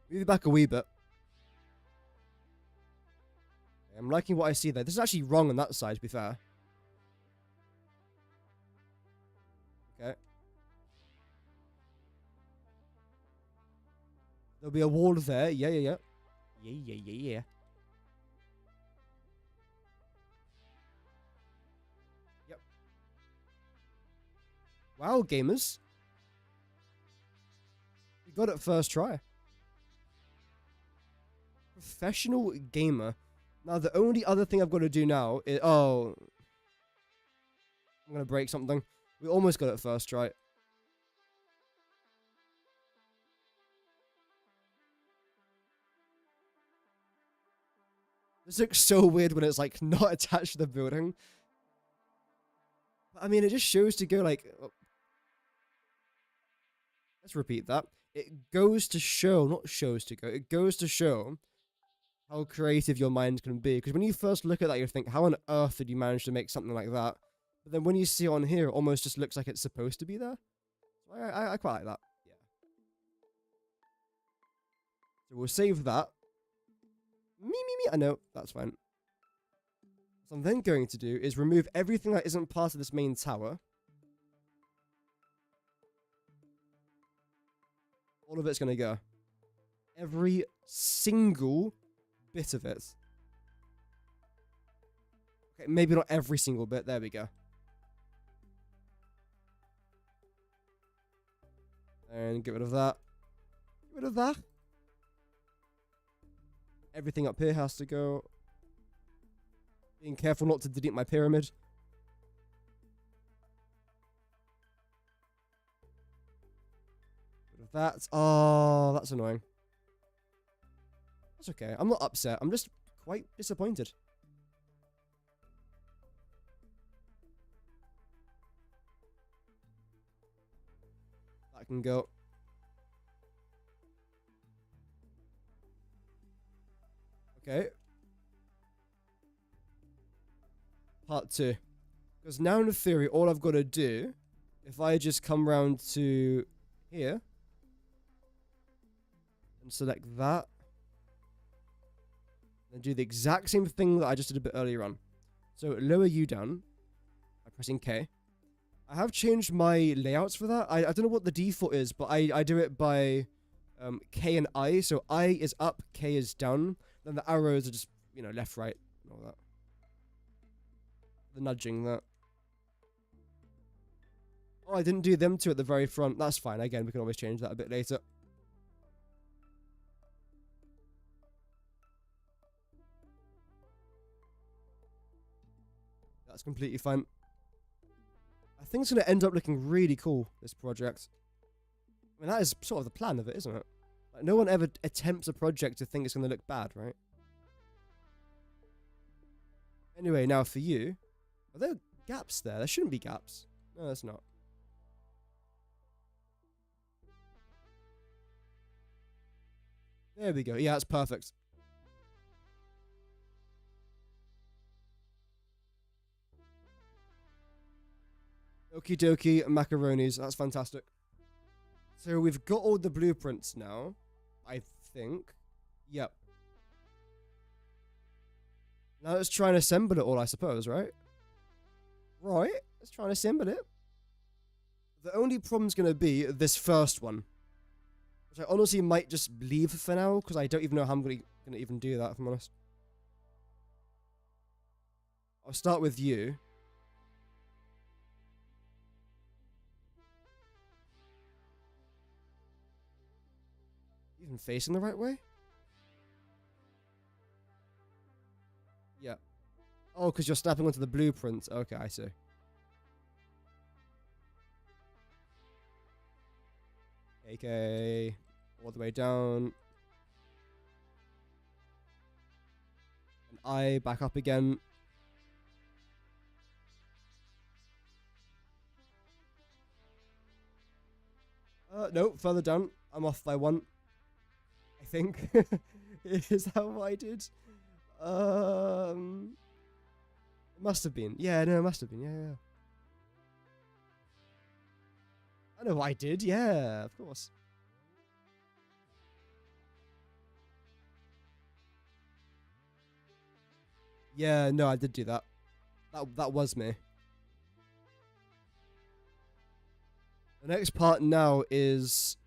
Move it back a wee bit. I'm liking what I see there. This is actually wrong on that side, to be fair. Okay. There'll be a wall there. Yeah. Yeah. Yep. Wow, gamers. You got it first try. Professional gamer. Now, the only other thing I've got to do now is... Oh. I'm going to break something. We almost got it first try. This looks so weird when it's like not attached to the building. I mean, it just shows to go like... Oh. Let's repeat that. It goes to show, not shows to go, it goes to show how creative your mind can be. Because when you first look at that, you think, how on earth did you manage to make something like that? But then when you see it on here, it almost just looks like it's supposed to be there. So I quite like that. Yeah. So we'll save that. Me. I know, that's fine. So I'm then going to do is remove everything that isn't part of this main tower. All of it's going to go. Every single bit of it. Okay, maybe not every single bit. There we go. And get rid of that. Get rid of that. Everything up here has to go. Being careful not to delete my pyramid. Get rid of that. Oh, that's annoying. That's okay. I'm not upset. I'm just quite disappointed. That can go. Okay. Part 2. Because now in theory, all I've got to do, if I just come round to here, and select that, and do the exact same thing that I just did a bit earlier on. So lower you down by pressing K. I have changed my layouts for that. I don't know what the default is, but I do it by K and I. So I is up, K is down. Then the arrows are just, you know, left, right, and all that. The nudging, that. Oh, I didn't do them two at the very front. That's fine. Again, we can always change that a bit later. That's completely fine. I think it's going to end up looking really cool, this project. I mean, that is sort of the plan of it, isn't it? Like, no one ever attempts a project to think it's going to look bad, right? Anyway, now for you. Are there gaps there? There shouldn't be gaps. No, there's not. There we go. Yeah, that's perfect. Okie dokie, macaronis. That's fantastic. So we've got all the blueprints now, I think. Yep. Now let's try and assemble it all, I suppose, right? Right, let's try and assemble it. The only problem's going to be this first one, which I honestly might just leave for now, because I don't even know how I'm going to even do that, if I'm honest. I'll start with you. Even facing the right way? Yeah. Oh, because you're snapping onto the blueprint. Okay, I see. Okay. All the way down. And I back up again. No, further down. I'm off by one. I think. Is that what I did? It must have been. Yeah, no, it must have been. Yeah. I know what I did. Yeah, of course. Yeah, no, I did do that. That was me. The next part now is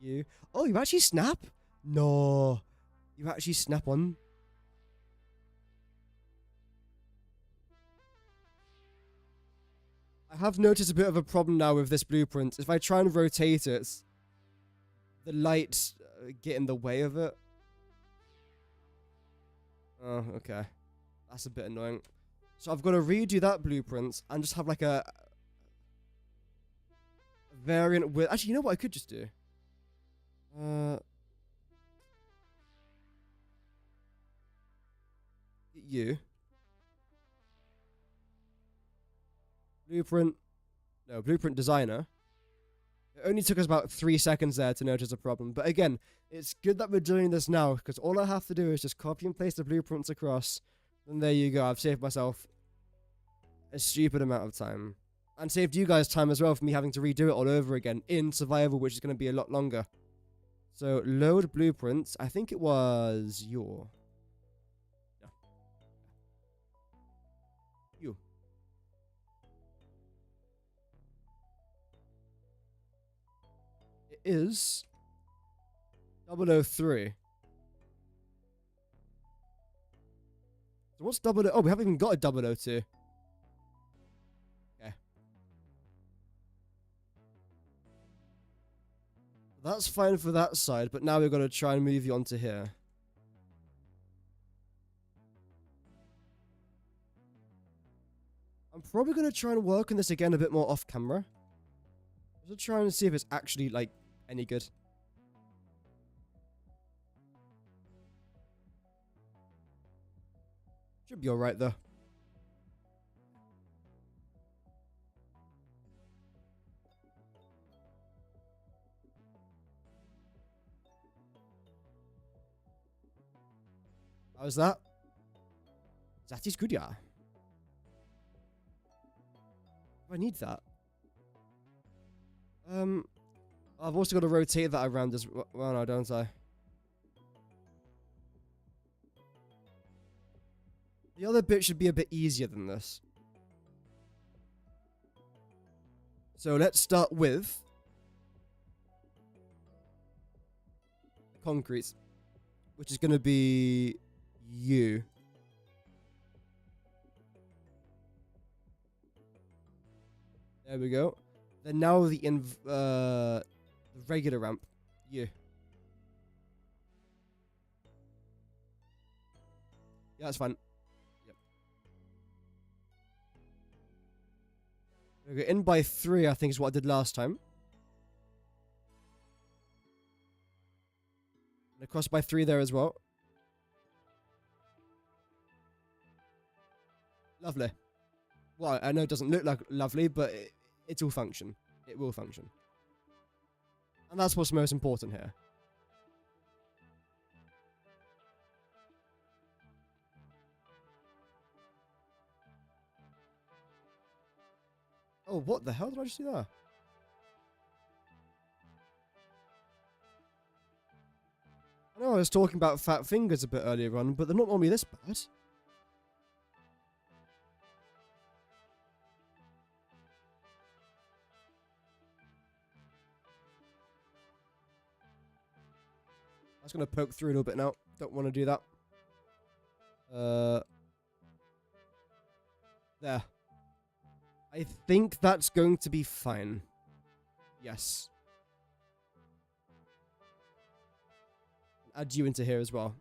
you. Oh, you actually snap? No. You actually snap on? I have noticed a bit of a problem now with this blueprint. If I try and rotate it, the lights get in the way of it. Oh, okay. That's a bit annoying. So I've got to redo that blueprint and just have like a variant with... Actually, you know what I could just do? You. Blueprint. No, blueprint designer. It only took us about 3 seconds there to notice a problem. But again, it's good that we're doing this now, because all I have to do is just copy and paste the blueprints across. And there you go. I've saved myself a stupid amount of time. And saved you guys time as well for me having to redo it all over again in survival, which is going to be a lot longer. So, load blueprints. I think it was your... Yeah. You. It is 003. So what's 00? Oh, we haven't even got a 002. Okay. That's fine for that side, but now we've got to try and move you onto here. I'm probably going to try and work on this again a bit more off camera. Just trying to see if it's actually, like, any good. Should be alright, though. How's that? That is good, yeah. I need that. I've also got to rotate that around as well, now, don't I? The other bit should be a bit easier than this. So let's start with concrete, which is going to be you. There we go. Then now the regular ramp. Yeah. Yeah, that's fine. Yep. Okay, in by 3, I think is what I did last time. And across by 3 there as well. Lovely. Well, I know it doesn't look like lovely, but it will function. It will function. And that's what's most important here. Oh, what the hell did I just do there? I know I was talking about fat fingers a bit earlier on, but they're not normally this bad. I was going to poke through a little bit now. Don't want to do that. There. I think that's going to be fine. Yes. Add you into here as well.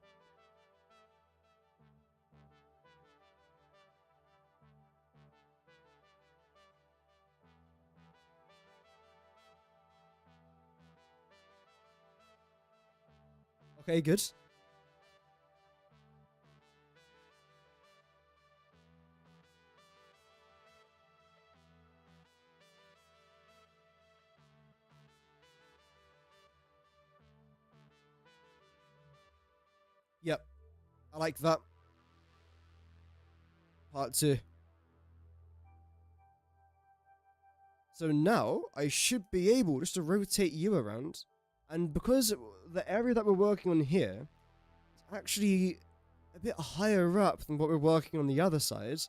Okay, good. Yep. I like that. Part 2. So now, I should be able just to rotate you around. And because the area that we're working on here is actually a bit higher up than what we're working on the other side,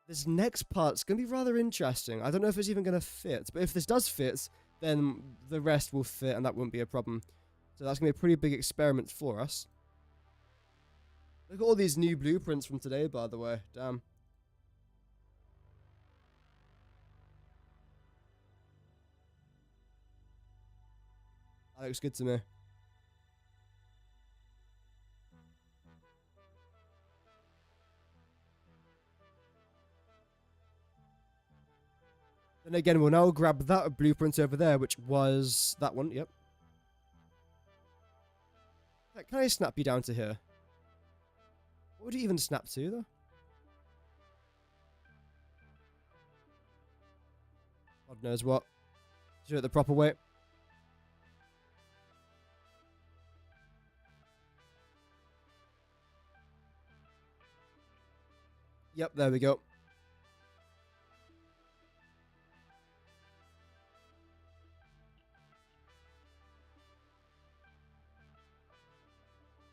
this next part's going to be rather interesting. I don't know if it's even going to fit, but if this does fit, then the rest will fit and that won't be a problem. So that's going to be a pretty big experiment for us. Look at all these new blueprints from today, by the way. Damn. That looks good to me. Then again, we'll now grab that blueprint over there, which was that one. Yep. Can I snap you down to here? What would you even snap to, though? God knows what. Do it the proper way. Yep, there we go.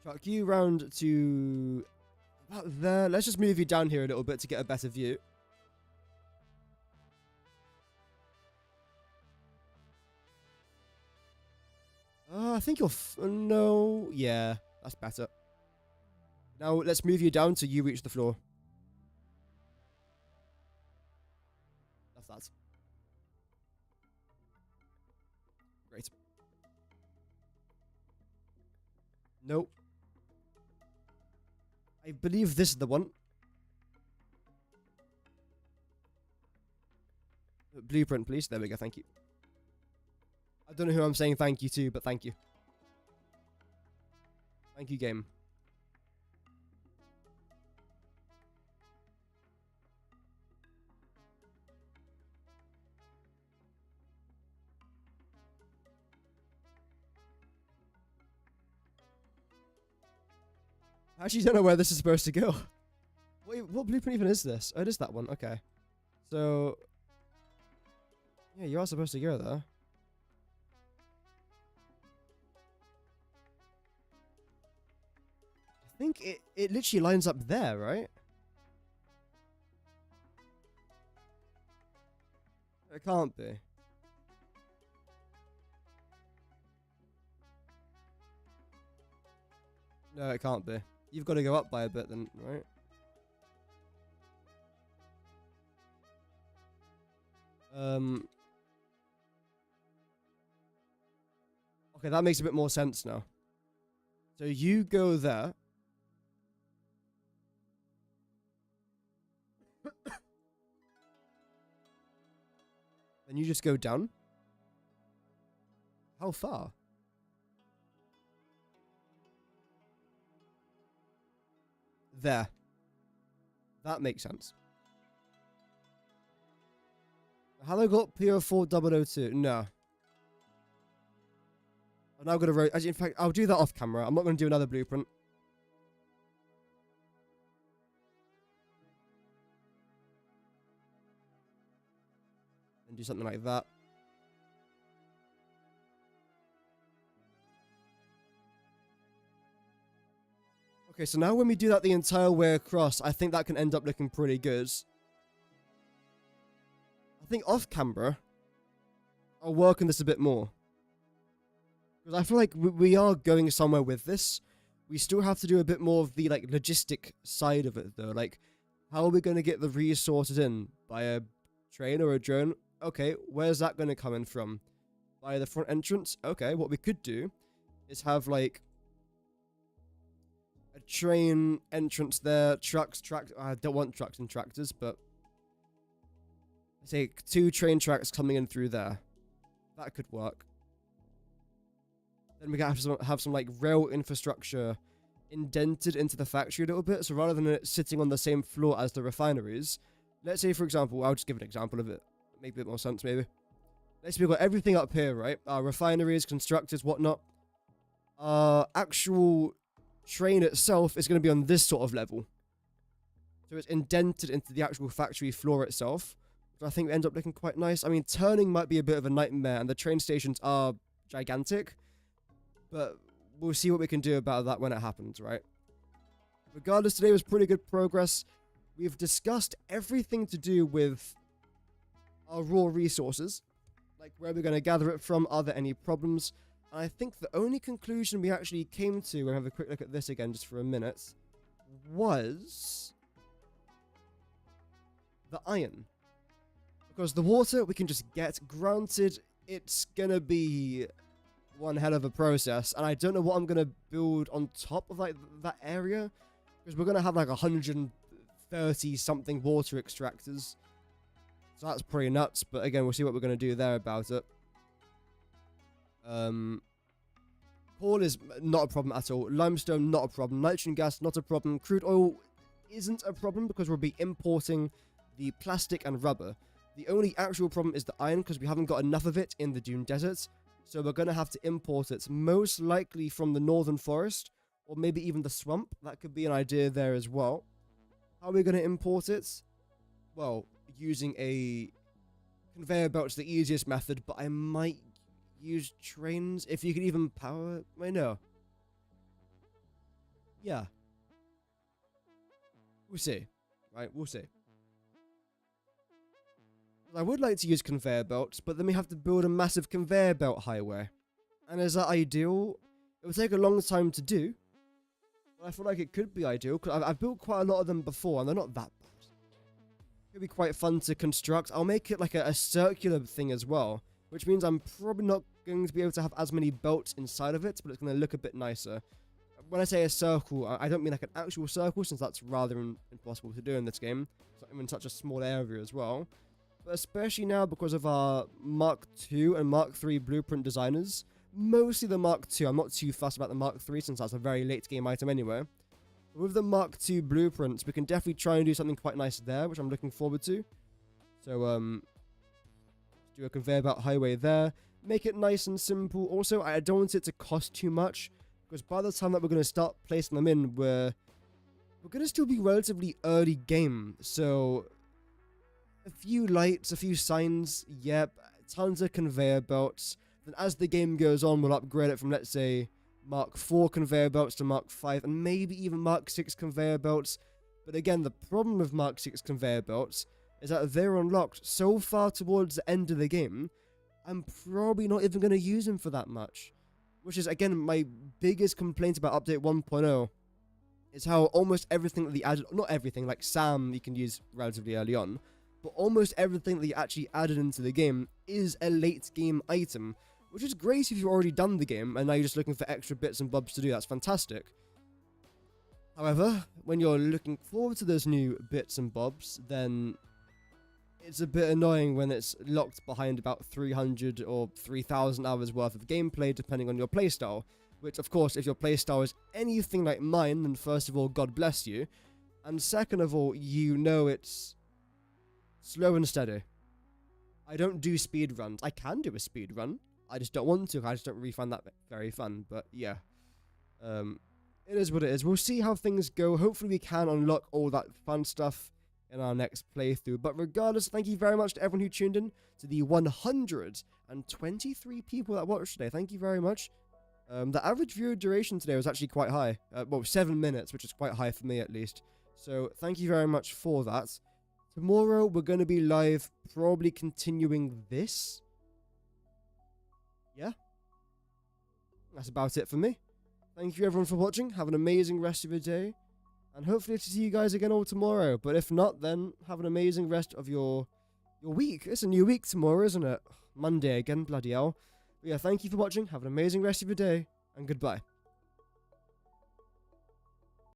Chuck you round to about there. Let's just move you down here a little bit to get a better view. I think you're... no, yeah, that's better. Now let's move you down so you reach the floor. That's that. Great. Nope. I believe this is the one. Blueprint, please. There we go, thank you. I don't know who I'm saying thank you to, but thank you. Thank you, game. I actually don't know where this is supposed to go. Wait, what blueprint even is this? Oh, it is that one. Okay. So... yeah, you are supposed to go there. I think it literally lines up there, right? It can't be. No, it can't be. You've got to go up by a bit then, right? Okay, that makes a bit more sense now. So you go there. Then you just go down. How far? There. That makes sense. Have I got PO4002? No. I'm now going to... In fact, I'll do that off camera. I'm not going to do another blueprint. And do something like that. Okay, so now when we do that the entire way across, I think that can end up looking pretty good. I think off camera, I'll work on this a bit more. Because I feel like we are going somewhere with this. We still have to do a bit more of the like logistic side of it though. Like, how are we going to get the resources in? By a train or a drone? Okay, where's that going to come in from? By the front entrance? Okay, what we could do is have like a train entrance there, trucks, I don't want trucks and tractors, but say 2 train tracks coming in through there. That could work. Then we can have some like rail infrastructure indented into the factory a little bit. So rather than it sitting on the same floor as the refineries, let's say for example, I'll just give an example of it. Make a bit more sense maybe. Let's say we've got everything up here, right? Our refineries, constructors, whatnot. Our actual train itself is going to be on this sort of level. So it's indented into the actual factory floor itself. But I think we end up looking quite nice. I mean, turning might be a bit of a nightmare, and the train stations are gigantic. But we'll see what we can do about that when it happens, right? Regardless, today was pretty good progress. We've discussed everything to do with our raw resources. Like, where we're going to gather it from, are there any problems? And I think the only conclusion we actually came to, and have a quick look at this again just for a minute, was the iron. Because the water we can just get. Granted, it's going to be one hell of a process, and I don't know what I'm going to build on top of like that area, because we're going to have like 130 something water extractors. So that's pretty nuts, but again, we'll see what we're going to do there about it. Coal is not a problem at all. Limestone, not a problem. Nitrogen gas, not a problem. Crude oil isn't a problem because we'll be importing the plastic and rubber. The only actual problem is the iron, because we haven't got enough of it in the Dune Desert. So we're going to have to import it, most likely from the northern forest, or maybe even the swamp. That could be an idea there as well. How are we going to import it? Well, using a conveyor belt's the easiest method, but I might use trains, if you can even power it. I know. Yeah. We'll see. Right, we'll see. I would like to use conveyor belts, but then we have to build a massive conveyor belt highway. And is that ideal? It would take a long time to do. But I feel like it could be ideal, because I've built quite a lot of them before, and they're not that bad. It could be quite fun to construct. I'll make it like a circular thing as well, which means I'm probably not going to be able to have as many belts inside of it, but it's going to look a bit nicer. When I say a circle, I don't mean like an actual circle, since that's rather impossible to do in this game. It's not even such a small area as well. But especially now, because of our Mark II and Mark III blueprint designers, mostly the Mark II. I'm not too fussed about the Mark III, since that's a very late game item anyway. But with the Mark II blueprints, we can definitely try and do something quite nice there, which I'm looking forward to. So, do a conveyor belt highway there. Make it nice and simple. Also, I don't want it to cost too much, because by the time that we're going to start placing them in, we're going to still be relatively early game. So a few lights, a few signs, yep, tons of conveyor belts. Then as the game goes on, we'll upgrade it from, let's say, Mark IV conveyor belts to Mark V, and maybe even Mark VI conveyor belts. But again, the problem with Mark VI conveyor belts is that they're unlocked so far towards the end of the game, I'm probably not even going to use them for that much. Which is, again, my biggest complaint about Update 1.0, is how almost everything that they added, not everything, like SAM you can use relatively early on, but almost everything that you actually added into the game is a late game item, which is great if you've already done the game and now you're just looking for extra bits and bobs to do. That's fantastic. However, when you're looking forward to those new bits and bobs, then it's a bit annoying when it's locked behind about 300 or 3,000 hours worth of gameplay, depending on your playstyle. Which, of course, if your playstyle is anything like mine, then first of all, God bless you. And second of all, you know it's slow and steady. I don't do speed runs. I can do a speed run. I just don't want to. I just don't really find that very fun. But yeah, it is what it is. We'll see how things go. Hopefully we can unlock all that fun stuff in our next playthrough. But regardless, thank you very much to everyone who tuned in, to the 123 people that watched today. Thank you very much. The average viewer duration today was actually quite high. Well, 7 minutes, which is quite high for me at least. So thank you very much for that. Tomorrow we're going to be live, probably continuing this. Yeah. That's about it for me. Thank you everyone for watching. Have an amazing rest of your day. And hopefully to see you guys again all tomorrow. But if not, then have an amazing rest of your week. It's a new week tomorrow, isn't it? Monday again, bloody hell. But yeah, thank you for watching. Have an amazing rest of your day. And goodbye.